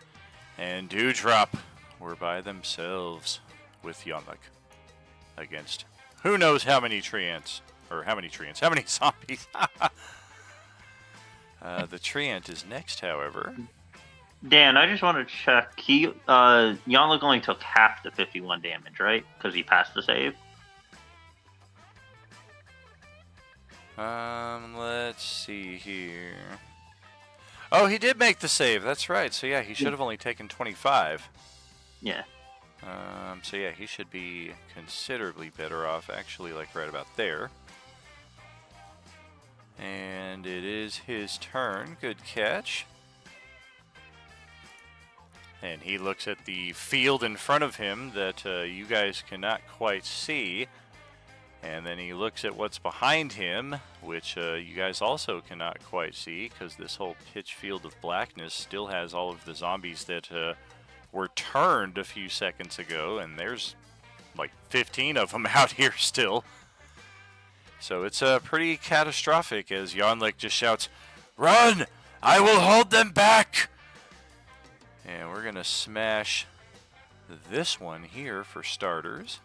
and Dewdrop were by themselves with Yonlik against who knows how many treants. Or how many zombies. The treant is next, however. Dan, I just want to check. Yonlik only took half the 51 damage, right? Because he passed the save. Let's see here. Oh, he did make the save. That's right. So yeah, he should have only taken 25. Yeah. So yeah, he should be considerably better off, actually, like right about there. And it is his turn. Good catch. And he looks at the field in front of him that you guys cannot quite see. And then he looks at what's behind him, which you guys also cannot quite see, because this whole pitch field of blackness still has all of the zombies that were turned a few seconds ago, and there's like 15 of them out here still. So it's pretty catastrophic as Yonlik just shouts, "Run! I will hold them back!" And we're going to smash this one here for starters.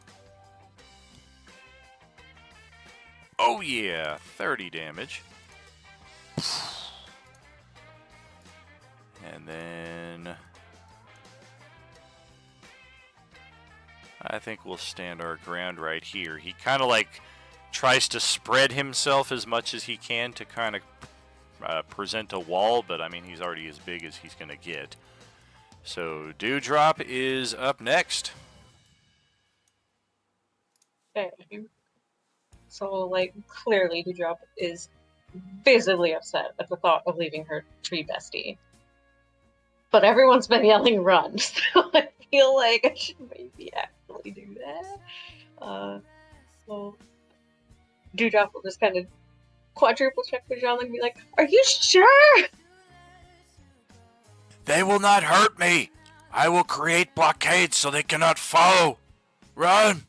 Oh yeah, 30 damage. And then I think we'll stand our ground right here. He kind of like tries to spread himself as much as he can to kind of present a wall, but I mean, he's already as big as he's going to get. So Dewdrop is up next. Okay. So, like, clearly Dewdrop is visibly upset at the thought of leaving her tree bestie. But everyone's been yelling run, so I feel like I should maybe actually do that. So Dewdrop will just kind of quadruple check with John and be like, "Are you sure?" They will not hurt me. I will create blockades so they cannot follow. Run!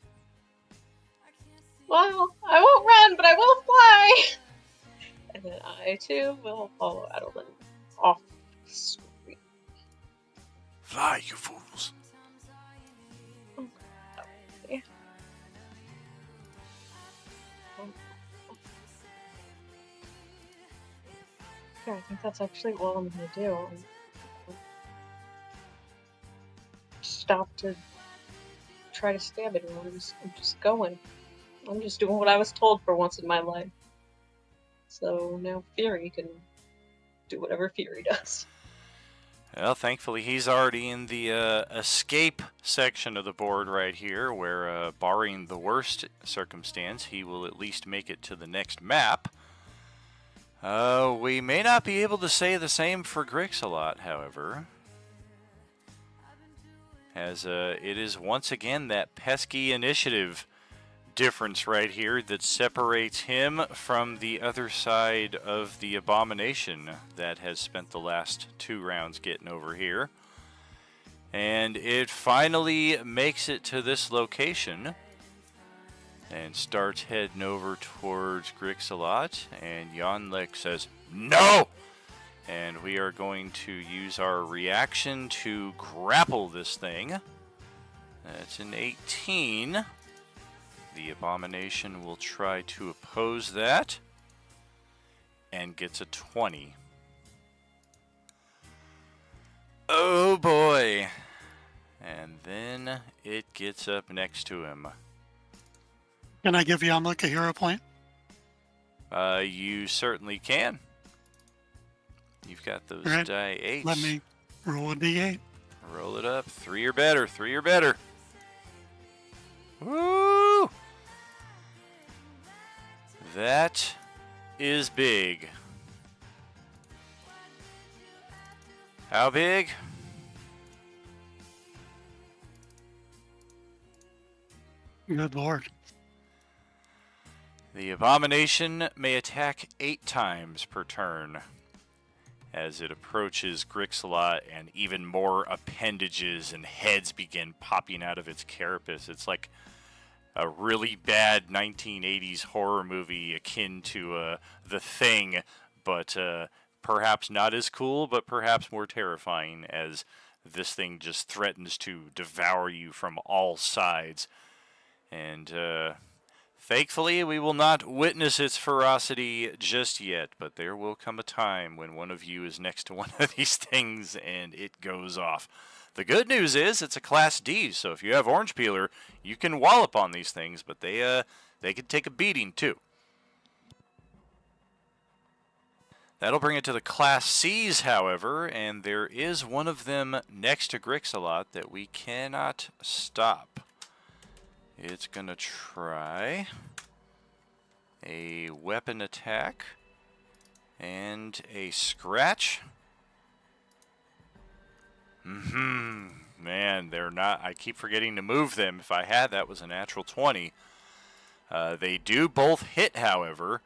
Well, I won't run, but I will fly. And then I too will follow Adeline off screen. Fly, you fools. Yeah. Okay, I think that's actually all I'm gonna do. Stop to try to stab anyone. I'm just going. I'm just doing what I was told for once in my life. So now Fury can do whatever Fury does. Well, thankfully he's already in the escape section of the board right here, where, barring the worst circumstance, he will at least make it to the next map. We may not be able to say the same for Grixalot, however, as it is once again that pesky initiative difference right here that separates him from the other side of the abomination that has spent the last 2 rounds getting over here. And it finally makes it to this location and starts heading over towards Grixalot, and Yonlek says, "No!" And we are going to use our reaction to grapple this thing. That's an 18. The abomination will try to oppose that and gets a 20. Oh boy. And then it gets up next to him. Can I give Yamlik a hero point? You certainly can. You've got those All right, die 8s. Let me roll a d8. Roll it up. 3 or better. 3 or better. Woo! That is big. How big? Good lord. The abomination may attack 8 times per turn as it approaches Grixalot, and even more appendages and heads begin popping out of its carapace. It's like a really bad 1980s horror movie akin to The Thing, but perhaps not as cool, but perhaps more terrifying, as this thing just threatens to devour you from all sides. And thankfully, we will not witness its ferocity just yet, but there will come a time when one of you is next to one of these things and it goes off. The good news is it's a Class D, so if you have Orange Peeler, you can wallop on these things, but they can take a beating too. That'll bring it to the Class Cs, however, and there is one of them next to Grixalot that we cannot stop. It's gonna try a weapon attack and a scratch. Man, they're not. I keep forgetting to move them. If I had, that was a natural 20. They do both hit, however,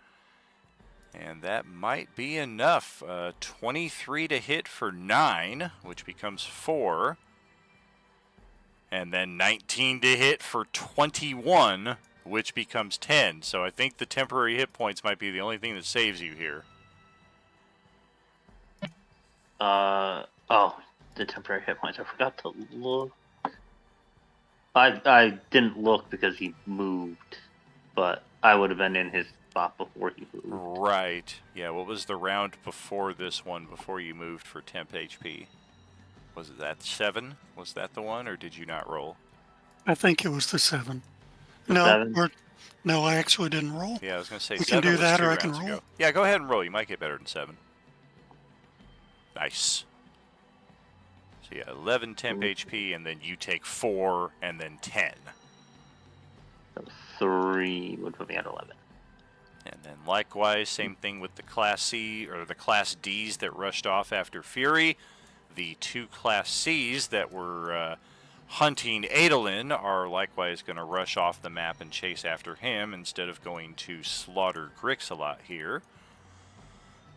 and that might be enough. 23 to hit for 9, which becomes 4. And then 19 to hit for 21, which becomes 10. So I think the temporary hit points might be the only thing that saves you here. Oh, the temporary hit points. I forgot to look. I didn't look because he moved, but I would have been in his spot before he moved. Right. Yeah, what was the round before this one, before you moved for temp HP? Was it that 7? Was that the one, or did you not roll? I think it was the 7. The No, 7? no, I actually didn't roll. Yeah, I was going to say We 7 can do was that, 2 or I can rounds roll. ago. Yeah, go ahead and roll. You might get better than 7. Nice. So yeah, 11 temp HP, and then you take 4, and then 10. So 3 would put me at 11. And then likewise, same thing with the Class C, or the Class Ds that rushed off after Fury. The 2 Class Cs that were hunting Adolin are likewise going to rush off the map and chase after him instead of going to slaughter Grixalot here.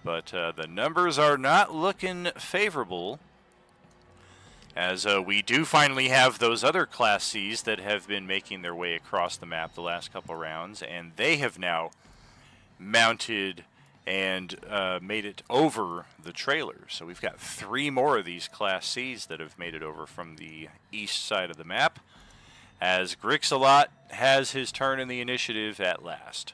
But the numbers are not looking favorable, as we do finally have those other Class Cs that have been making their way across the map the last couple rounds, and they have now mounted and made it over the trailer. So we've got 3 more of these Class Cs that have made it over from the east side of the map, as Grixalot has his turn in the initiative at last.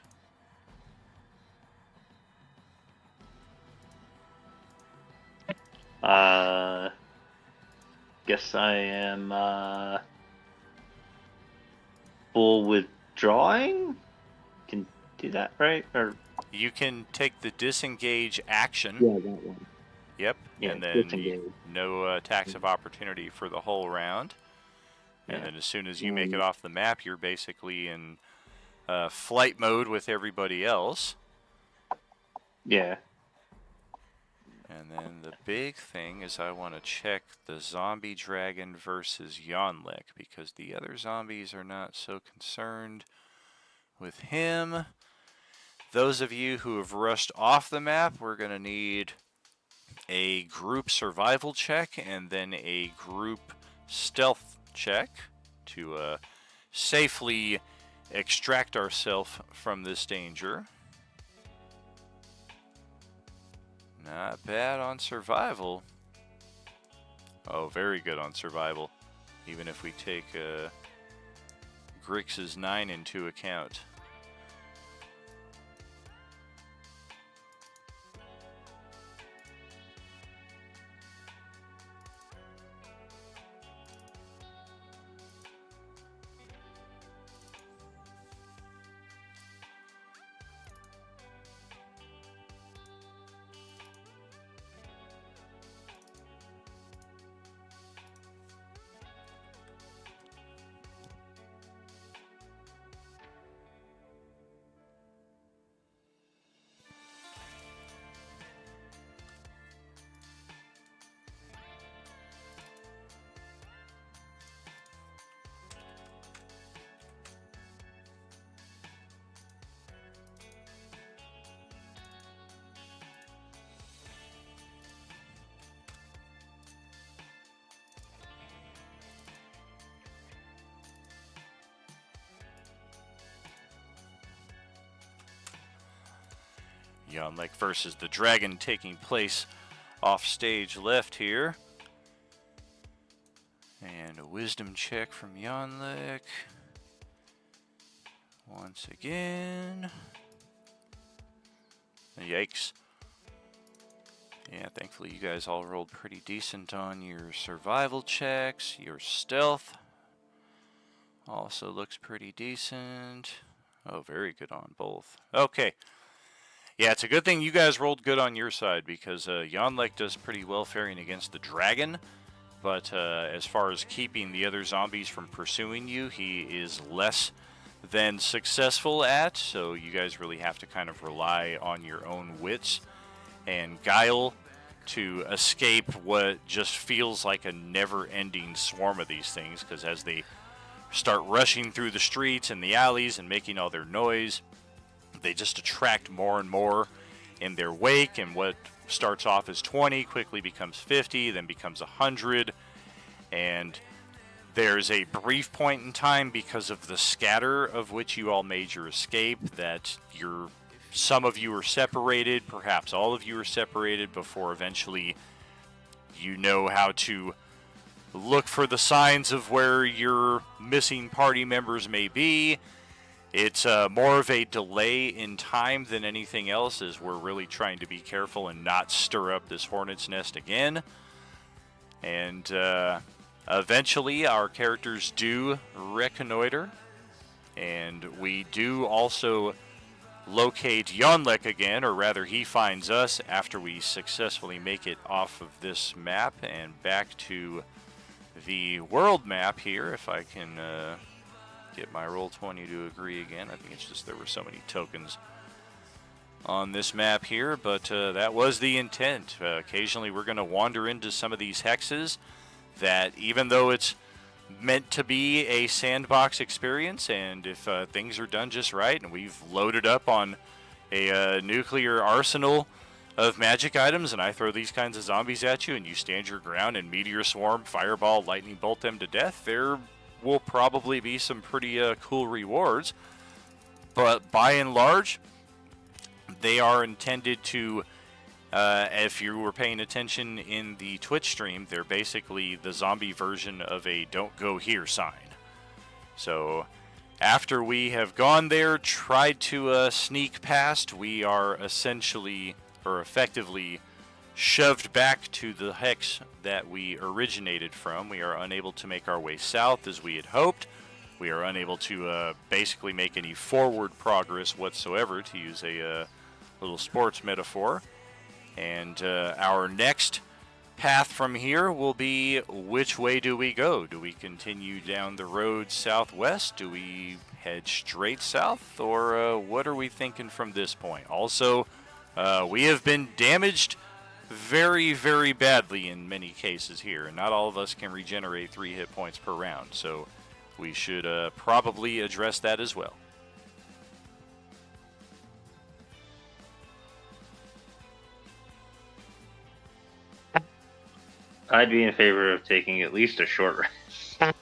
Guess I am full withdrawing. Can do that, right? Or You can take the disengage action. yeah, that one. Yep, Yeah, and then disengage. no attacks of opportunity for the whole round. And Yeah. then as soon as you make it off the map, you're basically in flight mode with everybody else. Yeah. And then the big thing is I want to check the zombie dragon versus Yonlik, because the other zombies are not so concerned with him. Those of you who have rushed off the map, we're going to need a group survival check and then a group stealth check to safely extract ourselves from this danger. Not bad on survival. Oh, very good on survival. Even if we take Grix's 9 into account. Yonlik versus the dragon taking place off stage left here. And a wisdom check from Yonlik. Once again. Yikes. Yeah, thankfully you guys all rolled pretty decent on your survival checks. Your stealth also looks pretty decent. Oh, very good on both. Okay. Yeah, it's a good thing you guys rolled good on your side, because Yonlik does pretty well faring against the dragon. But as far as keeping the other zombies from pursuing you, he is less than successful at. So you guys really have to kind of rely on your own wits and guile to escape what just feels like a never-ending swarm of these things. Because as they start rushing through the streets and the alleys and making all their noise, they just attract more and more in their wake, and what starts off as 20 quickly becomes 50, then becomes 100, and there's a brief point in time, because of the scatter of which you all made your escape, that some of you are separated, perhaps all of you are separated, before eventually you know how to look for the signs of where your missing party members may be. It's more of a delay in time than anything else, as we're really trying to be careful and not stir up this hornet's nest again. And eventually our characters do reconnoiter, and we do also locate Yonlik again, or rather he finds us after we successfully make it off of this map and back to the world map here. If I can get my Roll20 to agree again. I think it's just there were so many tokens on this map here, but that was the intent. Occasionally we're going to wander into some of these hexes that, even though it's meant to be a sandbox experience, and if things are done just right and we've loaded up on a nuclear arsenal of magic items, and I throw these kinds of zombies at you and you stand your ground and meteor swarm, fireball, lightning bolt them to death, there will probably be some pretty cool rewards. But by and large, They are intended to, if you were paying attention in the Twitch stream, they're basically the zombie version of a "don't go here" sign. So after we have gone there, tried to sneak past, we are essentially, or effectively, shoved back to the hex that we originated from. We are unable to make our way south as we had hoped. We are unable to basically make any forward progress whatsoever, to use a little sports metaphor. And our next path from here will be, which way do we go? Do we continue down the road southwest? Do we head straight south? Or what are we thinking from this point? Also, we have been damaged very, very badly in many cases here, and not all of us can regenerate 3 hit points per round, so we should probably address that as well. I'd be in favor of taking at least a short rest.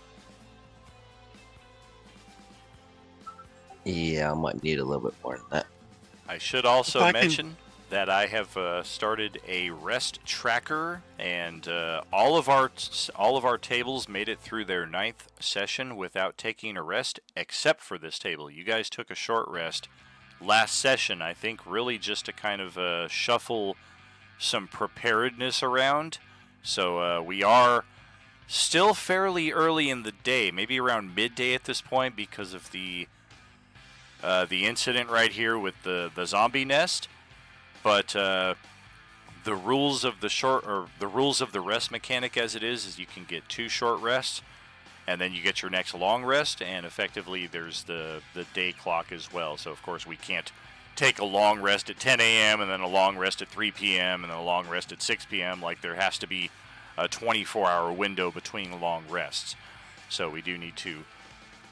Yeah, I might need a little bit more than that. I should also If I can- mention that I have started a rest tracker, and all of our tables made it through their 9th session without taking a rest, except for this table. You guys took a short rest last session, I think, really just to kind of shuffle some preparedness around. So we are still fairly early in the day, maybe around midday at this point, because of the incident right here with the zombie nest. But the rules of the rest mechanic as it is you can get 2 short rests, and then you get your next long rest, and effectively there's the day clock as well. So of course we can't take a long rest at 10 a.m. and then a long rest at 3 p.m. and then a long rest at 6 p.m. Like, there has to be a 24-hour window between long rests. So we do need to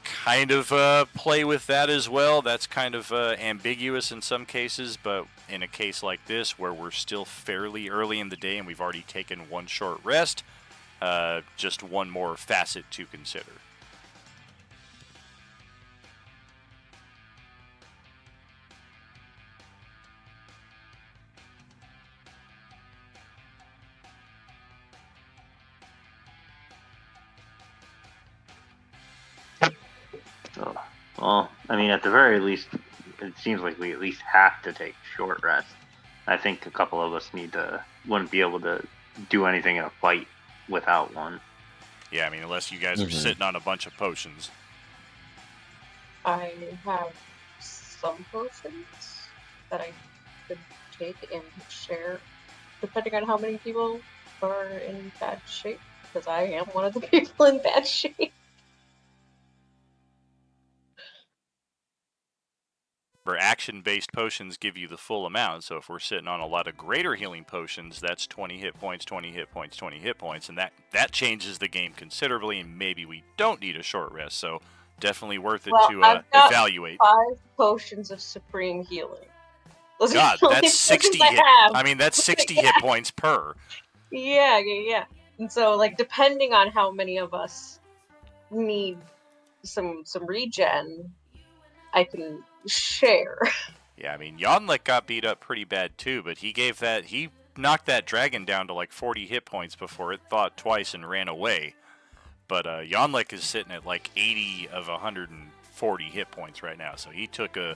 kind of play with that as well. That's kind of ambiguous in some cases, but in a case like this where we're still fairly early in the day and we've already taken 1 short rest, just one more facet to consider. So, well, I mean, at the very least, it seems like we at least have to take short rest. I think a couple of us wouldn't be able to do anything in a fight without one. Yeah, I mean, unless you guys are sitting on a bunch of potions. I have some potions that I could take and share, depending on how many people are in bad shape, because I am one of the people in bad shape. For action-based potions give you the full amount, so if we're sitting on a lot of greater healing potions, that's 20 hit points, 20 hit points, 20 hit points, and that changes the game considerably, and maybe we don't need a short rest, so definitely worth it to I've got evaluate. 5 potions of supreme healing. Those God, are the only that's 60 potions hit. I have. I mean, that's 60 hit points per. Yeah. And so, like, depending on how many of us need some regen, I can share. Yeah, I mean, Yonlik got beat up pretty bad too, but he knocked that dragon down to like 40 hit points before it thought twice and ran away. But Yonlik is sitting at like 80 of 140 hit points right now, so he took the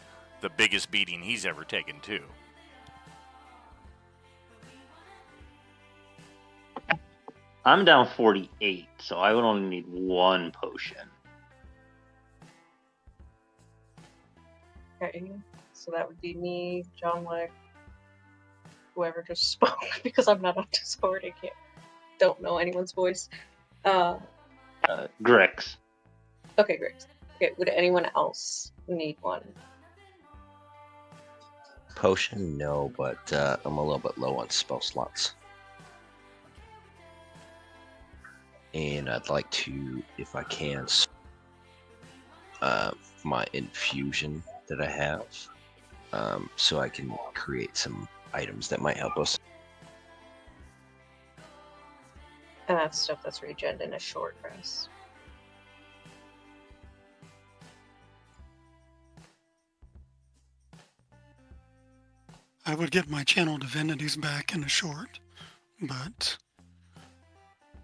biggest beating he's ever taken too. I'm down 48, so I would only need 1 potion. Okay, so that would be me, John Wick, whoever just spoke, because I'm not on Discord. Don't know anyone's voice. Grix. Okay, great. Okay, would anyone else need one? Potion, no, but I'm a little bit low on spell slots. And I'd like to, if I can, my infusion that I have, so I can create some items that might help us. And that's stuff that's regen in a short rest. I would get my channel divinities back in a short, but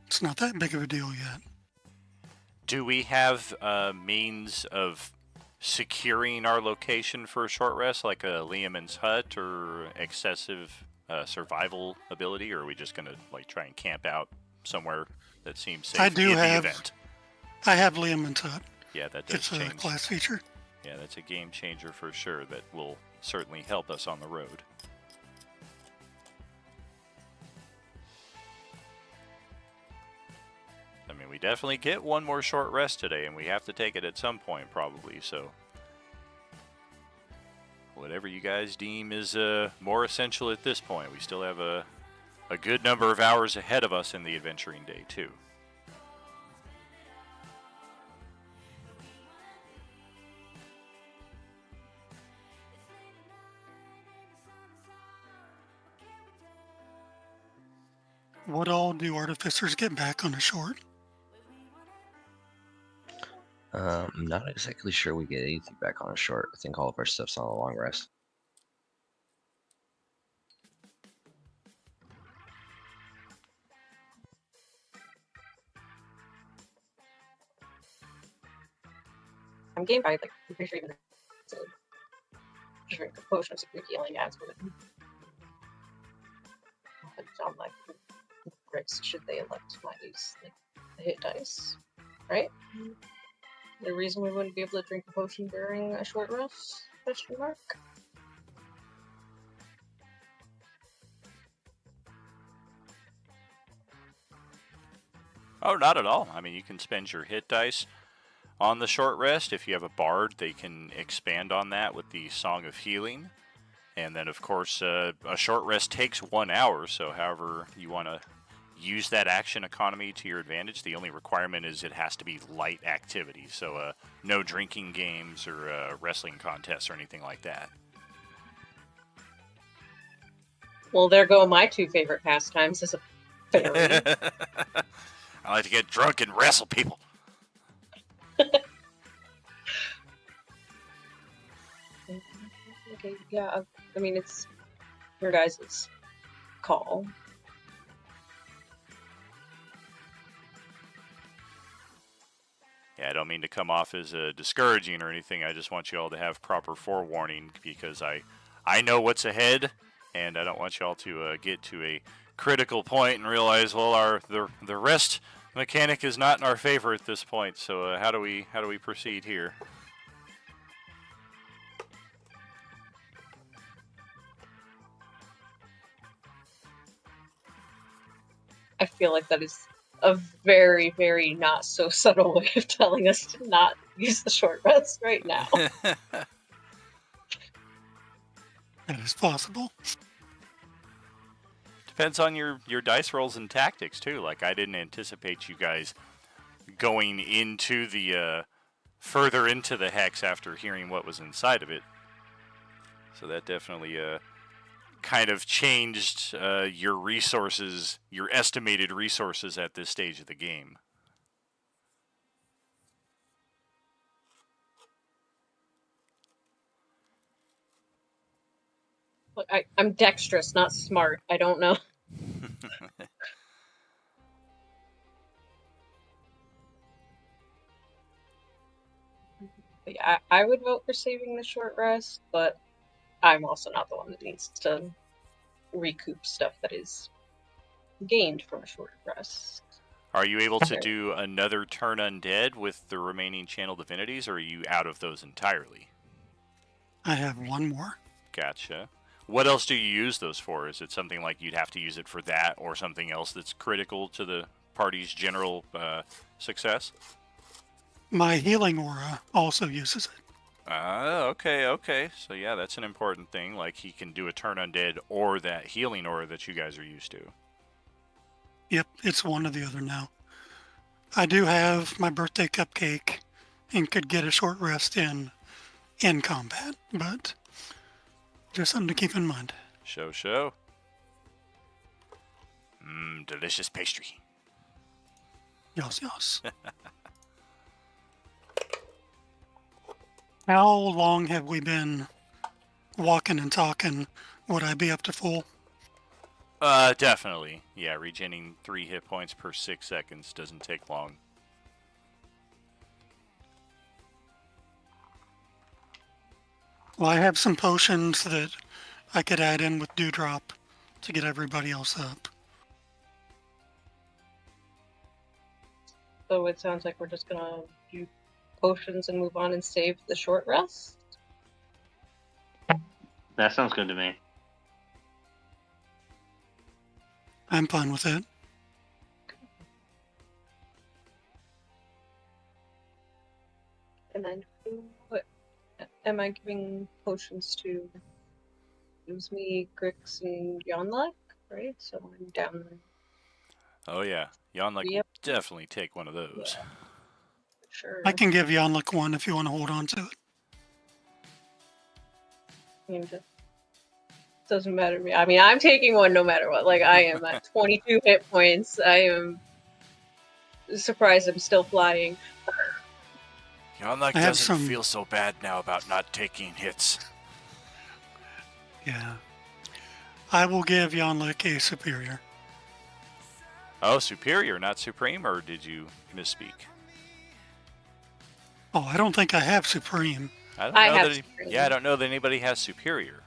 it's not that big of a deal yet. Do we have means of securing our location for a short rest, like a Liamon's hut or excessive survival ability, or are we just gonna like try and camp out somewhere that seems safe I do in the have- event? I have Liam and Tut. Yeah, that does It's a change. class feature. Yeah, that's a game changer for sure. That will certainly help us on the road. I mean, we definitely get one more short rest today, and we have to take it at some point, probably. So, whatever you guys deem is more essential at this point. We still have a good number of hours ahead of us in the adventuring day, too. What all do artificers get back on a short? I'm not exactly sure we get anything back on a short. I think all of our stuff's on a long rest. I'm game by like I'm pretty sure even it's a drink of potions if you're healing as with it. But on like bricks, should they elect not use like the hit dice, right? The reason we wouldn't be able to drink a potion during a short rest? Question mark. Oh, not at all. I mean, you can spend your hit dice on the short rest. If you have a bard, they can expand on that with the Song of Healing. And then, of course, a short rest takes 1 hour, so however you want to use that action economy to your advantage. The only requirement is it has to be light activity, so no drinking games or wrestling contests or anything like that. Well, there go my two favorite pastimes as a fairy. I like to get drunk and wrestle people. Okay, yeah, I mean, it's your guys' call. Yeah, I don't mean to come off as discouraging or anything. I just want you all to have proper forewarning because I know what's ahead, and I don't want you all to get to a critical point and realize, well, the rest mechanic is not in our favor at this point. So how do we proceed here? I feel like that is a very, very not so subtle way of telling us to not use the short rest right now. That is possible. Depends on your dice rolls and tactics too. Like I didn't anticipate you guys going into the further into the hex after hearing what was inside of it. So that definitely kind of changed your resources, your estimated resources at this stage of the game. Look, I'm dexterous, not smart. I don't know. But yeah, I would vote for saving the short rest, but I'm also not the one that needs to recoup stuff that is gained from a short rest. Are you able to do another turn undead with the remaining channel divinities, or are you out of those entirely? I have one more. Gotcha. What else do you use those for? Is it something like you'd have to use it for that, or something else that's critical to the party's general success? My healing aura also uses it. Okay. So yeah, that's an important thing. Like he can do a turn undead or that healing aura that you guys are used to. Yep, it's one or the other now. I do have my birthday cupcake and could get a short rest in combat, but just something to keep in mind. Show. Delicious pastry. Yes. How long have we been walking and talking would I be up to full? Definitely. Yeah, regaining 3 hit points per 6 seconds doesn't take long. Well, I have some potions that I could add in with Dewdrop to get everybody else up. So it sounds like we're just gonna do potions and move on and save the short rest. That sounds good to me. I'm fine with it. And then what am I giving potions to? It was me, Grix, and Yonlek, right? So I'm down Oh yeah, Yonlek Yep. will definitely take one of those. for sure. I can give Yanlik one if you want to hold on to it. It doesn't matter to me. I mean, I'm taking one no matter what. Like, I am at 22 hit points. I am surprised I'm still flying. Yonlek I have doesn't some- feel so bad now about not taking hits. Yeah. I will give Yanlik a superior. Oh, superior, not supreme, or did you misspeak? Oh, I don't think I have supreme. I know have that supreme. Yeah, I don't know that anybody has superior.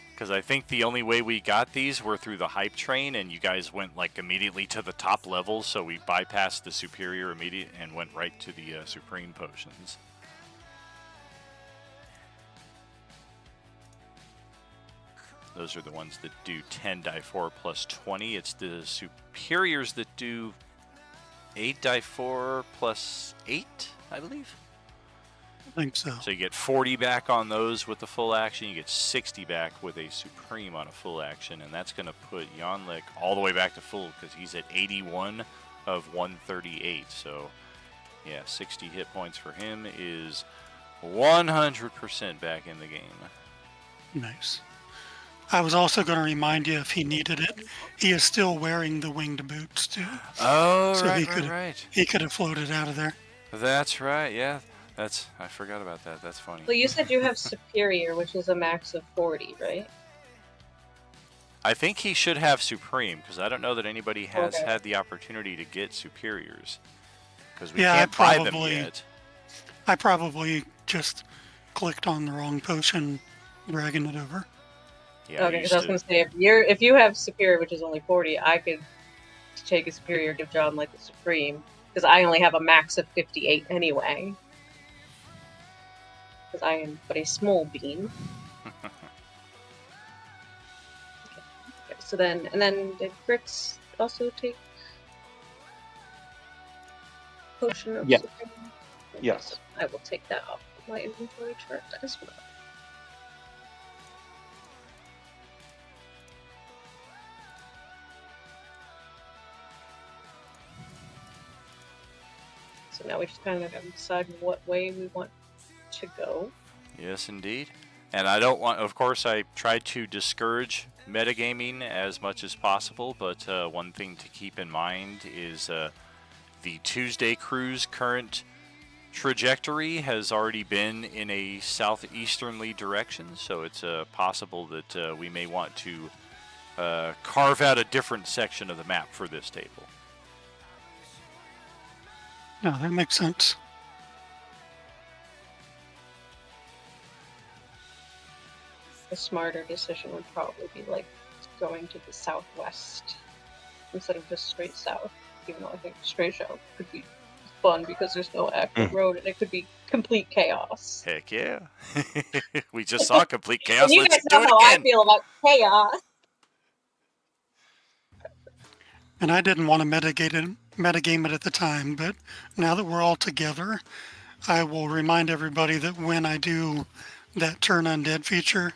Because I think the only way we got these were through the hype train, and you guys went like immediately to the top level, so we bypassed the superior immediate and went right to the supreme potions. Those are the ones that do 10 die 4 plus 20. It's the superiors that do 8 die 4 plus 8, I believe. I think so. So you get 40 back on those with the full action. You get 60 back with a supreme on a full action, and that's going to put Yonlik all the way back to full because he's at 81 of 138. So yeah, 60 hit points for him is 100% back in the game. Nice. I was also going to remind you if he needed it, he is still wearing the winged boots too. Oh, So right, he could right. He could have floated out of there. That's right, yeah. I forgot about that. That's funny. Well, you said you have superior, which is a max of 40, right? I think he should have supreme because I don't know that anybody has Okay. had the opportunity to get superiors because we Yeah, I can't buy them probably- yet. I probably just clicked on the wrong potion, dragging it over. Yeah, Okay, you because I was used gonna to- say if you have superior, which is only 40, I could take a superior, give John like the supreme, because I only have a max of 58 anyway. Because I am but a small bean. Okay, so then, and then did Grix also take potion of Yeah. supreme? Yes. I will take that off of my inventory chart as well. So now we just kind of got to decide what way we want to go. Yes, indeed. And I don't want, of course, I tried to discourage metagaming as much as possible, but one thing to keep in mind is the Tuesday cruise current trajectory has already been in a southeasternly direction, so it's possible that we may want to carve out a different section of the map for this table. No, that makes sense. A smarter decision would probably be like going to the southwest instead of just straight south. Even though I think straight south could be fun because there's no actual road and it could be complete chaos. Heck yeah. We just saw complete chaos. And you Let's guys do know it how I again. feel about chaos. And I didn't want to metagame it at the time, but now that we're all together, I will remind everybody that when I do that turn undead feature,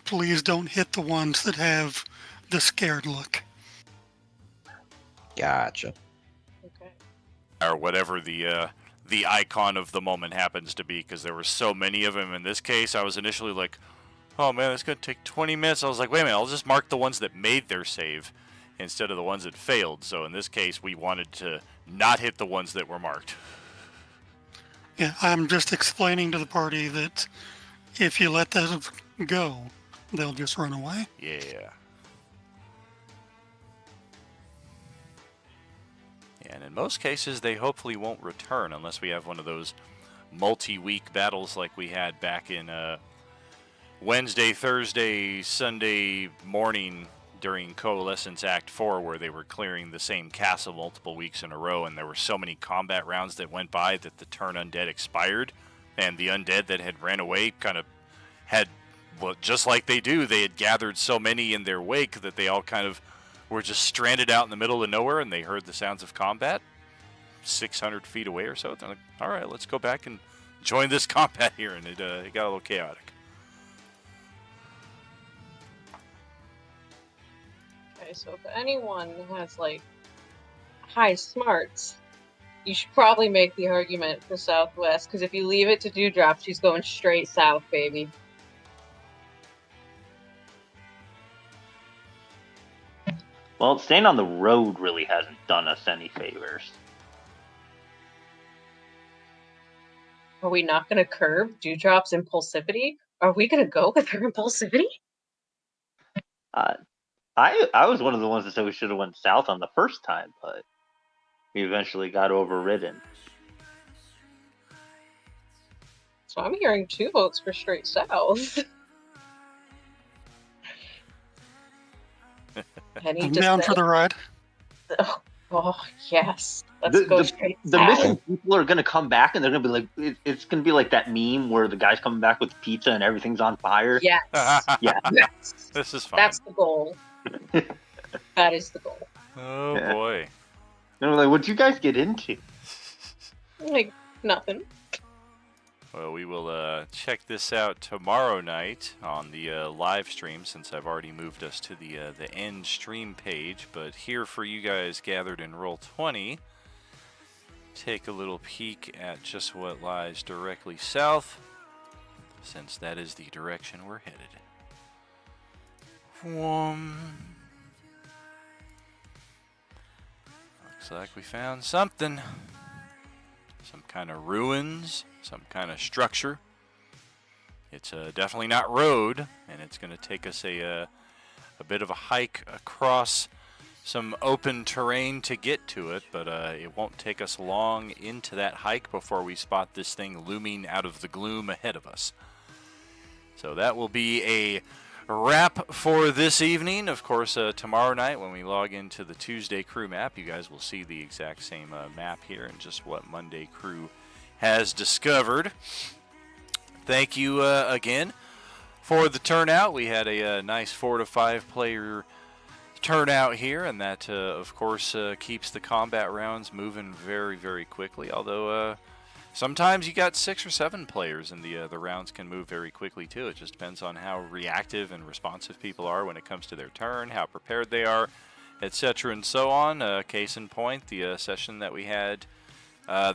please don't hit the ones that have the scared look. Gotcha. Okay. Or whatever the icon of the moment happens to be, because there were so many of them. In this case, I was initially like, oh man, it's going to take 20 minutes. I was like, wait a minute, I'll just mark the ones that made their save instead of the ones that failed. So in this case, we wanted to not hit the ones that were marked. Yeah, I'm just explaining to the party that if you let go, they'll just run away. Yeah. And in most cases, they hopefully won't return unless we have one of those multi-week battles like we had back in Wednesday, Thursday, Sunday morning during Coalescence Act 4, where they were clearing the same castle multiple weeks in a row, and there were so many combat rounds that went by that the turn undead expired, and the undead that had ran away kind of had, well, just like they do, they had gathered so many in their wake that they all kind of were just stranded out in the middle of nowhere, and they heard the sounds of combat 600 feet away or so. They're like, all right, let's go back and join this combat here, and it got a little chaotic. Okay, so if anyone has like high smarts, you should probably make the argument for Southwest, because if you leave it to Dewdrop, she's going straight south, baby. Well, staying on the road really hasn't done us any favors. Are we not going to curb Dewdrop's impulsivity? Are we going to go with her impulsivity? I was one of the ones that said we should have went south on the first time, but we eventually got overridden. So I'm hearing 2 votes for straight south. Penny I'm just down said, for the ride. oh yes, let's go straight The south. missing people are gonna come back, and they're gonna be like, it's gonna be like that meme where the guy's coming back with pizza and everything's on fire. Yes, Yeah. yes. This is fine. That's the goal. That is the goal. Oh, Yeah. boy. And we're like, what'd you guys get into? Like nothing. Well, we will check this out tomorrow night on the live stream, since I've already moved us to the end stream page. But here for you guys gathered in Roll20, take a little peek at just what lies directly south, since that is the direction we're headed. Looks like we found something. Some kind of ruins, some kind of structure. It's definitely not road, and it's going to take us a bit of a hike across some open terrain to get to it, but it won't take us long into that hike before we spot this thing looming out of the gloom ahead of us. So that will be a wrap for this evening. Of course, tomorrow night when we log into the Tuesday crew map, you guys will see the exact same map here and just what Monday crew has discovered. Thank you again for the turnout. We had a nice 4 to 5 player turnout here, and that of course keeps the combat rounds moving very, very quickly, although sometimes you got 6 or 7 players, and the rounds can move very quickly too. It just depends on how reactive and responsive people are when it comes to their turn, how prepared they are, etc. and so on. Case in point, the session that we had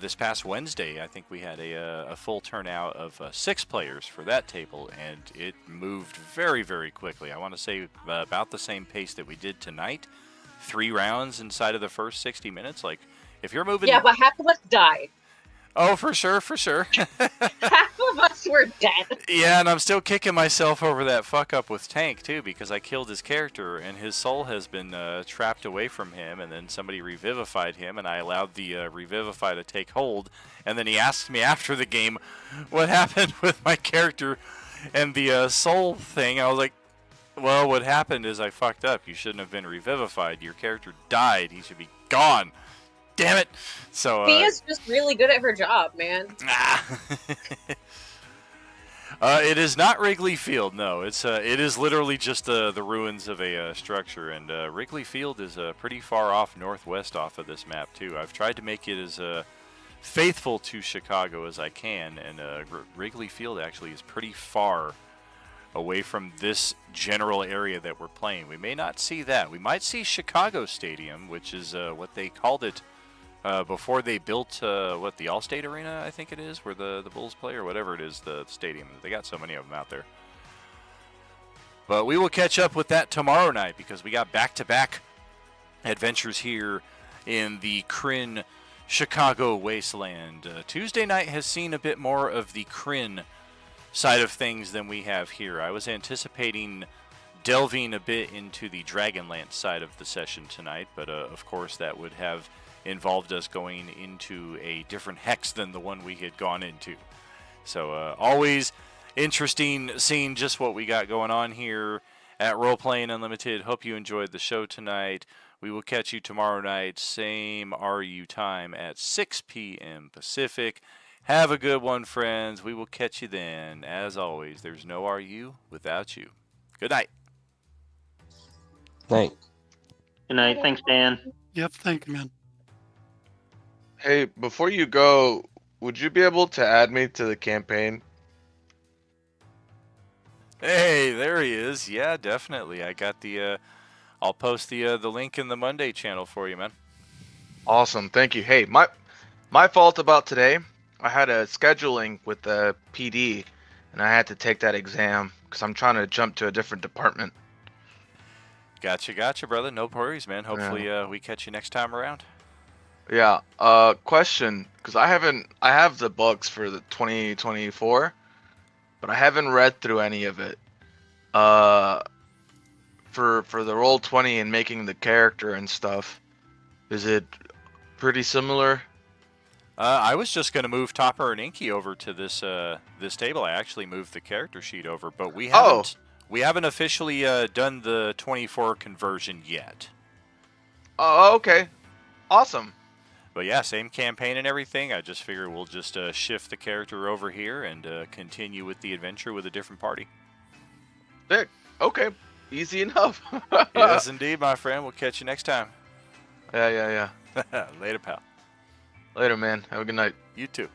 this past Wednesday, I think we had a full turnout of 6 players for that table, and it moved very, very quickly. I want to say about the same pace that we did tonight. 3 rounds inside of the first 60 minutes. Like, if you're moving... Yeah, but half of us died. Oh, for sure, for sure. Half of us were dead. Yeah, and I'm still kicking myself over that fuck up with Tank, too, because I killed his character, and his soul has been trapped away from him, and then somebody revivified him, and I allowed the revivify to take hold, and then he asked me after the game what happened with my character and the soul thing. I was like, well, what happened is I fucked up. You shouldn't have been revivified. Your character died. He should be gone. Damn it! So Thea's just really good at her job, man. It is not Wrigley Field. No, it is literally just the ruins of a structure, and Wrigley Field is pretty far off northwest off of this map too. I've tried to make it as faithful to Chicago as I can, and Wrigley Field actually is pretty far away from this general area that we're playing. We may not see that. We might see Chicago Stadium, which is what they called it before they built the Allstate Arena, I think it is, where the Bulls play, or whatever it is, the stadium. They got so many of them out there. But we will catch up with that tomorrow night, because we got back-to-back adventures here in the Kryn Chicago Wasteland. Tuesday night has seen a bit more of the Kryn side of things than we have here. I was anticipating delving a bit into the Dragonlance side of the session tonight, but of course that would have involved us going into a different hex than the one we had gone into. So always interesting seeing just what we got going on here at Role Playing Unlimited. Hope you enjoyed the show tonight. We will catch you tomorrow night, same RU time at 6 p.m. Pacific. Have a good one, friends. We will catch you then. As always, there's no RU without you. Good night. Thanks. Good night. Thanks, Dan. Yep, thank you, man. Hey, before you go, would you be able to add me to the campaign? Hey, there he is. Yeah, definitely. I got the. I'll post the link in the Monday channel for you, man. Awesome, thank you. Hey, my fault about today. I had a scheduling with the PD, and I had to take that exam because I'm trying to jump to a different department. Gotcha, brother. No worries, man. Hopefully, we catch you next time around. Yeah. Question, because I have the books for the 2024, but I haven't read through any of it. For the Roll20 and making the character and stuff, is it pretty similar? I was just gonna move Topper and Inky over to this this table. I actually moved the character sheet over, but we haven't officially done the 24 conversion yet. Oh, okay. Awesome. But yeah, same campaign and everything. I just figure we'll just shift the character over here and continue with the adventure with a different party. Sick. Okay. Easy enough. Yes, indeed, my friend. We'll catch you next time. Yeah. Later, pal. Later, man. Have a good night. You too.